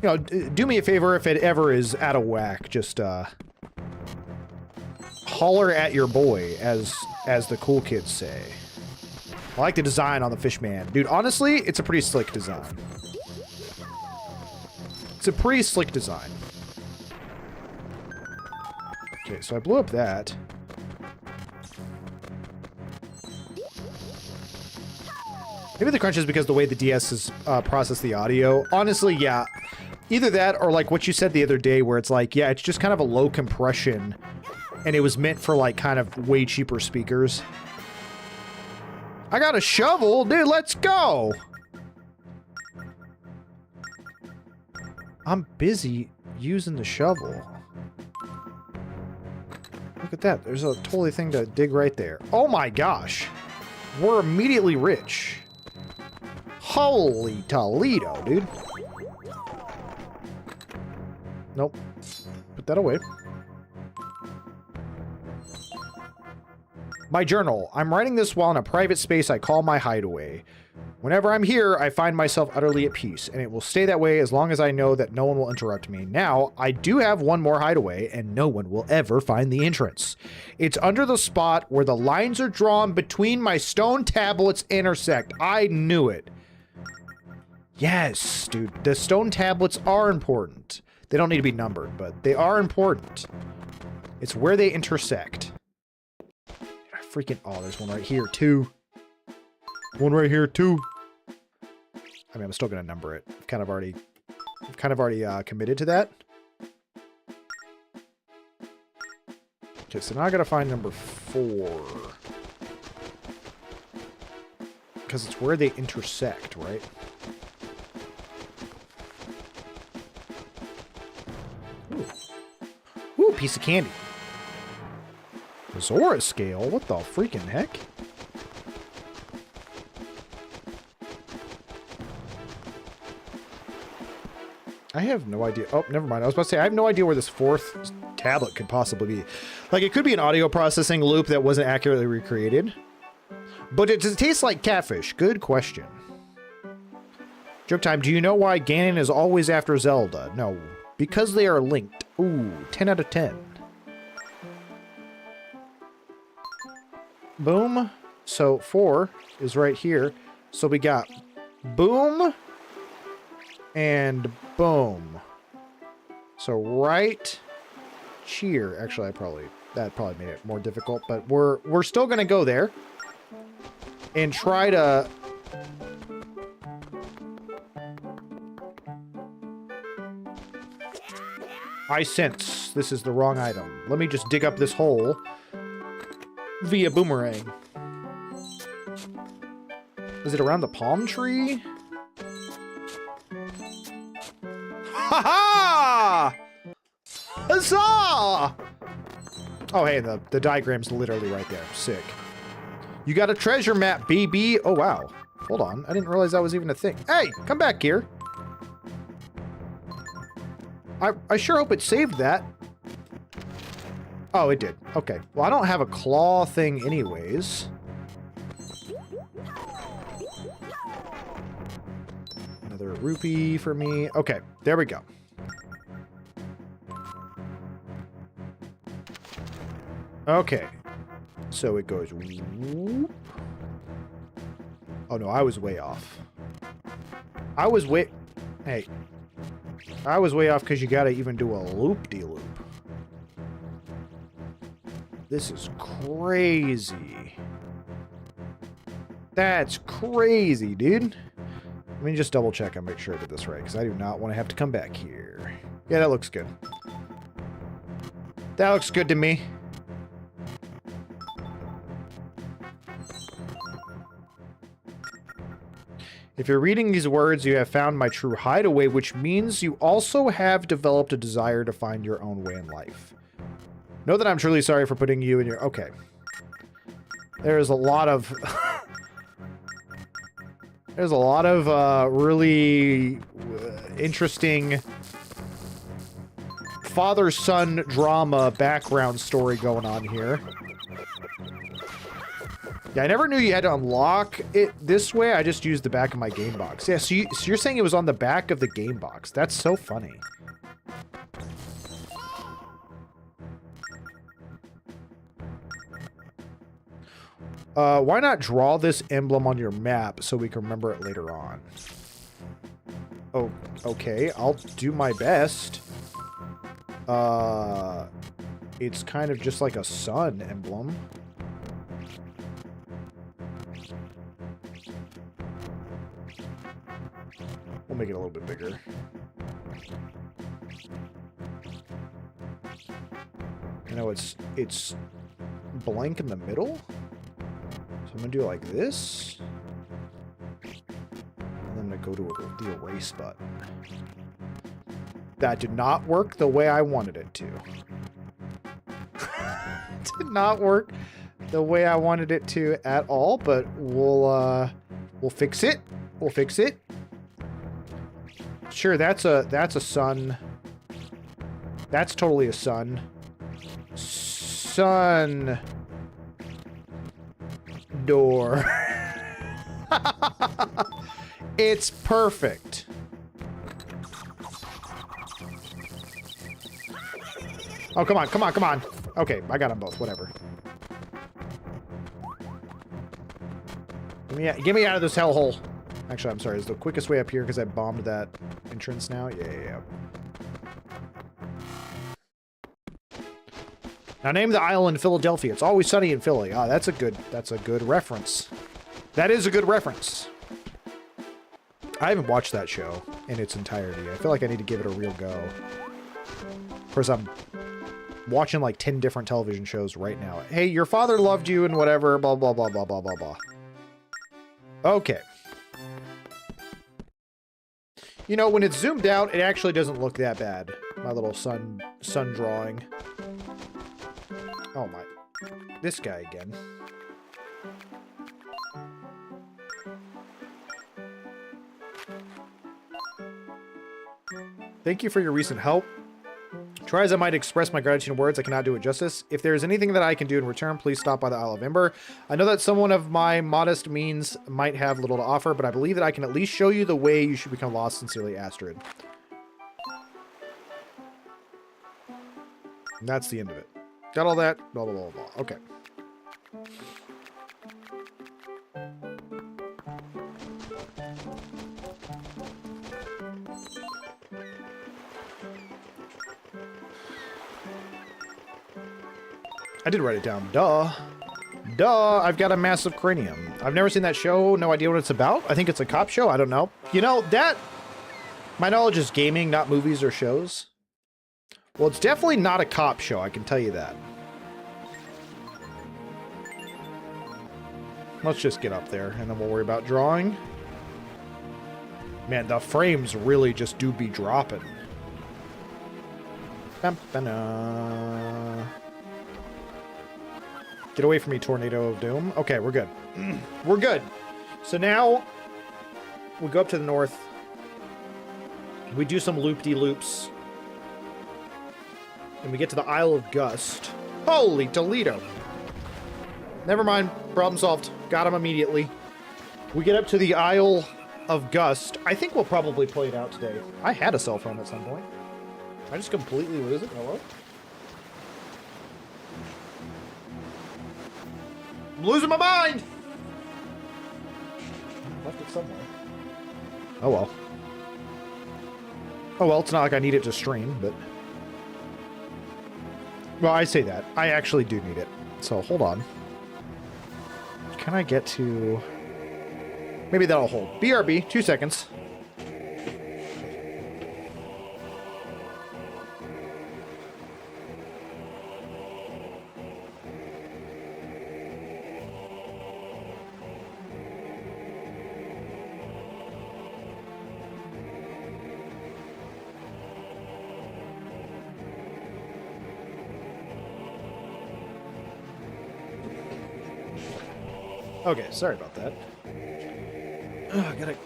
you know, do me a favor if it ever is out of whack. Just holler at your boy, as the cool kids say. I like the design on the Fishman. Dude, honestly, it's a pretty slick design. It's a pretty slick design. Okay, so I blew up that. Maybe the crunch is because the way the DS has processed the audio. Honestly, yeah. Either that or like what you said the other day where it's like, yeah, it's just kind of a low compression and it was meant for like kind of way cheaper speakers. I got a shovel, dude, let's go. I'm busy using the shovel. Look at that. There's a totally thing to dig right there. Oh my gosh. We're immediately rich. Holy Toledo, dude. Nope. Put that away. My journal. I'm writing this while in a private space I call my hideaway. Whenever I'm here, I find myself utterly at peace, and it will stay that way as long as I know that no one will interrupt me. Now, I do have one more hideaway, and no one will ever find the entrance. It's under the spot where the lines are drawn between my stone tablets intersect. I knew it. Yes, dude. The stone tablets are important. They don't need to be numbered, but they are important. It's where they intersect. Freaking, oh, there's one right here, too. One right here, too. I mean, I'm still going to number it. I've kind of already committed to that. Okay, so now I got to find number 4. Because it's where they intersect, right? Ooh. Ooh, piece of candy. Zora scale? What the freaking heck? I have no idea. Oh, never mind. I was about to say, I have no idea where this 4th tablet could possibly be. Like, it could be an audio processing loop that wasn't accurately recreated. But does it taste like catfish? Good question. Joke time. Do you know why Ganon is always after Zelda? No. Because they are linked. Ooh, 10 out of 10. Boom. So 4 is right here. So we got boom and boom. So right here. Actually, that probably made it more difficult, but we're still gonna go there and try to. I sense this is the wrong item. Let me just dig up this hole via boomerang. Is it around the palm tree? Ha ha! Huzzah! Oh, hey, the diagram's literally right there. Sick. You got a treasure map, baby. Oh, wow. Hold on. I didn't realize that was even a thing. Hey, come back here. I sure hope it saved that. Oh, it did. Okay. Well, I don't have a claw thing anyways. Another rupee for me. Okay, there we go. Okay. So it goes whoop. Oh no, I was way off. I was way... Hey. I was way off because you gotta even do a loop-de-loop. This is crazy. That's crazy, dude. Let me just double check and make sure I did this right, because I do not want to have to come back here. Yeah, that looks good. That looks good to me. If you're reading these words, you have found my true hideaway, which means you also have developed a desire to find your own way in life. Know that I'm truly sorry for putting you in your... Okay. There's a lot of... There's a lot of really interesting father-son drama background story going on here. Yeah, I never knew you had to unlock it this way. I just used the back of my game box. Yeah, so you're saying it was on the back of the game box. That's so funny. Why not draw this emblem on your map so we can remember it later on? Oh, okay. I'll do my best. It's kind of just like a sun emblem. We'll make it a little bit bigger. I know it's blank in the middle. So I'm gonna do it like this. And then I'm gonna go to the erase button. That did not work the way I wanted it to. Did not work the way I wanted it to at all, but we'll fix it. We'll fix it. Sure, that's a sun. That's totally a sun. Sun door. It's perfect. Oh, come on, come on, come on. Okay, I got them both, whatever. Get me out of this hellhole. Actually, I'm sorry, is the quickest way up here because I bombed that entrance now? Yeah. Now name the island in Philadelphia. It's always sunny in Philly. Ah, that's a good reference. That is a good reference. I haven't watched that show in its entirety. I feel like I need to give it a real go. Of course, I'm watching like 10 different television shows right now. Hey, your father loved you and whatever, blah, blah, blah, blah, blah, blah, blah. Okay. You know, when it's zoomed out, it actually doesn't look that bad. My little sun drawing. Oh my. This guy again. Thank you for your recent help. Try as I might express my gratitude in words, I cannot do it justice. If there is anything that I can do in return, please stop by the Isle of Ember. I know that someone of my modest means might have little to offer, but I believe that I can at least show you the way you should become lost. Sincerely, Astrid. And that's the end of it. Got all that? Blah, blah, blah, blah. Okay. I did write it down. Duh. Duh, I've got a massive cranium. I've never seen that show. No idea what it's about. I think it's a cop show. I don't know. You know, that... My knowledge is gaming, not movies or shows. Well, it's definitely not a cop show, I can tell you that. Let's just get up there, and then we'll worry about drawing. Man, the frames really just do be dropping. Get away from me, Tornado of Doom. Okay, we're good. We're good. So now, we go up to the north. We do some loop-de-loops. And we get to the Isle of Gust. Holy Toledo! Never mind. Problem solved. Got him immediately. We get up to the Isle of Gust. I think we'll probably play it out today. I had a cell phone at some point. I just completely lose it. Hello? I'm losing my mind! Left it somewhere. Oh well. Oh, well, it's not like I need it to stream, but... Well, I say that. I actually do need it. So, hold on. Can I get to... Maybe that'll hold. BRB, 2 seconds. Okay, sorry about that. I gotta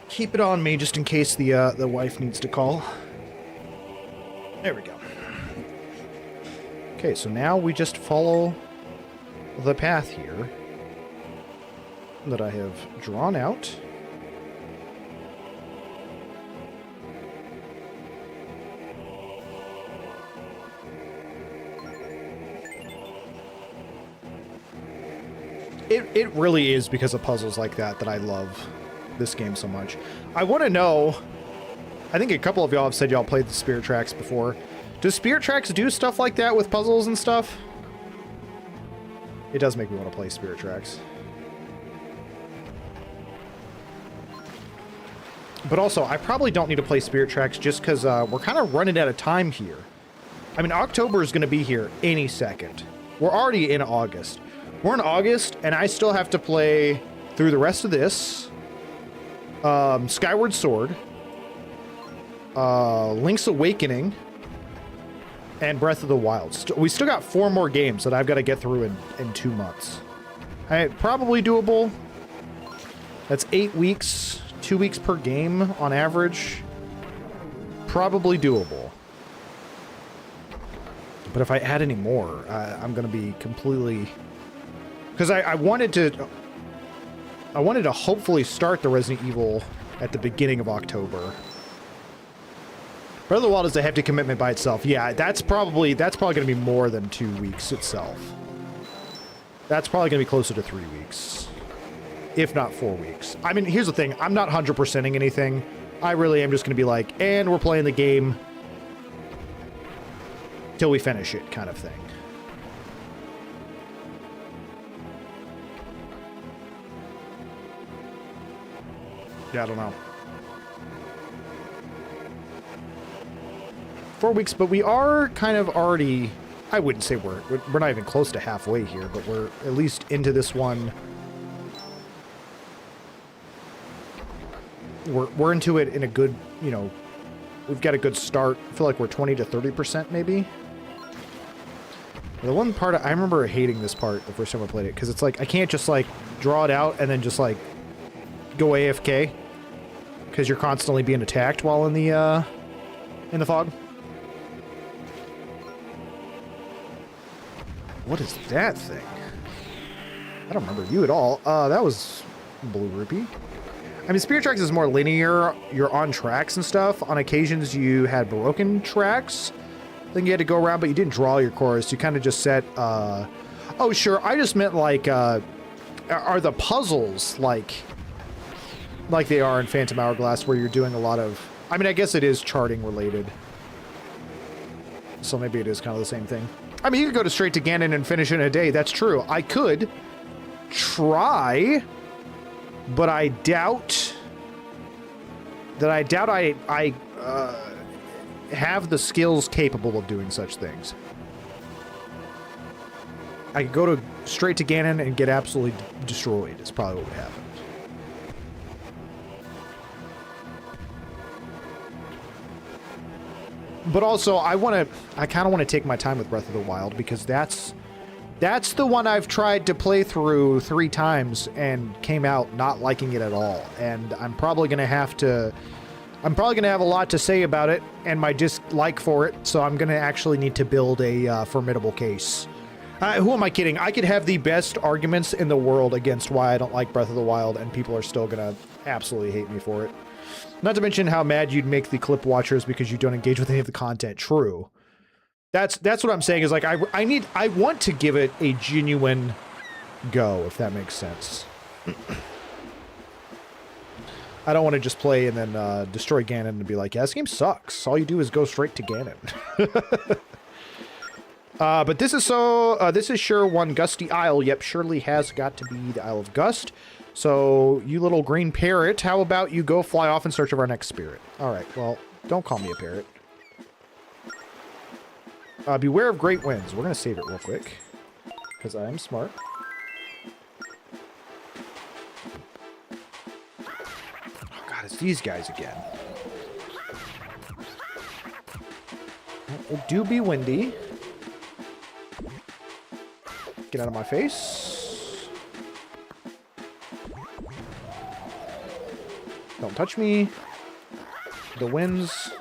keep it on me just in case the wife needs to call. There we go. Okay, so now we just follow the path here that I have drawn out. It really is because of puzzles like that I love this game so much. I want to know, I think a couple of y'all have said y'all played the Spirit Tracks before. Does Spirit Tracks do stuff like that with puzzles and stuff? It does make me want to play Spirit Tracks. But also, I probably don't need to play Spirit Tracks just because we're kind of running out of time here. I mean, October is going to be here any second. We're already in August. We're in August, and I still have to play through the rest of this. Skyward Sword. Link's Awakening. And Breath of the Wild. We still got 4 more games that I've got to get through in 2 months. Probably doable. That's 8 weeks. 2 weeks per game on average. Probably doable. But if I add any more, I'm going to be completely... Because I wanted to hopefully start the Resident Evil at the beginning of October. Breath of the Wild is a hefty commitment by itself. Yeah, that's probably going to be more than 2 weeks itself. That's probably going to be closer to 3 weeks. If not 4 weeks. I mean, here's the thing. I'm not 100%ing anything. I really am just going to be like, and we're playing the game till we finish it kind of thing. Yeah, I don't know. 4 weeks, but we are kind of already... I wouldn't say we're not even close to halfway here, but we're at least into this one. We're into it in a good, you know, we've got a good start. I feel like we're 20 to 30% maybe. The one part, I remember hating this part the first time I played it, because it's like, I can't just like draw it out and then just like go AFK. Because you're constantly being attacked while in the fog. What is that thing? I don't remember you at all. That was Blue Rupee. I mean, Spirit Tracks is more linear. You're on tracks and stuff. On occasions, you had broken tracks. Then you had to go around, but you didn't draw your course. You kind of just set... Oh, sure. I just meant, like, are the puzzles, like they are in Phantom Hourglass, where you're doing a lot of... I mean, I guess it is charting related. So maybe it is kind of the same thing. I mean, you could go straight to Ganon and finish it in a day. That's true. I could try, but I doubt that I have the skills capable of doing such things. I could go straight to Ganon and get absolutely destroyed. Is probably what would happen. But also, I kind of want to take my time with Breath of the Wild, because that's the one I've tried to play through 3 times and came out not liking it at all. And I'm probably going to have a lot to say about it and my dislike for it, so I'm going to actually need to build a formidable case. Who am I kidding? I could have the best arguments in the world against why I don't like Breath of the Wild, and people are still going to absolutely hate me for it. Not to mention how mad you'd make the clip watchers because you don't engage with any of the content. True. That's what I'm saying, is like I want to give it a genuine go, if that makes sense. I don't want to just play and then destroy Ganon and be like, yeah, this game sucks. All you do is go straight to Ganon. But this is sure one gusty isle. Yep, surely has got to be the Isle of Gust. So, you little green parrot, how about you go fly off in search of our next spirit? Alright, well, don't call me a parrot. Beware of great winds. We're going to save it real quick. Because I am smart. Oh god, it's these guys again. It do be windy. Get out of my face. Don't touch me. The winds.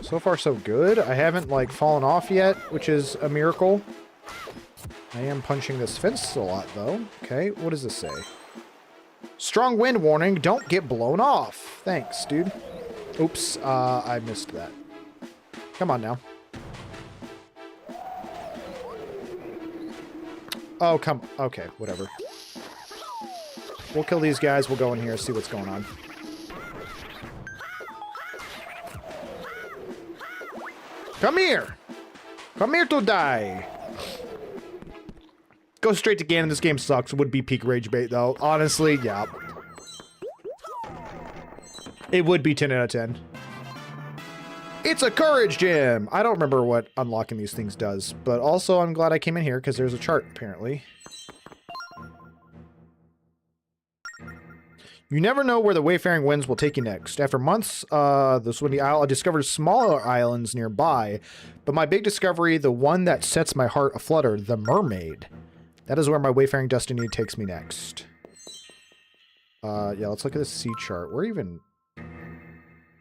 So far, so good. I haven't, like, fallen off yet, which is a miracle. I am punching this fence a lot, though. Okay, what does this say? Strong wind warning, don't get blown off. Thanks, dude. Oops, I missed that. Come on now. Oh, come... Okay, whatever. We'll kill these guys, we'll go in here, see what's going on. Come here! Come here to die! Go straight to Ganon, this game sucks. Would be peak rage bait, though. Honestly, yeah. It would be 10 out of 10. It's a courage gem! I don't remember what unlocking these things does, but also I'm glad I came in here, because there's a chart, apparently. You never know where the wayfaring winds will take you next. After months, this windy isle, I discovered smaller islands nearby, but my big discovery, the one that sets my heart aflutter, the mermaid. That is where my wayfaring destiny takes me next. Yeah, let's look at the sea chart. Where even...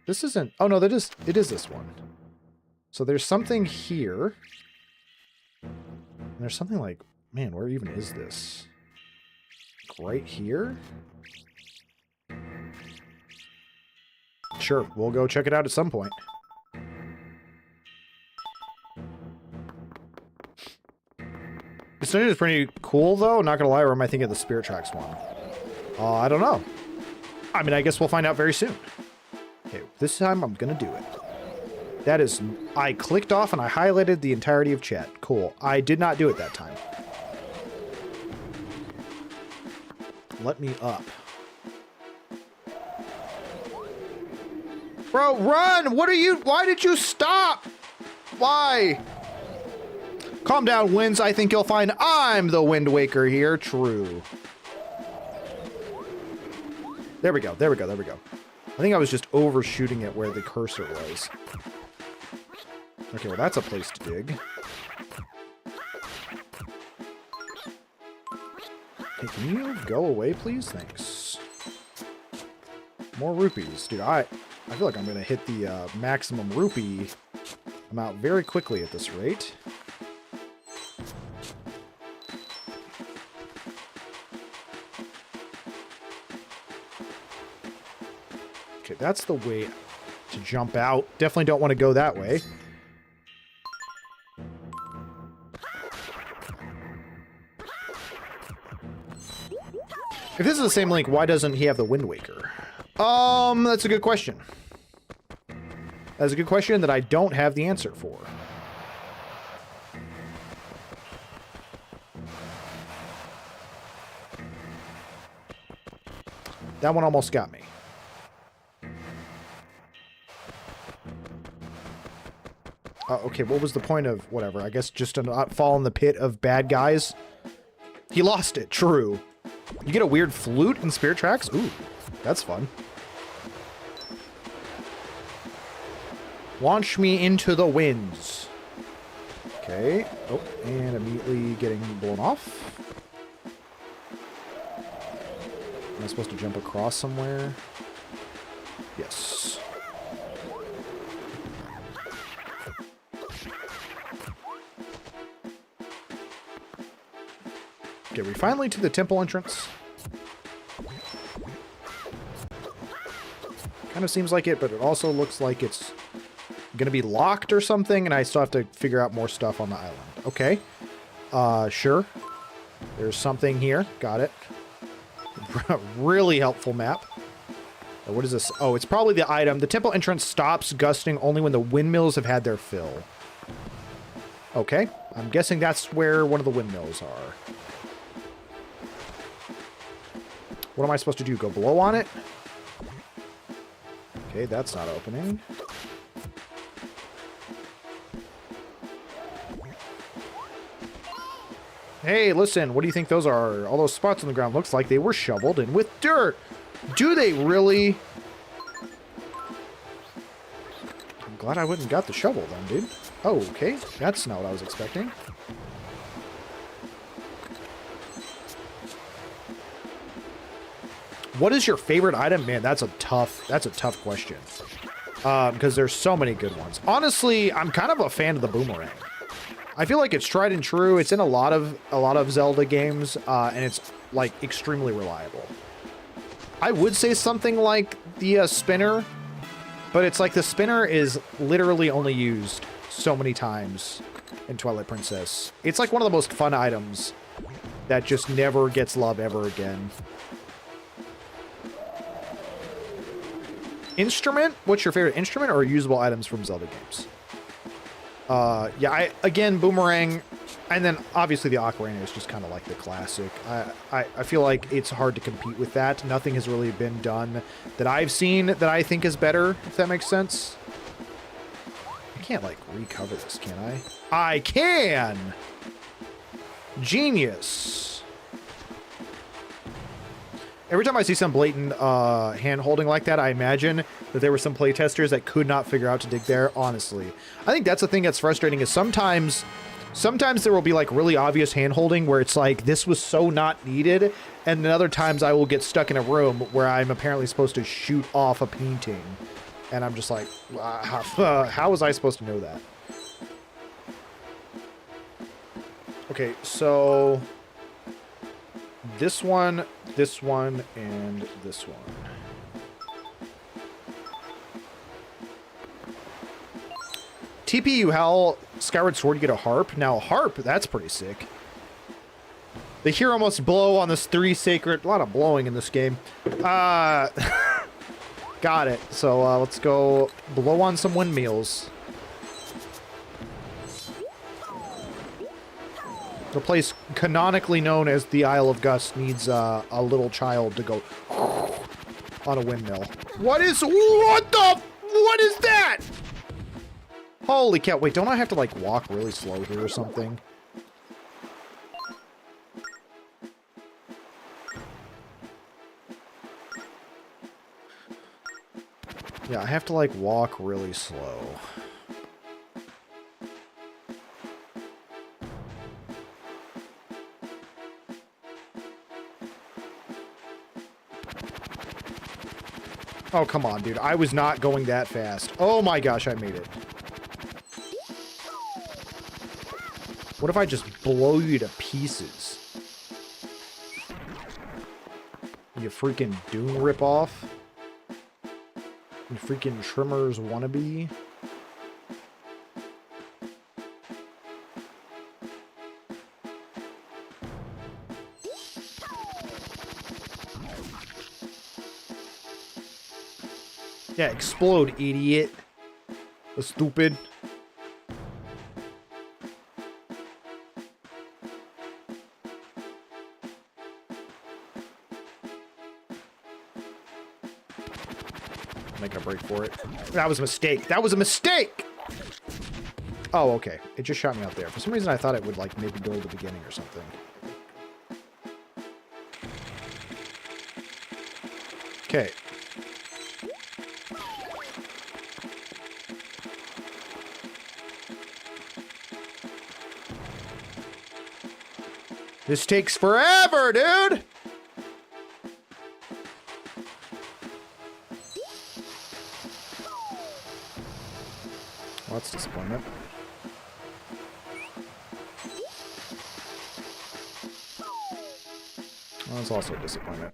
This isn't... Oh, no, it is this one. So there's something here. And there's something like... Man, where even is this? Right here? Sure, we'll go check it out at some point. This dungeon is pretty cool, though. Not gonna lie, or am I thinking of the Spirit Tracks one? I don't know. I mean, I guess we'll find out very soon. Okay, this time I'm gonna do it. That is... I clicked off and I highlighted the entirety of chat. Cool. I did not do it that time. Let me up. Bro, run! What are you... Why did you stop? Why? Calm down, Winds. I think you'll find I'm the Wind Waker here. True. There we go. There we go. There we go. I think I was just overshooting it where the cursor was. Okay, well, that's a place to dig. Hey, can you go away, please? Thanks. More rupees. Dude, I feel like I'm going to hit the maximum rupee amount very quickly at this rate. Okay, that's the way to jump out. Definitely don't want to go that way. If this is the same Link, why doesn't he have the Wind Waker? That's a good question. That's a good question that I don't have the answer for. That one almost got me. Okay, what was the point of whatever? I guess just to not fall in the pit of bad guys. He lost it, true. You get a weird flute in Spirit Tracks? Ooh, that's fun. Launch me into the winds. Okay. Oh, and immediately getting blown off. Am I supposed to jump across somewhere? Yes. Okay, we finally to the temple entrance. Kind of seems like it, but it also looks like it's gonna be locked or something, and I still have to figure out more stuff on the island. Okay. Sure. There's something here. Got it. Really helpful map. What is this? Oh, it's probably the item. The temple entrance stops gusting only when the windmills have had their fill. Okay. I'm guessing that's where one of the windmills are. What am I supposed to do? Go blow on it? Okay, that's not opening. Hey, listen, what do you think those are? All those spots on the ground looks like they were shoveled in with dirt. Do they really? I'm glad I wouldn't have got the shovel then, dude. Oh, okay. That's not what I was expecting. What is your favorite item? Man, that's a tough question. Because there's so many good ones. Honestly, I'm kind of a fan of the boomerang. I feel like it's tried and true. It's in a lot of Zelda games, and it's like extremely reliable. I would say something like the spinner, but it's like the spinner is literally only used so many times in Twilight Princess. It's like one of the most fun items that just never gets love ever again. Instrument? What's your favorite instrument or usable items from Zelda games? Yeah, again, boomerang, and then obviously the ocarina is just kind of like the classic. I feel like it's hard to compete with that. Nothing has really been done that I've seen that I think is better, if that makes sense. I can't, like, recover this, can I? I can! Genius. Every time I see some blatant hand-holding like that, I imagine that there were some playtesters that could not figure out to dig there, honestly. I think that's the thing that's frustrating is sometimes there will be like really obvious hand-holding where it's like, this was so not needed, and then other times I will get stuck in a room where I'm apparently supposed to shoot off a painting. And I'm just like, how was I supposed to know that? Okay, so this one, and this one. TPU Hal, Skyward Sword, you get a harp. Now, a harp, that's pretty sick. The hero must blow on this 3 sacred... A lot of blowing in this game. Got it. So, let's go blow on some windmills. The place canonically known as the Isle of Gus needs a little child to go on a windmill. What is that? Holy cow. Wait, don't I have to like walk really slow here or something? Yeah, I have to like walk really slow. Oh, come on, dude. I was not going that fast. Oh my gosh, I made it. What if I just blow you to pieces? You freaking Dune ripoff? You freaking Trimmers wannabe? Yeah, explode, idiot. Stupid. Make a break for it. That was a mistake. That was a mistake! Oh, okay. It just shot me out there. For some reason, I thought it would, like, maybe go to the beginning or something. Okay. This takes forever, dude! Well, that's disappointment. Well, that's also a disappointment.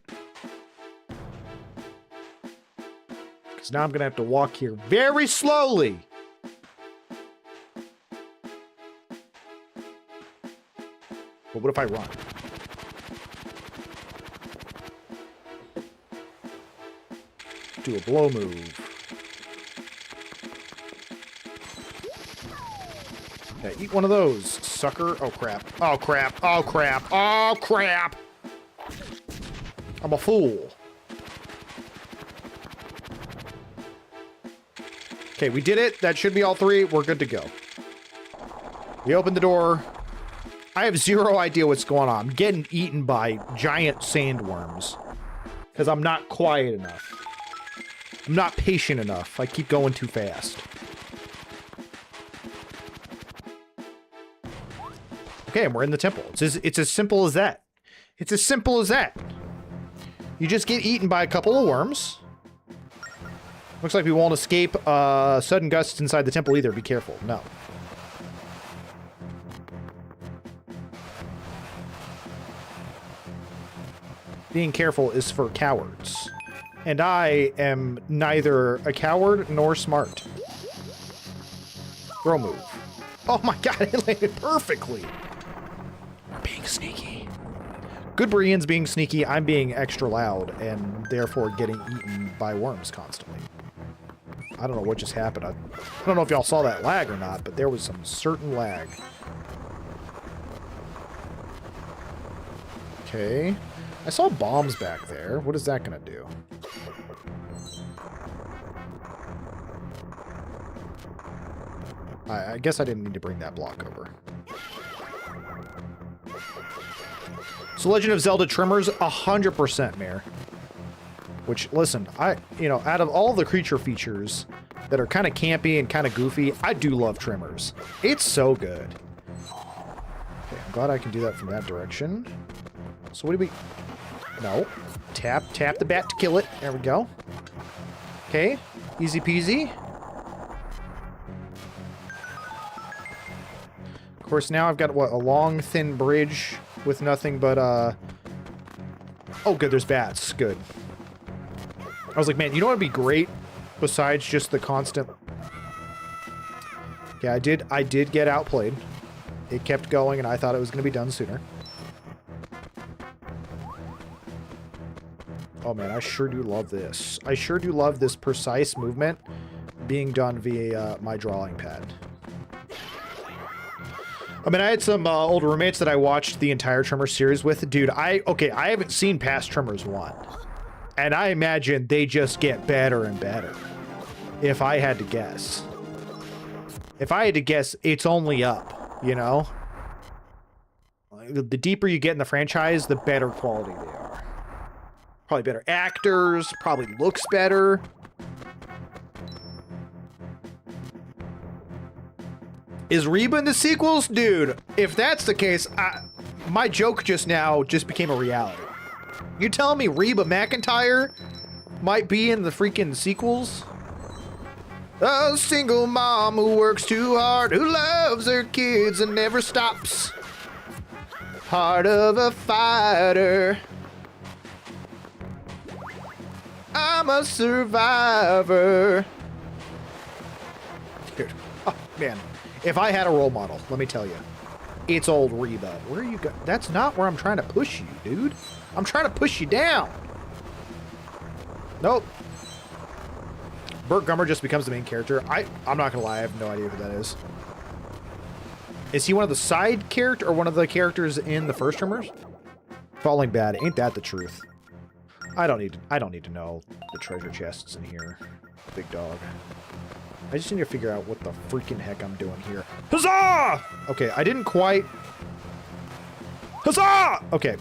Because now I'm going to have to walk here very slowly. But what if I run? Do a blow move. Yeah, eat one of those, sucker. Oh, crap. Oh, crap. Oh, crap. Oh, crap. I'm a fool. Okay, we did it. That should be all three. We're good to go. We opened the door. I have zero idea what's going on. I'm getting eaten by giant sandworms because I'm not quiet enough. I'm not patient enough. I keep going too fast. Okay, and we're in the temple. It's as simple as that. It's as simple as that. You just get eaten by a couple of worms. Looks like we won't escape sudden gusts inside the temple either. Be careful. No. Being careful is for cowards. And I am neither a coward nor smart. Throw move. Oh my god, it landed perfectly. We're being sneaky. Good Brienne's being sneaky, I'm being extra loud, and therefore getting eaten by worms constantly. I don't know what just happened. I don't know if y'all saw that lag or not, but there was some certain lag. Okay. I saw bombs back there. What is that gonna do? I guess I didn't need to bring that block over. So Legend of Zelda Tremors, 100% Mayor. Which, listen, out of all the creature features that are kind of campy and kind of goofy, I do love Tremors. It's so good. Okay, I'm glad I can do that from that direction. So what do we... No. Tap the bat to kill it. There we go. Okay. Easy peasy. Of course, now I've got, what, a long, thin bridge with nothing but, Oh, good, there's bats. Good. I was like, man, you know what would be great besides just the constant... Yeah, I did get outplayed. It kept going, and I thought it was going to be done sooner. Oh, man, I sure do love this. I sure do love this precise movement being done via my drawing pad. I mean, I had some old roommates that I watched the entire Tremors series with. Dude, I haven't seen past Tremors 1. And I imagine they just get better and better. If I had to guess. If I had to guess, it's only up, you know? The deeper you get in the franchise, the better quality they are. Probably better actors, probably looks better. Is Reba in the sequels? Dude, if that's the case, my joke just now just became a reality. You telling me Reba McEntire might be in the freaking sequels? A single mom who works too hard, who loves her kids and never stops. Heart of a fighter. I'm a survivor. Dude, oh man. If I had a role model, let me tell you, it's old Reba. Where are you go? That's not where I'm trying to push you, dude. I'm trying to push you down. Nope. Burt Gummer just becomes the main character. I'm not gonna lie, I have no idea who that is. Is he one of the side character or one of the characters in the first Tremors? Falling Bad, ain't that the truth? I don't need to know the treasure chests in here, big dog. I just need to figure out what the freaking heck I'm doing here. Huzzah! Okay, I didn't quite... Huzzah! Okay.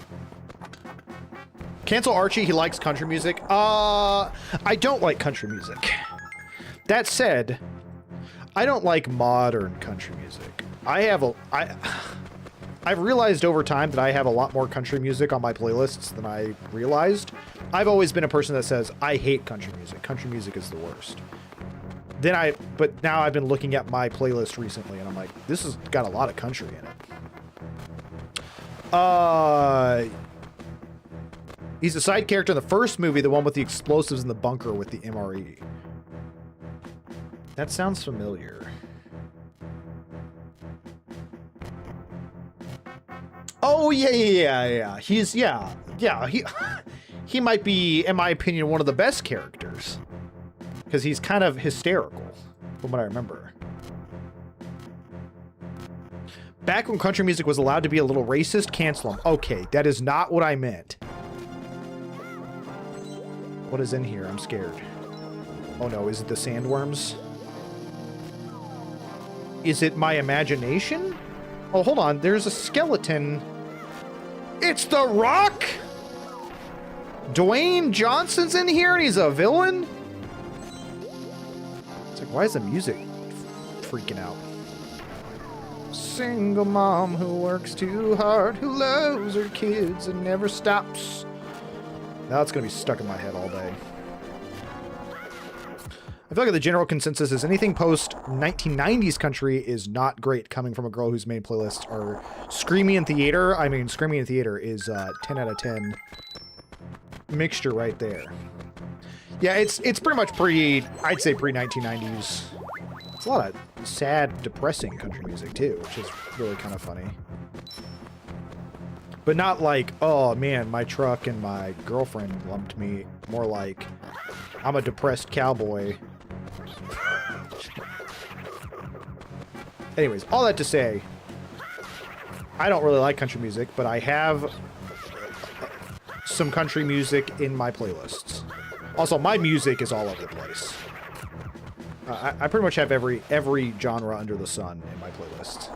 Cancel Archie, he likes country music. I don't like country music. That said, I don't like modern country music. I've realized over time that I have a lot more country music on my playlists than I realized. I've always been a person that says, I hate country music. Country music is the worst. But now I've been looking at my playlist recently, and I'm like, this has got a lot of country in it. He's a side character in the first movie, the one with the explosives in the bunker with the MRE. That sounds familiar. Oh, Oh, yeah. He might be, in my opinion, one of the best characters. Because he's kind of hysterical, from what I remember. Back when country music was allowed to be a little racist, cancel them. Okay, that is not what I meant. What is in here? I'm scared. Oh no, is it the sandworms? Is it my imagination? Oh, hold on. There's a skeleton. It's The Rock? Dwayne Johnson's in here and he's a villain? It's like, why is the music freaking out? Single mom who works too hard, who loves her kids and never stops. Now it's going to be stuck in my head all day. I feel like the general consensus is anything post 1990s country is not great, coming from a girl whose main playlists are Screamy in Theater. I mean, Screamy in Theater is 10 out of 10 mixture right there. Yeah, it's pretty much I'd say pre-1990s. It's a lot of sad, depressing country music too, which is really kind of funny. But not like, oh man, my truck and my girlfriend lumped me. More like, I'm a depressed cowboy. Anyways, all that to say, I don't really like country music, but I have some country music in my playlists. Also, my music is all over the place. I pretty much have every genre under the sun in my playlist.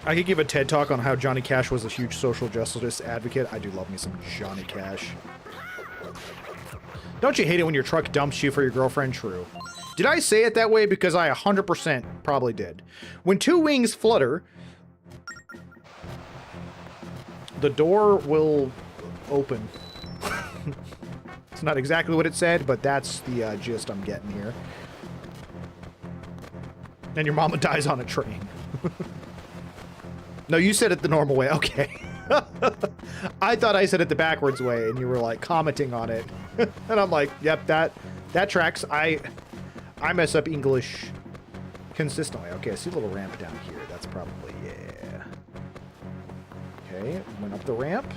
I could give a TED talk on how Johnny Cash was a huge social justice advocate. I do love me some Johnny Cash. Don't you hate it when your truck dumps you for your girlfriend? True. Did I say it that way? Because I 100% probably did. When two wings flutter, the door will open. It's not exactly what it said, but that's the gist I'm getting here. And your mama dies on a train. No, you said it the normal way. Okay. I thought I said it the backwards way, and you were like commenting on it. And I'm like, yep, that tracks. I mess up English consistently. Okay, I see a little ramp down here. That's probably, yeah. Okay, went up the ramp.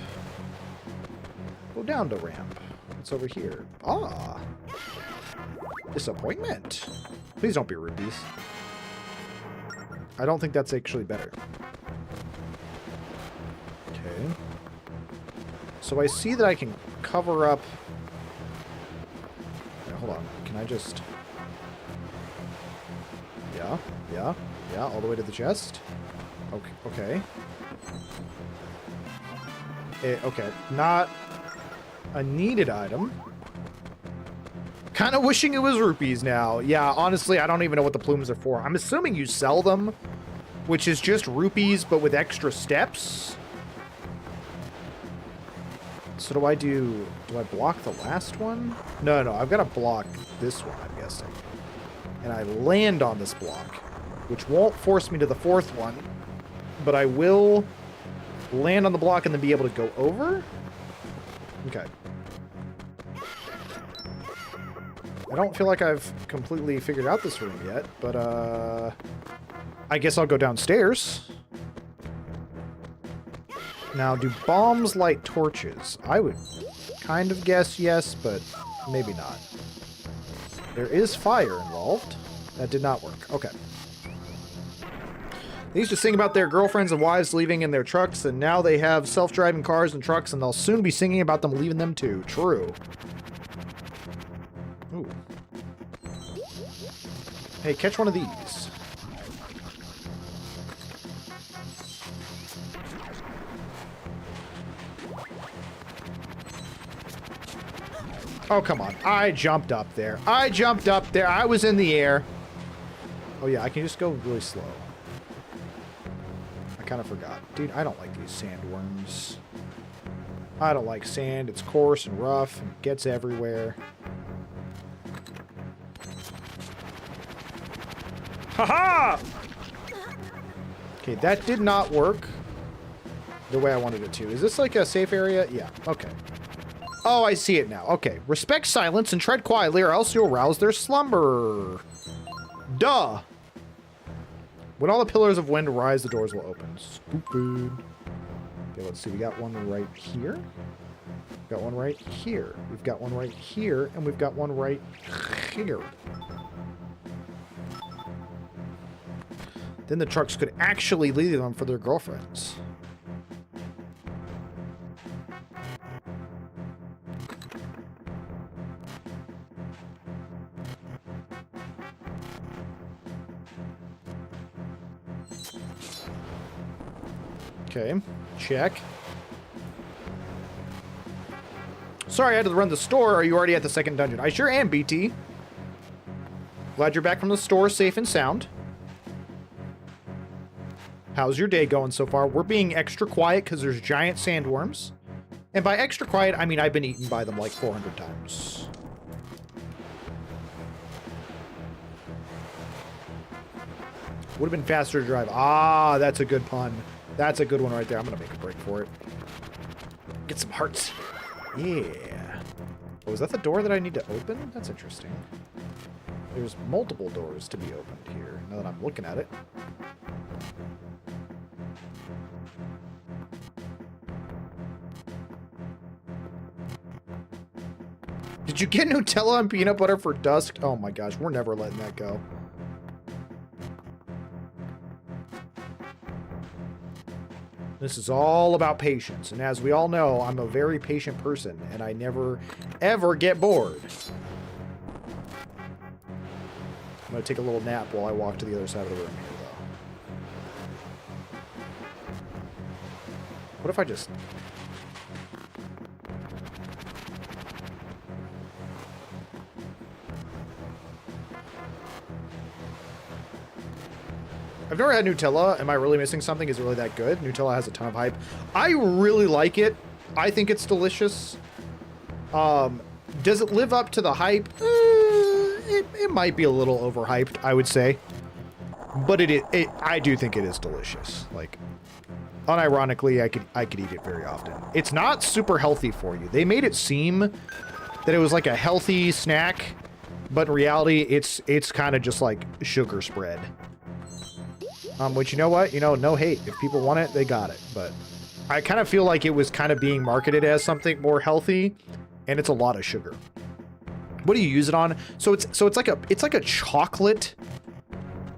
Go down the ramp. What's over here? Ah. Disappointment. Please don't be rupees. I don't think that's actually better. Okay. So I see that I can cover up... Yeah, hold on. Can I just... Yeah, all the way to the chest? Okay. Okay, not a needed item. Kind of wishing it was rupees now. Yeah, honestly, I don't even know what the plumes are for. I'm assuming you sell them, which is just rupees, but with extra steps. So do I block the last one? No, I've got to block this one, I'm guessing. And I land on this block, which won't force me to the fourth one, but I will land on the block and then be able to go over? Okay. I don't feel like I've completely figured out this room yet, but I guess I'll go downstairs. Now, do bombs light torches? I would kind of guess yes, but maybe not. There is fire involved. That did not work. Okay. They used to sing about their girlfriends and wives leaving in their trucks, and now they have self-driving cars and trucks, and they'll soon be singing about them leaving them too. True. Ooh. Hey, catch one of these. Oh, come on. I jumped up there. I was in the air. Oh, yeah, I can just go really slow. I kind of forgot. Dude, I don't like these sandworms. I don't like sand. It's coarse and rough and gets everywhere. Haha! Okay, that did not work the way I wanted it to. Is this like a safe area? Yeah, okay. Oh, I see it now. Okay. Respect silence and tread quietly or else you'll rouse their slumber. Duh. When all the pillars of wind rise, the doors will open. Stupid. Okay, let's see. We got one right here. Got one right here. We've got one right here, and we've got one right here. Then the trucks could actually leave them for their girlfriends. Okay, check. Sorry, I had to run the store. Are you already at the second dungeon? I sure am, BT. Glad you're back from the store safe and sound. How's your day going so far? We're being extra quiet because there's giant sandworms. And by extra quiet, I mean I've been eaten by them like 400 times. Would have been faster to drive. Ah, that's a good pun. That's a good one right there. I'm going to make a break for it. Get some hearts. Yeah. Oh, is that the door that I need to open? That's interesting. There's multiple doors to be opened here, now that I'm looking at it. Did you get Nutella and peanut butter for dusk? Oh my gosh, we're never letting that go. This is all about patience, and as we all know, I'm a very patient person, and I never, ever get bored. I'm going to take a little nap while I walk to the other side of the room here, though. What if I just... I've never had Nutella. Am I really missing something? Is it really that good? Nutella has a ton of hype. I really like it. I think it's delicious. Does it live up to the hype? It might be a little overhyped, I would say. But I do think it is delicious. Like, unironically, I could eat it very often. It's not super healthy for you. They made it seem that it was like a healthy snack, but in reality, it's kind of just like sugar spread. Which, you know what? You know, no hate. If people want it, they got it. But I kind of feel like it was kind of being marketed as something more healthy, and it's a lot of sugar. What do you use it on? So it's like a chocolate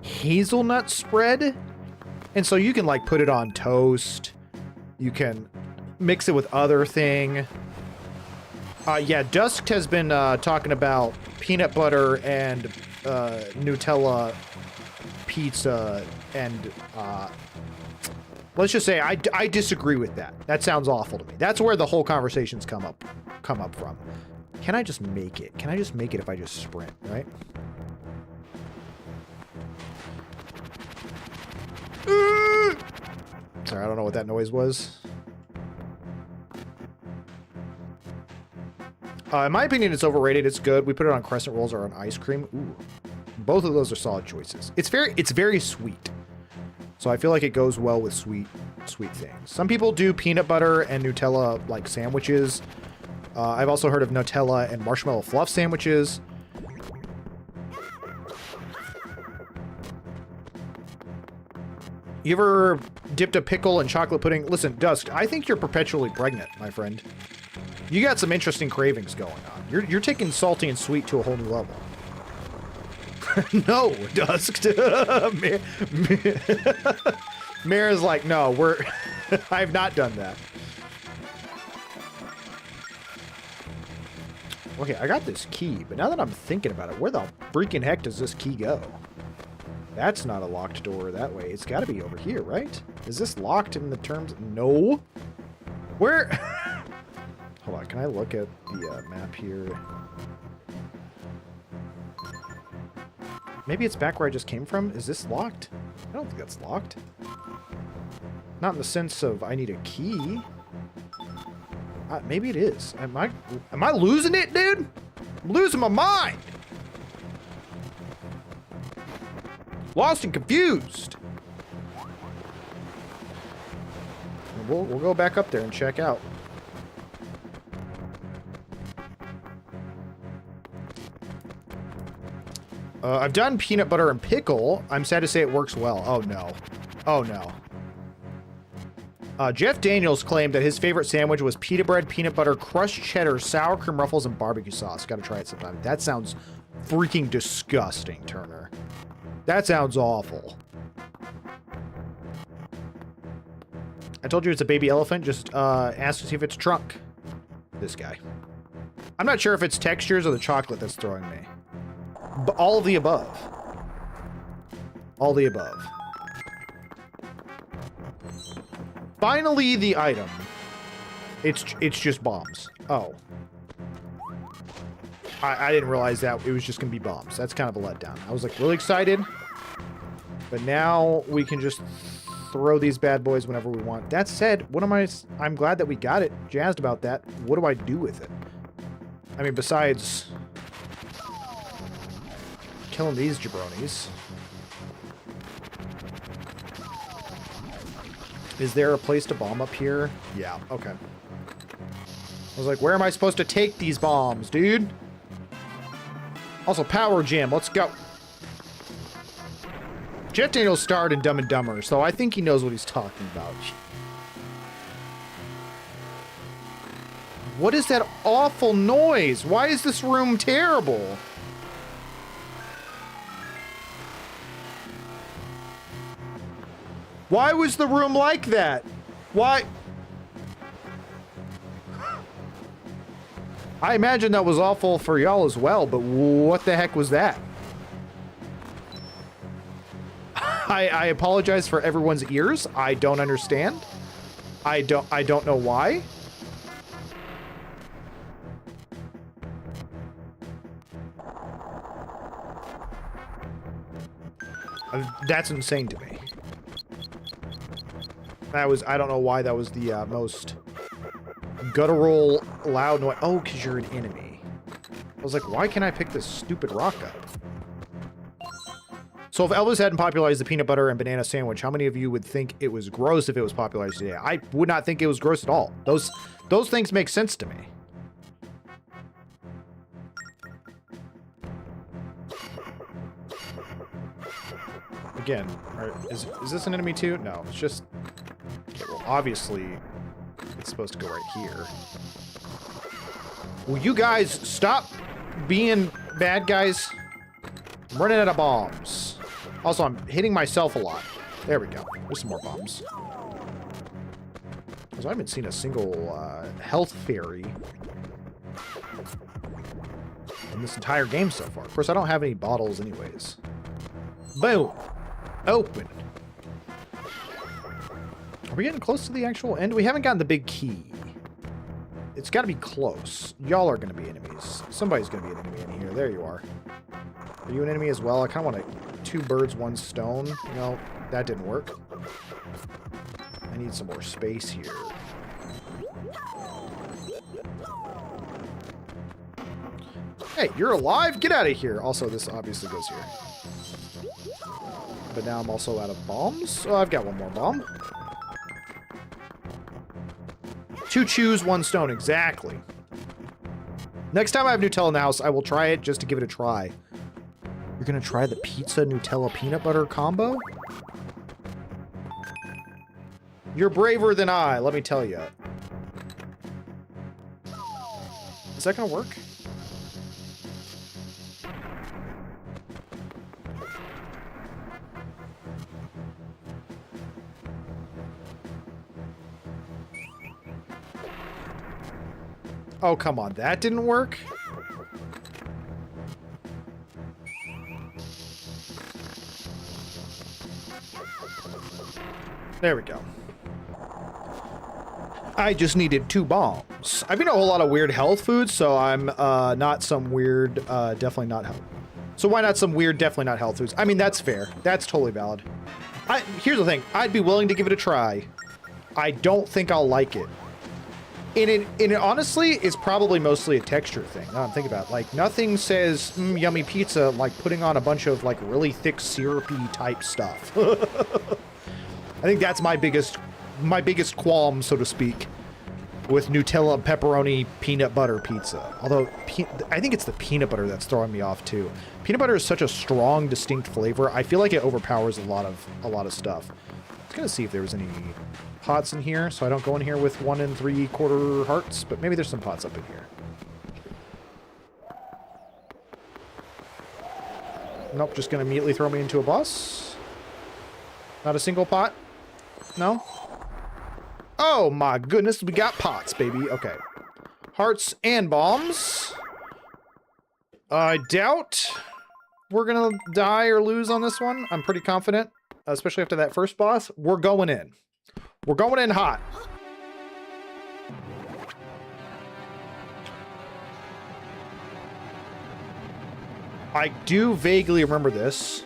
hazelnut spread, and so you can like put it on toast. You can mix it with other thing. Yeah, Dusk has been talking about peanut butter and Nutella pizza, and let's just say I disagree with that. That sounds awful to me. That's where the whole conversations come up from. Can I just make it? Can I just make it if I just sprint, right? Sorry, I don't know what that noise was. In my opinion, it's overrated. It's good. We put it on crescent rolls or on ice cream. Ooh. Both of those are solid choices. It's very sweet. So I feel like it goes well with sweet things. Some people do peanut butter and Nutella like sandwiches. I've also heard of Nutella and marshmallow fluff sandwiches. You ever dipped a pickle in chocolate pudding? Listen, Dusk, I think you're perpetually pregnant, my friend. You got some interesting cravings going on. You're taking salty and sweet to a whole new level. No, Dusk. Mira's like, no, I've not done that. Okay, I got this key, but now that I'm thinking about it, where the freaking heck does this key go? That's not a locked door that way. It's got to be over here, right? Is this locked in the terms? No. Where? Hold on, can I look at the map here? Maybe it's back where I just came from? Is this locked? I don't think that's locked. Not in the sense of I need a key. Maybe it is. Am I losing it, dude? I'm losing my mind. Lost and confused. We'll go back up there and check out. I've done peanut butter and pickle. I'm sad to say it works well. Oh, no. Oh, no. Jeff Daniels claimed that his favorite sandwich was pita bread, peanut butter, crushed cheddar, sour cream ruffles, and barbecue sauce. Gotta try it sometime. That sounds freaking disgusting, Turner. That sounds awful. I told you it's a baby elephant. Just ask to see if it's trunk. This guy. I'm not sure if it's textures or the chocolate that's throwing me. But all of the above. All the above. Finally, the item. It's just bombs. Oh. I didn't realize that it was just gonna be bombs. That's kind of a letdown. I was like really excited. But now we can just throw these bad boys whenever we want. That said, I'm glad that we got it. Jazzed about that. What do I do with it? I mean, besides killing these jabronis. Is there a place to bomb up here? Yeah, okay. I was like, where am I supposed to take these bombs, dude? Also, power gem. Let's go. Jeff Daniels starred in Dumb and Dumber, so I think he knows what he's talking about. What is that awful noise? Why is this room terrible? Why was the room like that? Why? I imagine that was awful for y'all as well, but what the heck was that? I apologize for everyone's ears. I don't understand. I don't know why. That's insane to me. That was, I don't know why that was the most guttural, loud noise. Oh, because you're an enemy. I was like, why can't I pick this stupid rock up? So if Elvis hadn't popularized the peanut butter and banana sandwich, how many of you would think it was gross if it was popularized today? I would not think it was gross at all. Those things make sense to me. Again, is this an enemy too? No, it's just... Okay, well, obviously, it's supposed to go right here. Will you guys stop being bad guys? I'm running out of bombs. Also, I'm hitting myself a lot. There we go. There's some more bombs. Because I haven't seen a single health fairy in this entire game so far. Of course, I don't have any bottles anyways. Boom. Open. Are we getting close to the actual end? We haven't gotten the big key. It's got to be close. Y'all are going to be enemies. Somebody's going to be an enemy in here. There you are. Are you an enemy as well? I kind of want to... 2 birds, 1 stone. No, that didn't work. I need some more space here. Hey, you're alive? Get out of here. Also, this obviously goes here. But now I'm also out of bombs. Oh, I've got 1 more bomb. 2 chews, 1 stone. Exactly. Next time I have Nutella in the house, I will try it just to give it a try. You're gonna try the pizza Nutella peanut butter combo? You're braver than I, let me tell you. Is that gonna work? Oh, come on, that didn't work? There we go. I just needed 2 bombs. I've been a whole lot of weird health foods, so I'm not some weird, definitely not health. So why not some weird, definitely not health foods? I mean, that's fair. That's totally valid. Here's the thing. I'd be willing to give it a try. I don't think I'll like it. And it honestly is probably mostly a texture thing. Now I'm thinking about it. Like, nothing says yummy pizza like putting on a bunch of like really thick syrupy type stuff. I think that's my biggest qualm, so to speak. with Nutella, pepperoni, peanut butter pizza. Although, I think it's the peanut butter that's throwing me off too. Peanut butter is such a strong, distinct flavor. I feel like it overpowers a lot of stuff. I was gonna see if there was any pots in here, so I don't go in here with 1 3/4 hearts, but maybe there's some pots up in here. Nope, just gonna immediately throw me into a boss. Not a single pot? No? Oh my goodness, we got pots, baby. Okay. Hearts and bombs. I doubt we're gonna die or lose on this one. I'm pretty confident, especially after that first boss. We're going in. We're going in hot. I do vaguely remember this.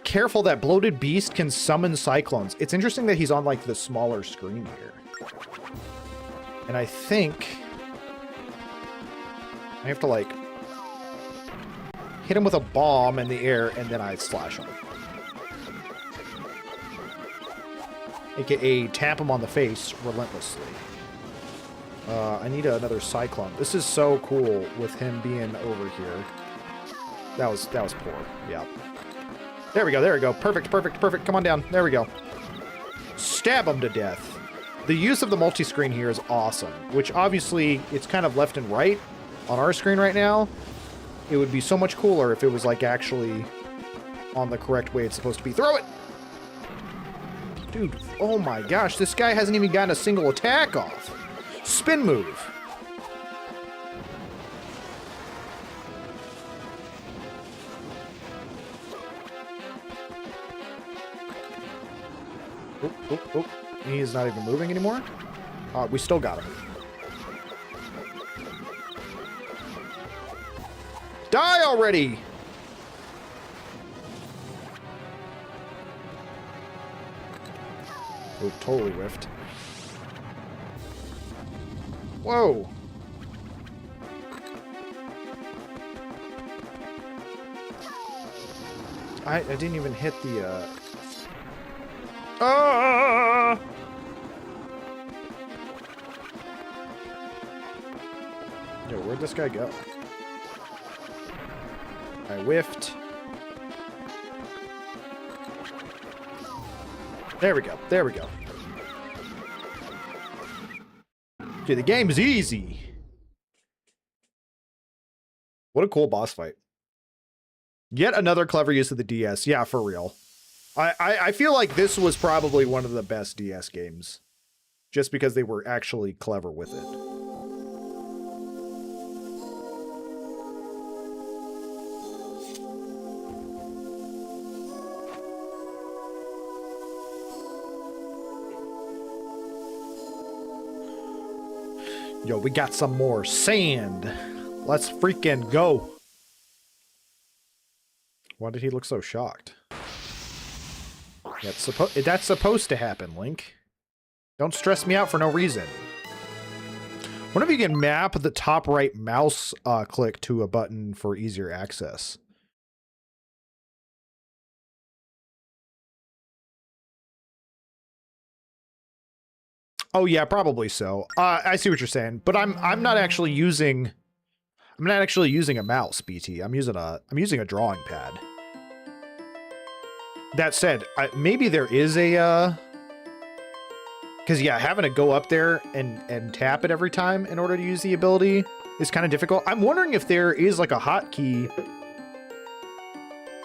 Careful, that bloated beast can summon cyclones. It's interesting that he's on, like, the smaller screen here. And I think I have to, like, hit him with a bomb in the air, and then I slash him. AKA tap him on the face relentlessly. I need another cyclone. This is so cool with him being over here. That was poor. Yeah. There we go. There we go. Perfect, perfect, perfect. Come on down. There we go. Stab him to death. The use of the multi-screen here is awesome, which obviously it's kind of left and right on our screen right now. It would be so much cooler if it was like actually on the correct way it's supposed to be. Throw it! Dude, oh my gosh, this guy hasn't even gotten a single attack off. Spin move. Oh, oh, oh. He's not even moving anymore. We still got him. Die already! Oh, totally whiffed. Whoa! I didn't even hit the, Ah! Yo, where'd this guy go? I whiffed. There we go. There we go. Dude, the game is easy. What a cool boss fight. Yet another clever use of the DS. Yeah, for real. I feel like this was probably one of the best DS games. Just because they were actually clever with it. Yo, we got some more sand. Let's freaking go. Why did he look so shocked? That's supposed to happen, Link. Don't stress me out for no reason. What if you can map the top right mouse click to a button for easier access? Oh yeah, probably so. I see what you're saying, but I'm not actually using a mouse, BT. I'm using a drawing pad. That said, maybe there is a because yeah, having to go up there and tap it every time in order to use the ability is kind of difficult. I'm wondering if there is like a hotkey.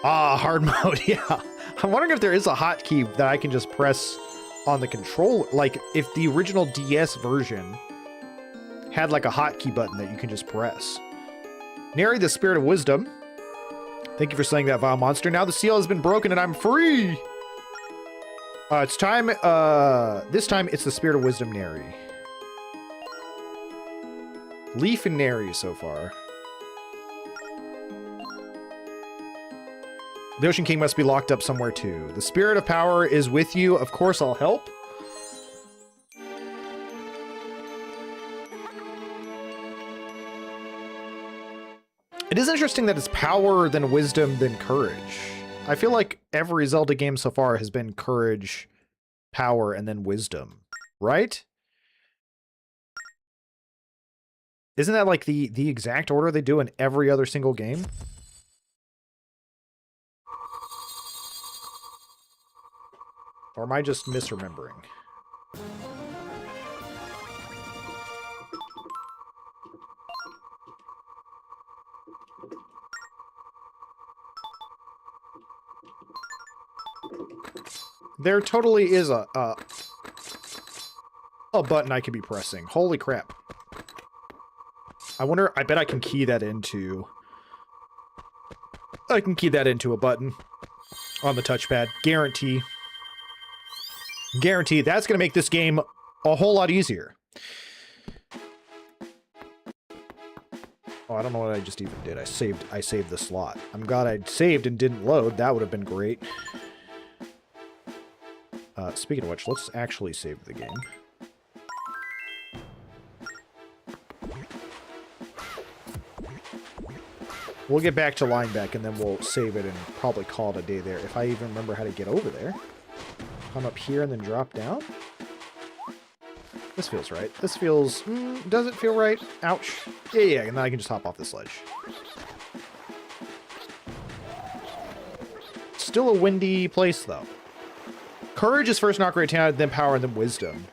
Hard mode. Yeah, I'm wondering if there is a hotkey that I can just press on the controller, like if the original DS version had like a hotkey button that you can just press. Nary, the Spirit of Wisdom. Thank you for slaying that vile monster. Now the seal has been broken and I'm free! It's time, this time it's the Spirit of Wisdom Nary. Leaf and Nary so far. The Ocean King must be locked up somewhere too. The Spirit of Power is with you. Of course I'll help. It is interesting that it's power, then wisdom, then courage. I feel like every Zelda game so far has been courage, power, and then wisdom, right? Isn't that like the exact order they do in every other single game? Or am I just misremembering? There totally is a button I could be pressing. Holy crap. I wonder, I bet I can key that into... I can key that into a button on the touchpad. Guarantee. Guarantee. That's going to make this game a whole lot easier. Oh, I don't know what I just even did. I saved the slot. I'm glad I saved and didn't load. That would have been great. Speaking of which, let's actually save the game. We'll get back to Lineback, and then we'll save it and probably call it a day there. If I even remember how to get over there. Come up here and then drop down. This feels right. This feels... does it feel right? Ouch. Yeah, and then I can just hop off this ledge. Still a windy place, though. Courage is first in Ocarina of Time, then Power, and then Wisdom.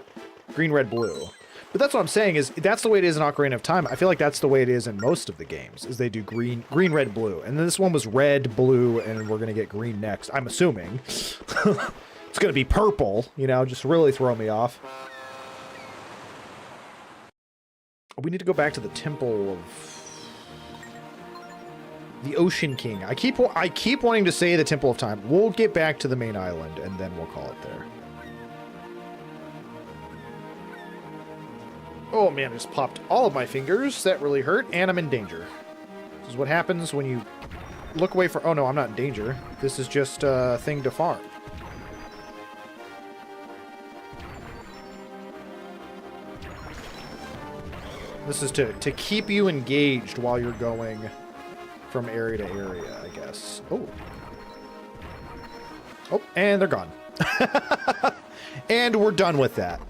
Green, red, blue. But that's what I'm saying, is that's the way it is in Ocarina of Time. I feel like that's the way it is in most of the games, is they do green, red, blue. And then this one was red, blue, and we're going to get green next, I'm assuming. It's going to be purple, you know, just really throw me off. We need to go back to the Temple of... the Ocean King. I keep wanting to say the Temple of Time. We'll get back to the main island, and then we'll call it there. Oh man, I just popped all of my fingers. That really hurt, and I'm in danger. This is what happens when you look away from... oh no, I'm not in danger. This is just a thing to farm. This is to keep you engaged while you're going from area to area, I guess. Oh. Oh, and they're gone. And we're done with that.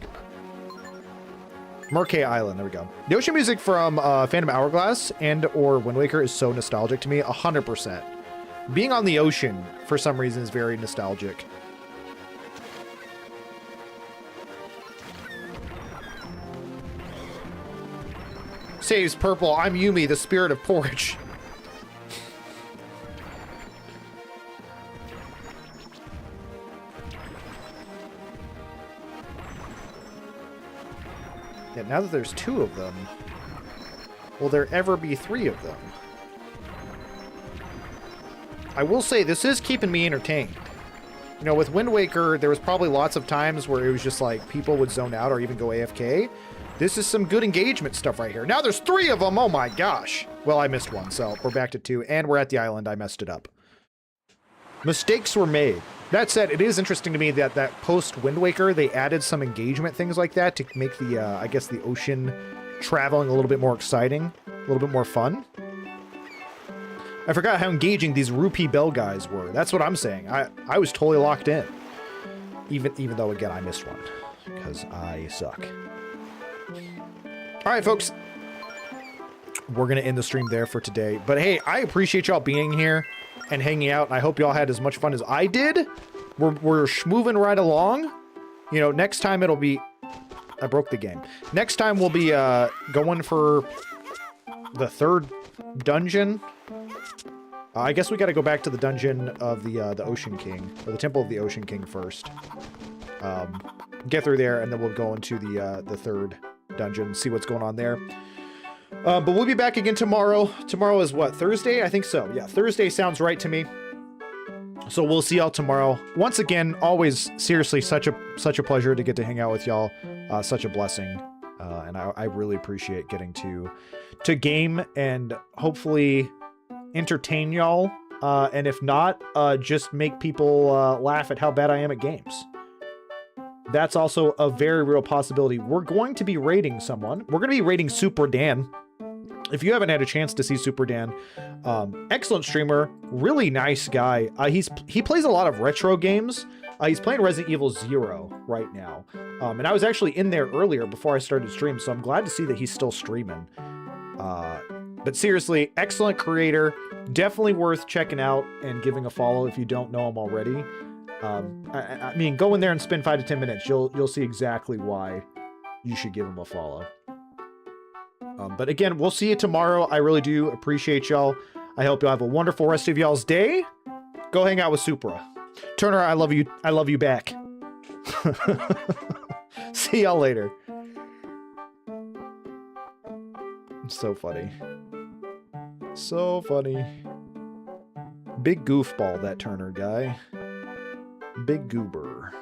Murkay Island, there we go. The ocean music from Phantom Hourglass and or Wind Waker is so nostalgic to me, 100%. Being on the ocean, for some reason, is very nostalgic. Saves purple, I'm Yumi, the spirit of porridge. Yeah, now that there's 2 of them, will there ever be 3 of them? I will say, this is keeping me entertained. You know, with Wind Waker, there was probably lots of times where it was just like, people would zone out or even go AFK. This is some good engagement stuff right here. Now there's 3 of them, oh my gosh! Well, I missed one, so we're back to 2, and we're at the island, I messed it up. Mistakes were made. That said, it is interesting to me that post-Wind Waker, they added some engagement things like that to make the, I guess, the ocean traveling a little bit more exciting, a little bit more fun. I forgot how engaging these Rupee Bell guys were. That's what I'm saying. I was totally locked in. Even though, again, I missed one. Because I suck. Alright, folks. We're going to end the stream there for today. But hey, I appreciate y'all being here and hanging out. I hope y'all had as much fun as I did. We're moving right along. You know, next time it'll be... I broke the game. Next time we'll be going for the 3rd dungeon. I guess we got to go back to the dungeon of the Ocean King, or the Temple of the Ocean King first. Get through there, and then we'll go into the 3rd dungeon, see what's going on there. But we'll be back again tomorrow. Tomorrow is what, Thursday? I think so. Yeah, Thursday sounds right to me. So we'll see y'all tomorrow. Once again, always seriously such a pleasure to get to hang out with y'all. Such a blessing. And I really appreciate getting to game and hopefully entertain y'all. And if not, just make people laugh at how bad I am at games. That's also a very real possibility. We're going to be rating someone. We're going to be rating Super Dan. If you haven't had a chance to see Super Dan, excellent streamer, really nice guy. He plays a lot of retro games. He's playing Resident Evil 0 right now. And I was actually in there earlier before I started stream, so I'm glad to see that he's still streaming. But seriously, excellent creator. Definitely worth checking out and giving a follow if you don't know him already. I mean, go in there and spend 5 to 10 minutes. You'll see exactly why you should give him a follow. But again, we'll see you tomorrow. I really do appreciate y'all. I hope you'll have a wonderful rest of y'all's day. Go hang out with Supra. Turner, I love you. I love you back. See y'all later. So funny. So funny. Big goofball, that Turner guy. Big goober.